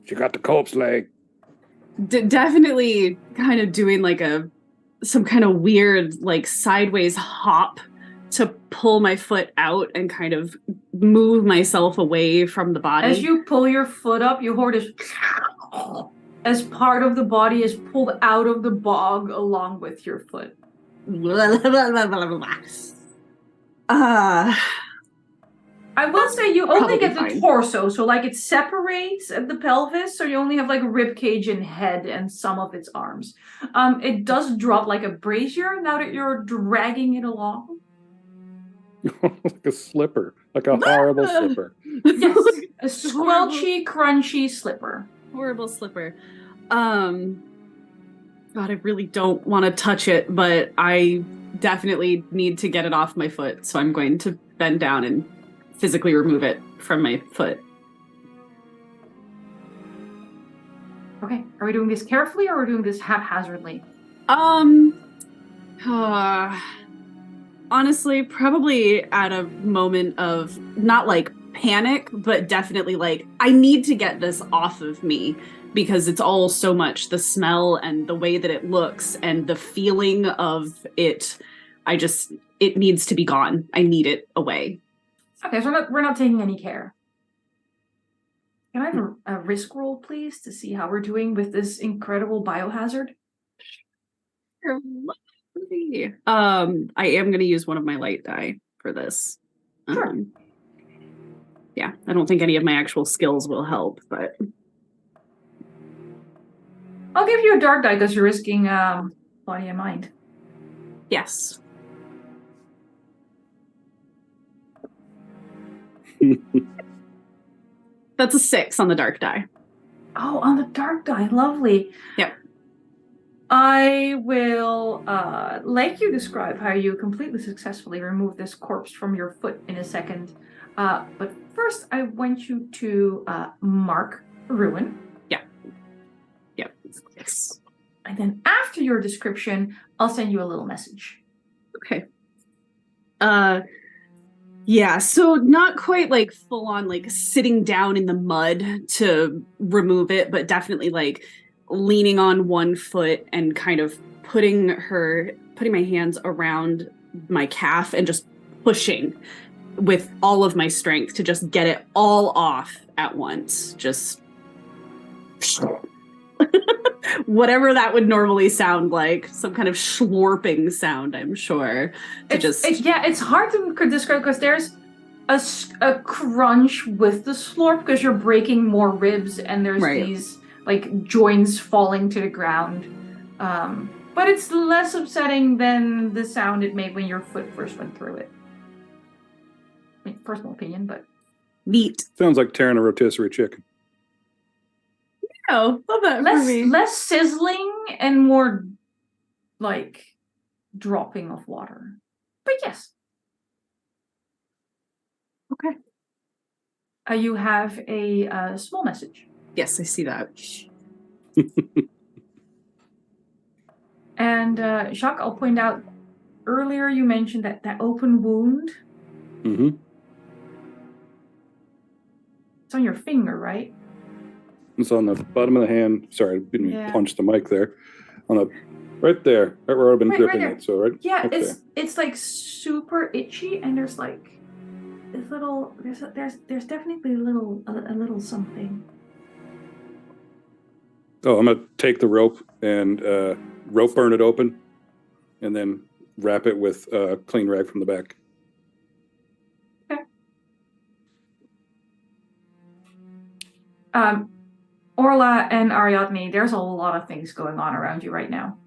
She got the corpse leg. Definitely kind of doing some kind of weird sideways hop to pull my foot out and kind of move myself away from the body. As you pull your foot up, you hear this as part of the body is pulled out of the bog along with your foot. I I will say you only Probably get the fine. torso, so like it separates at the pelvis, so you only have like rib cage and head and some of its arms. It does drop like a brazier now that you're dragging it along. Like a slipper, like a horrible slipper. Yes, a squelchy, crunchy slipper. Horrible slipper. God, I really don't want to touch it, but I definitely need to get it off my foot, so I'm going to bend down and physically remove it from my foot. Okay, are we doing this carefully or are we doing this haphazardly? Honestly, probably at a moment of not like panic, but definitely like I need to get this off of me because it's all so much the smell and the way that it looks and the feeling of it. It needs to be gone. I need it away. Okay, so we're not taking any care. Can I have a risk roll, please, to see how we're doing with this incredible biohazard? I am going to use one of my light die for this. Sure. Yeah, I don't think any of my actual skills will help, but I'll give you a dark die because you're risking body and mind. yes. That's a 6 on the dark die. Oh, on the dark die, lovely. Yep. I will let you describe how you completely successfully remove this corpse from your foot in a second. But first, I want you to mark Rowine. Yeah. Yep. Yes. And then after your description, I'll send you a little message. Okay. Yeah, so not quite like full on like sitting down in the mud to remove it, but definitely like leaning on one foot and kind of putting my hands around my calf and just pushing with all of my strength to just get it all off at once. Just whatever that would normally sound like, some kind of slurping sound, I'm sure. It's hard to describe because there's a crunch with the slurp because you're breaking more ribs and there's these like joints falling to the ground. But it's less upsetting than the sound it made when your foot first went through it. I mean, personal opinion, but neat. Sounds like tearing a rotisserie chicken. Oh, love that for me. Less sizzling and more like dropping of water. But yes. Okay. You have a small message. Yes, I see that. And Jaque, I'll point out, earlier you mentioned that open wound. Mm-hmm. It's on your finger, right? It's on the bottom of the hand. Sorry, I didn't punch the mic there. Right there, right where I've been gripping it. So right. Yeah, okay. it's like super itchy, and there's like this little. There's definitely a little something. Oh, I'm gonna take the rope and rope burn it open, and then wrap it with a clean rag from the back. Okay. Orla and Ariadne, there's a lot of things going on around you right now.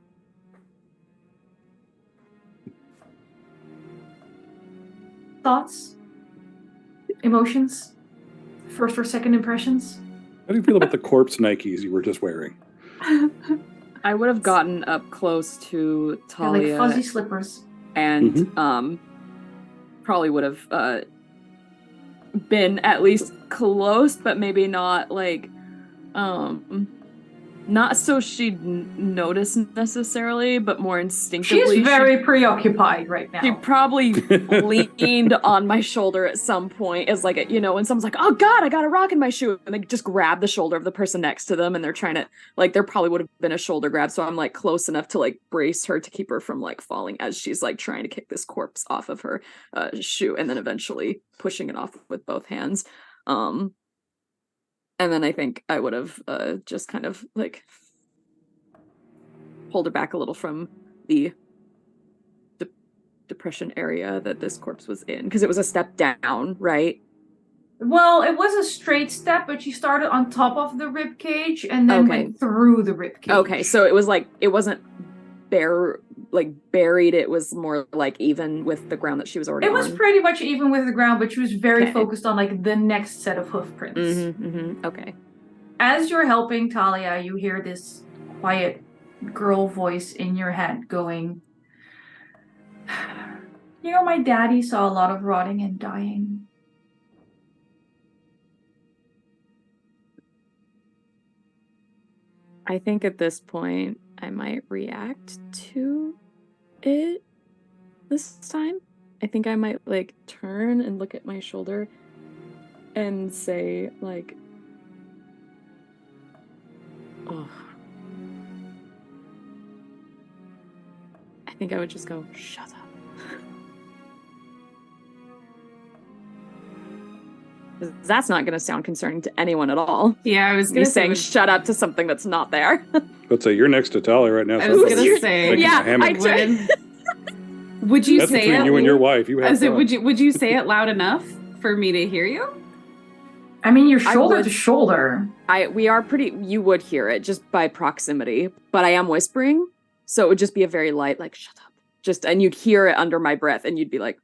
Thoughts? Emotions? First or second impressions? How do you feel about the corpse Nikes you were just wearing? I would have gotten up close to Talia. Like fuzzy slippers. And probably would have been at least close, but maybe not like not so she'd notice necessarily, but more instinctively. She's very preoccupied right now. She probably leaned on my shoulder at some point as like, when someone's like, oh God, I got a rock in my shoe. And they just grab the shoulder of the person next to them and they're trying to, like, there probably would have been a shoulder grab. So I'm like close enough to like brace her to keep her from like falling as she's like trying to kick this corpse off of her shoe and then eventually pushing it off with both hands. And then I think I would have just kind of like pulled her back a little from the depression area that this corpse was in, because it was a step down, right? Well, it was a straight step, but she started on top of the rib cage and then went through the rib cage. Okay, so it was like it wasn't buried. It was more like even with the ground that she was already on. It was pretty much even with the ground, but she was very focused on like the next set of hoof prints. Okay. As you're helping Talia, you hear this quiet girl voice in your head going, "You know, my daddy saw a lot of rotting and dying." I think at this point I might react to it this time. I think I might like turn and look at my shoulder and say like, oh. I think I would just go, shut up. That's not going to sound concerning to anyone at all. Yeah, I was going Me to say saying shut up to something that's not there. Let's say you're next to Talia right now. I was going to say, yeah, would you That's say between it? you and your wife. You have would you say it loud enough for me to hear you? I mean, you're shoulder to shoulder. We are pretty. You would hear it just by proximity, but I am whispering, so it would just be a very light, like shut up, and you'd hear it under my breath, and you'd be like,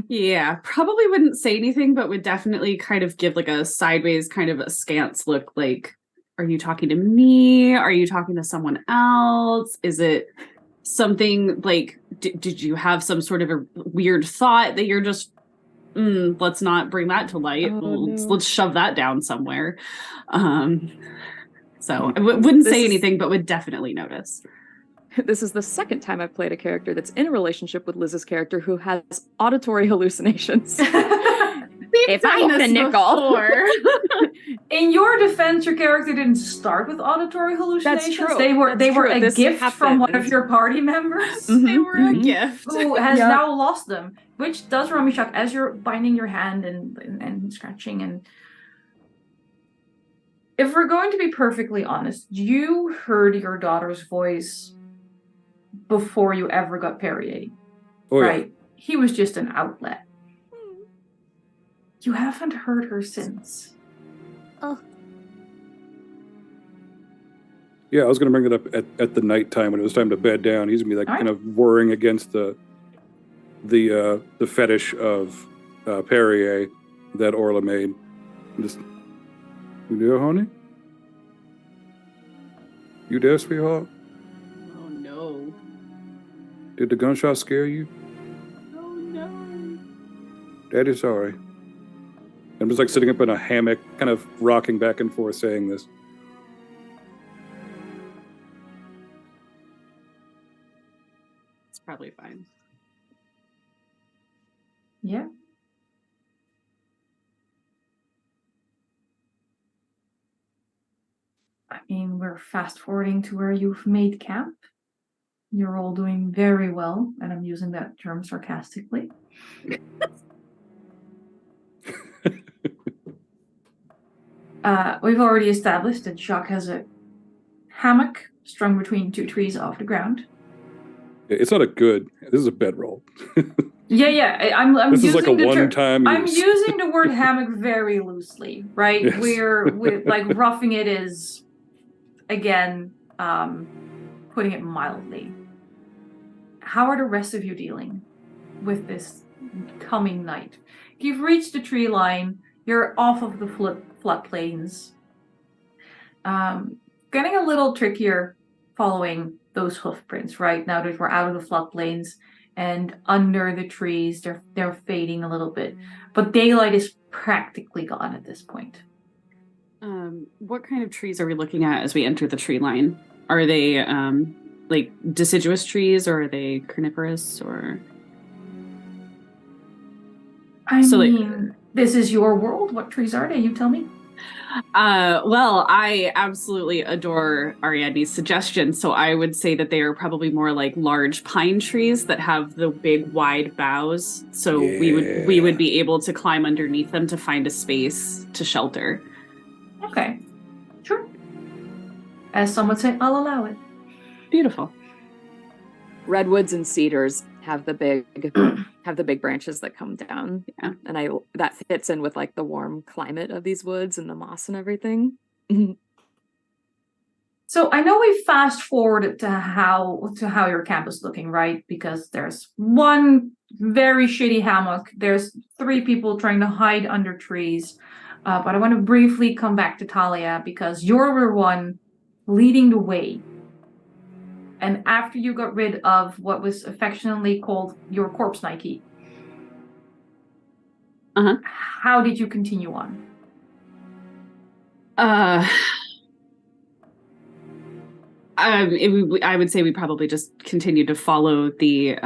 yeah, probably wouldn't say anything, but would definitely kind of give like a sideways, kind of a askance look, like, are you talking to me? Are you talking to someone else? Is it something like, did you have some sort of a weird thought that you're just, let's not bring that to light. Let's shove that down somewhere. So I wouldn't say anything, but would definitely notice. This is the second time I've played a character that's in a relationship with Liz's character who has auditory hallucinations. If I had a nickel. In your defense, your character didn't start with auditory hallucinations. That's true. They were a gift from one of your party members. They were a gift. Who has now lost them. Which does run me shock as you're binding your hand and scratching. And if we're going to be perfectly honest, you heard your daughter's voice before you ever got Perrier. Oh, yeah. Right? He was just an outlet. You haven't heard her since. Oh. Yeah, I was going to bring it up at the nighttime when it was time to bed down. He's going to be like kind of whirring against the fetish of Perrier that Orla made. Just, you there, honey? You there, sweetheart? Oh no. Did the gunshot scare you? Oh no. Daddy's sorry. I'm just like sitting up in a hammock, kind of rocking back and forth saying this. It's probably fine. Yeah. I mean, we're fast forwarding to where you've made camp. You're all doing very well, and I'm using that term sarcastically. We've already established that Jaque has a hammock strung between two trees off the ground. It's not this is a bedroll. Yeah. I'm this is using like a one-time I'm use. using the word hammock very loosely, right? Yes. We're like roughing it is, again, putting it mildly. How are the rest of you dealing with this coming night? You've reached the tree line. You're off of the floodplains. Getting a little trickier following those hoof prints, right? Now that we're out of the floodplains and under the trees, they're fading a little bit. But daylight is practically gone at this point. What kind of trees are we looking at as we enter the tree line? Are they like deciduous trees, or are they carnivorous, or? I mean, this is your world. What trees are they? You tell me. Well, I absolutely adore Ariadne's suggestion, so I would say that they are probably more like large pine trees that have the big wide boughs. So we would be able to climb underneath them to find a space to shelter. Okay, sure. As some would say, I'll allow it. Beautiful. Redwoods and cedars have the big branches that come down. Yeah. And that fits in with like the warm climate of these woods and the moss and everything. So I know we fast forwarded to how your camp is looking, right? Because there's one very shitty hammock. There's 3 people trying to hide under trees. But I want to briefly come back to Talia because you're the one leading the way. And after you got rid of what was affectionately called your corpse Nike, how did you continue on? I would say we probably just continued to follow the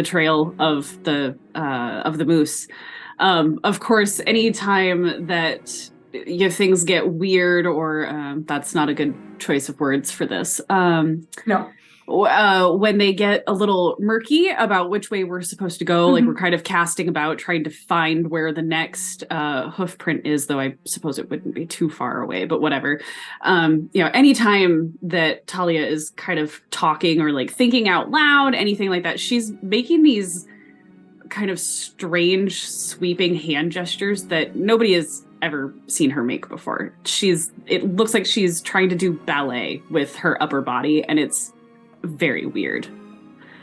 trail of the moose. Of course, anytime that things get weird, or that's not a good choice of words for this. No. When they get a little murky about which way we're supposed to go, like we're kind of casting about, trying to find where the next hoof print is, though I suppose it wouldn't be too far away, but whatever. Anytime that Talia is kind of talking or like thinking out loud, anything like that, she's making these kind of strange sweeping hand gestures that nobody has ever seen her make before. It looks like she's trying to do ballet with her upper body, and it's very weird.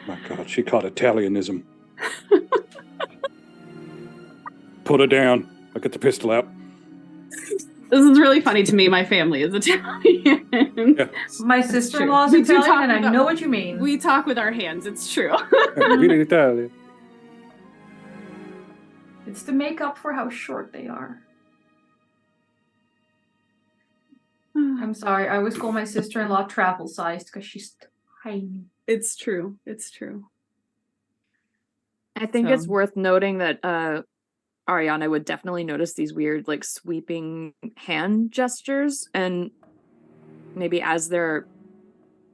My God, she caught Italianism. Put her down. I'll get the pistol out. This is really funny to me. My family is Italian. Yeah. My sister-in-law is Italian, and I know what you mean. We talk with our hands. It's true. Really Italian. It's to make up for how short they are. I'm sorry. I always call my sister-in-law travel-sized because she's tiny. It's true. It's true. I think it's worth noting that Ariadne would definitely notice these weird, like, sweeping hand gestures, and maybe as they're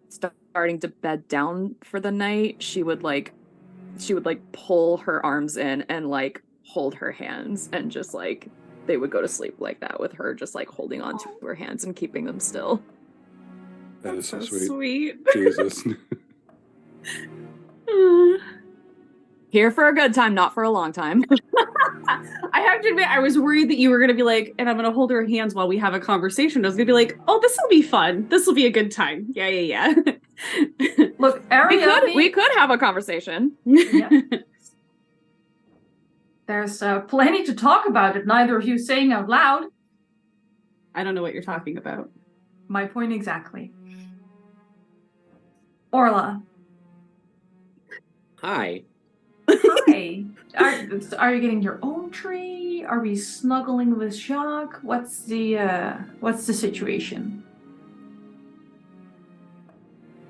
starting to bed down for the night, she would pull her arms in and like hold her hands, and just like they would go to sleep like that with her just like holding on to her hands and keeping them still. That is so sweet. Sweet. Jesus. Here for a good time, not for a long time. I have to admit, I was worried that you were going to be like, and I'm going to hold her hands while we have a conversation. I was going to be like, oh, this will be fun. This will be a good time. Yeah. Look, Ariadne, we could have a conversation. Yeah. There's plenty to talk about that neither of you saying out loud. I don't know what you're talking about. My point exactly. Orla. Hi. Hi. Are you getting your own tree? Are we snuggling with Jaque? What's the situation?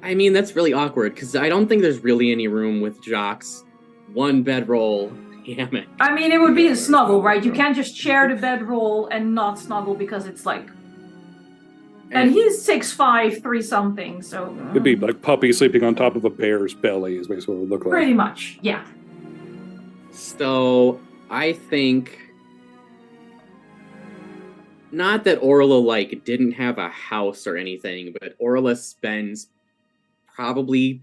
I mean, that's really awkward because I don't think there's really any room with Jaque's one bedroll hammock. I mean, it would be a snuggle, right? You can't just share the bedroll and not snuggle because it's like. And he's 6'5", 3-something, so. It'd be like puppy sleeping on top of a bear's belly is basically what it would look like. Pretty much, yeah. So I think not that Orla didn't have a house or anything, but Orla spends probably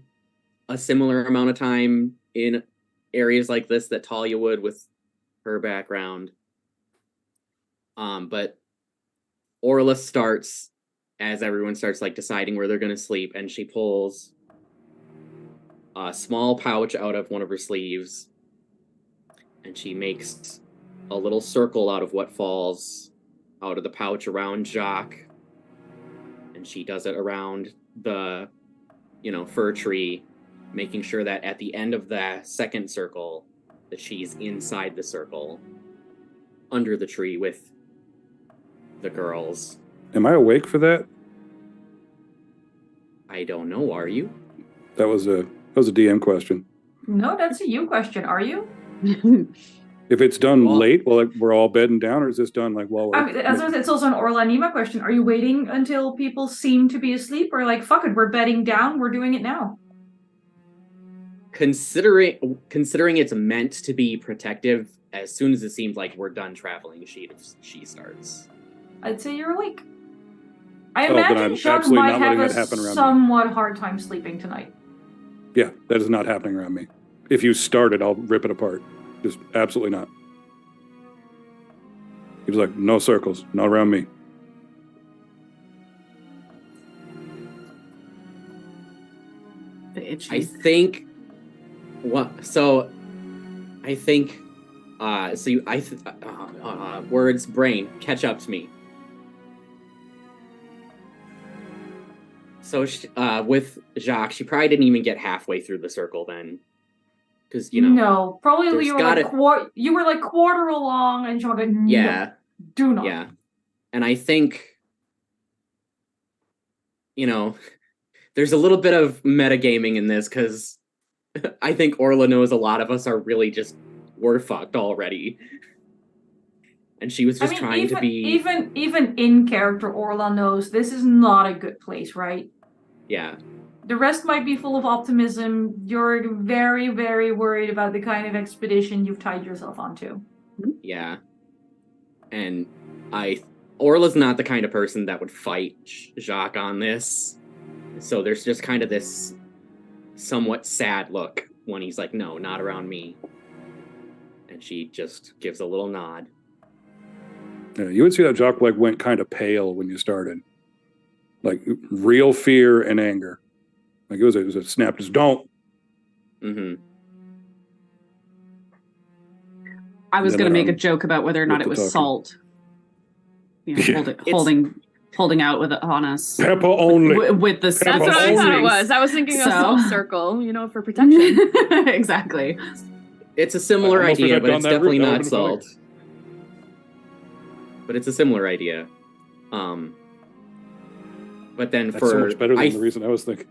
a similar amount of time in areas like this that Talia would with her background. But Orla starts as everyone starts deciding where they're going to sleep, and she pulls a small pouch out of one of her sleeves, and she makes a little circle out of what falls out of the pouch around Jaque, and she does it around the fir tree, making sure that at the end of the second circle that she's inside the circle under the tree with the girls. Am I awake for that? I don't know, are you? That was a DM question. No, that's a you question. Are you? If it's done late, we're all bedding down, or is this done while we're... It's also an Orla-Nima question. Are you waiting until people seem to be asleep, or fuck it, we're bedding down, we're doing it now? Considering it's meant to be protective, as soon as it seems like we're done traveling, she starts. I'd say you're awake. I then imagine I'm Jaque absolutely might not have letting a that happen around me. somewhat hard time sleeping tonight. Yeah, that is not happening around me. if you start it, I'll rip it apart. Just absolutely not. He was like, no circles, not around me. Itchy. I think words, brain, catch up to me. So with Jaque, she probably didn't even get halfway through the circle then, because No, probably there's you were like quarter along, and Jaque, yeah, do not. yeah, and I think there's a little bit of metagaming in this because I think Orla knows a lot of us are really just we're fucked already. And she was just trying to be... Even in character, Orla knows this is not a good place, right? Yeah. The rest might be full of optimism. You're very, very worried about the kind of expedition you've tied yourself onto. Yeah. And Orla's not the kind of person that would fight Jaque on this. So there's just kind of this somewhat sad look when he's like, no, not around me. And she just gives a little nod. Yeah, you would see that Jaque went kind of pale when you started. Like real fear and anger. Like it was a snap, just don't. Mm-hmm. I was going to make a joke about whether or not it was salt. Holding out on us. Pepper only. With the That's what I thought it was. I was thinking a salt circle, for protection. Exactly. It's a similar idea, but it's definitely not salt. But it's a similar idea. But then that's so much better than the reason I was thinking.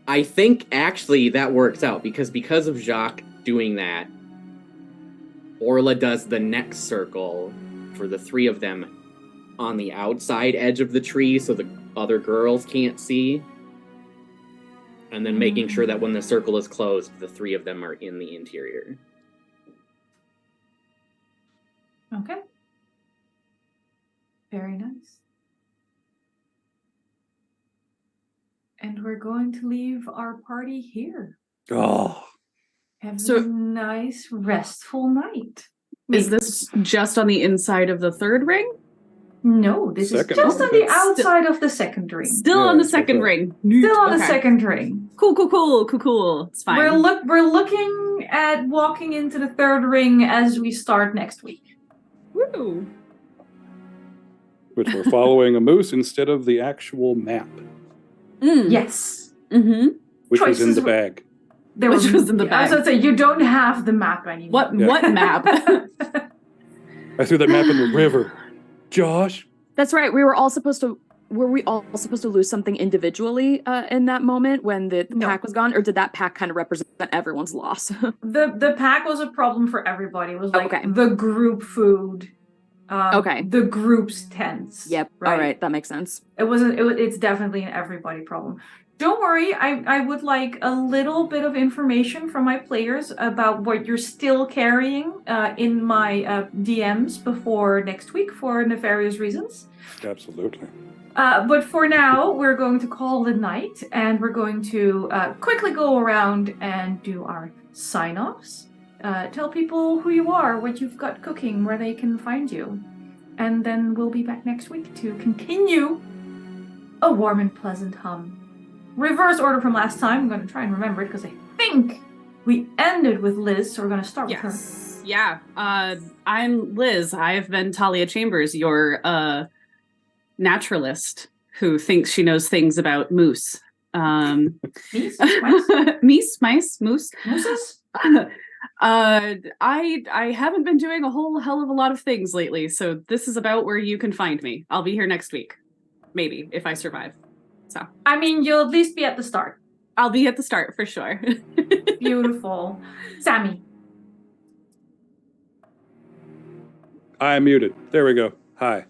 I think actually that works out because of Jaque doing that, Orla does the next circle for the three of them on the outside edge of the tree so the other girls can't see. And then making sure that when the circle is closed, the three of them are in the interior. Okay. Very nice. And we're going to leave our party here. Oh. Have a nice, restful night. Is this just on the inside of the third ring? No, this is just on the outside of the second ring. Still on the second ring. Still on the second ring. Cool. It's fine. We're looking at walking into the third ring as we start next week. Woo! Which we're following a moose instead of the actual map. Yes. Mm-hmm. Which was in the bag. Which was in the bag. I was going to say, you don't have the map anymore. What map? I threw that map in the river. Josh? That's right. Were we all supposed to lose something individually in that moment when the pack was gone? Or did that pack kind of represent everyone's loss? The pack was a problem for everybody. It was like the group food. The group's tents. Yep. Right? All right, that makes sense. It's definitely an everybody problem. Don't worry, I would like a little bit of information from my players about what you're still carrying in my DMs before next week for nefarious reasons. Absolutely. But for now, we're going to call it a night, and we're going to quickly go around and do our sign-offs. Tell people who you are, what you've got cooking, where they can find you. And then we'll be back next week to continue a warm and pleasant hum. Reverse order from last time. I'm going to try and remember it because I think we ended with Liz, so we're going to start with her. Yeah. I'm Liz. I've been Talia Chambers, your naturalist who thinks she knows things about moose. Meese? Mice? Moose. Mooses? I haven't been doing a whole hell of a lot of things lately, so this is about where you can find me. I'll be here next week. Maybe, if I survive. So I mean, you'll at least be at the start. I'll be at the start for sure. Beautiful. Sammy. I'm muted. There we go. Hi.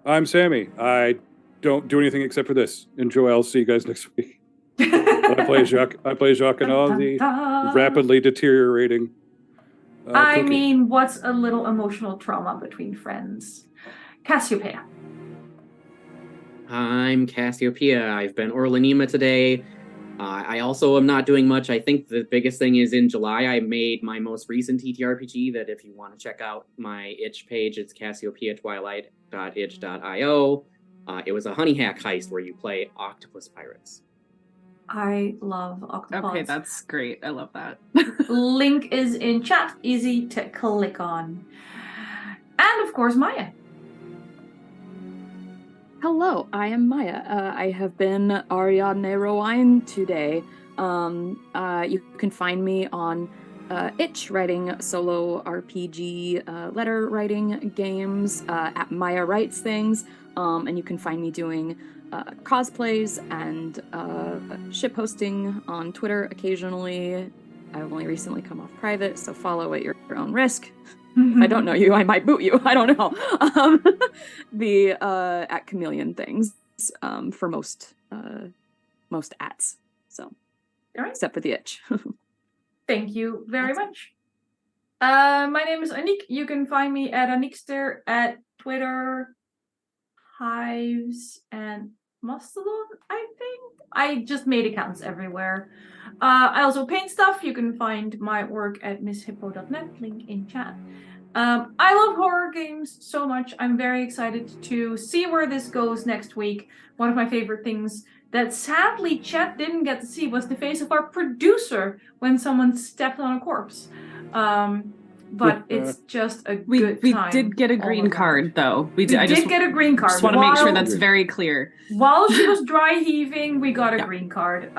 I'm Sammy. I don't do anything except for this. Enjoy. I'll see you guys next week. I play Jaque and all the rapidly deteriorating I mean, what's a little emotional trauma between friends? Cassiopeia. I'm Cassiopeia. I've been Orla-Nima today. I also am not doing much. I think the biggest thing is in July, I made my most recent TTRPG that if you want to check out my itch page, it's cassiopeiatwilight.itch.io. It was a honey hack heist where you play octopus pirates. I love octopods. Okay, that's great. I love that. Link is in chat, easy to click on. And of course, Maya. Hello, I am Maya. I have been Ariadne Rowine today. You can find me on Itch, writing solo RPG letter writing games at Maya Writes Things. And you can find me doing cosplays and ship hosting on Twitter occasionally. I've only recently come off private, so follow at your own risk. If I don't know you, I might boot you. I don't know. At Chameleon Things for most ats. So, all right. Except for the itch. Thank you very much. My name is Anniek. You can find me at Anniekster at Twitter, Hives, and Mastodon, I think. I just made accounts everywhere. I also paint stuff. You can find my work at misshippo.net, link in chat. I love horror games so much. I'm very excited to see where this goes next week. One of my favorite things that sadly chat didn't get to see was the face of our producer when someone stepped on a corpse. But it's just a good time. We did get a green card, though. We did get a green card. Just want to make sure that's very clear. While she was dry heaving, we got a green card.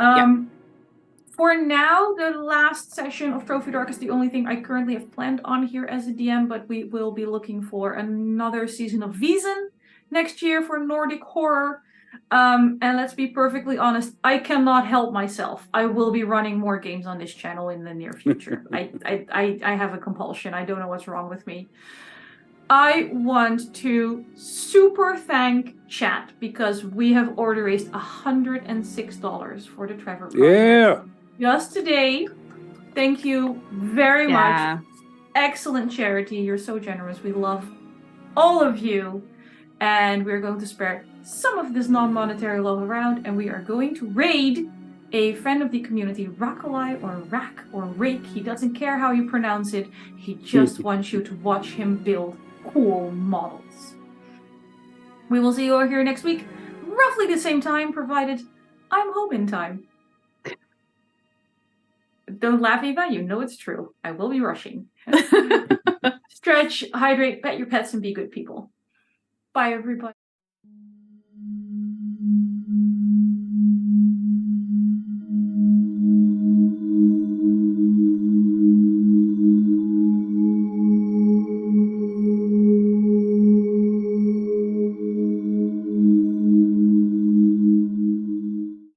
For now, the last session of Trophy Dark is the only thing I currently have planned on here as a DM, but we will be looking for another season of Wiesen next year for Nordic horror. And let's be perfectly honest, I cannot help myself. I will be running more games on this channel in the near future. I have a compulsion. I don't know what's wrong with me. I want to super thank chat because we have order raised $106 for the Trevor Project. Yeah. Just today. Thank you very much. Excellent charity. You're so generous. We love all of you. And we're going to spare some of this non-monetary love around, and we are going to raid a friend of the community, Rakalai or Rak or Rake. He doesn't care how you pronounce it. He just wants you to watch him build cool models. We will see you all here next week, roughly the same time, provided I'm home in time. Don't laugh, Eva. You know it's true. I will be rushing. Stretch, hydrate, pet your pets, and be good people. Bye, everybody.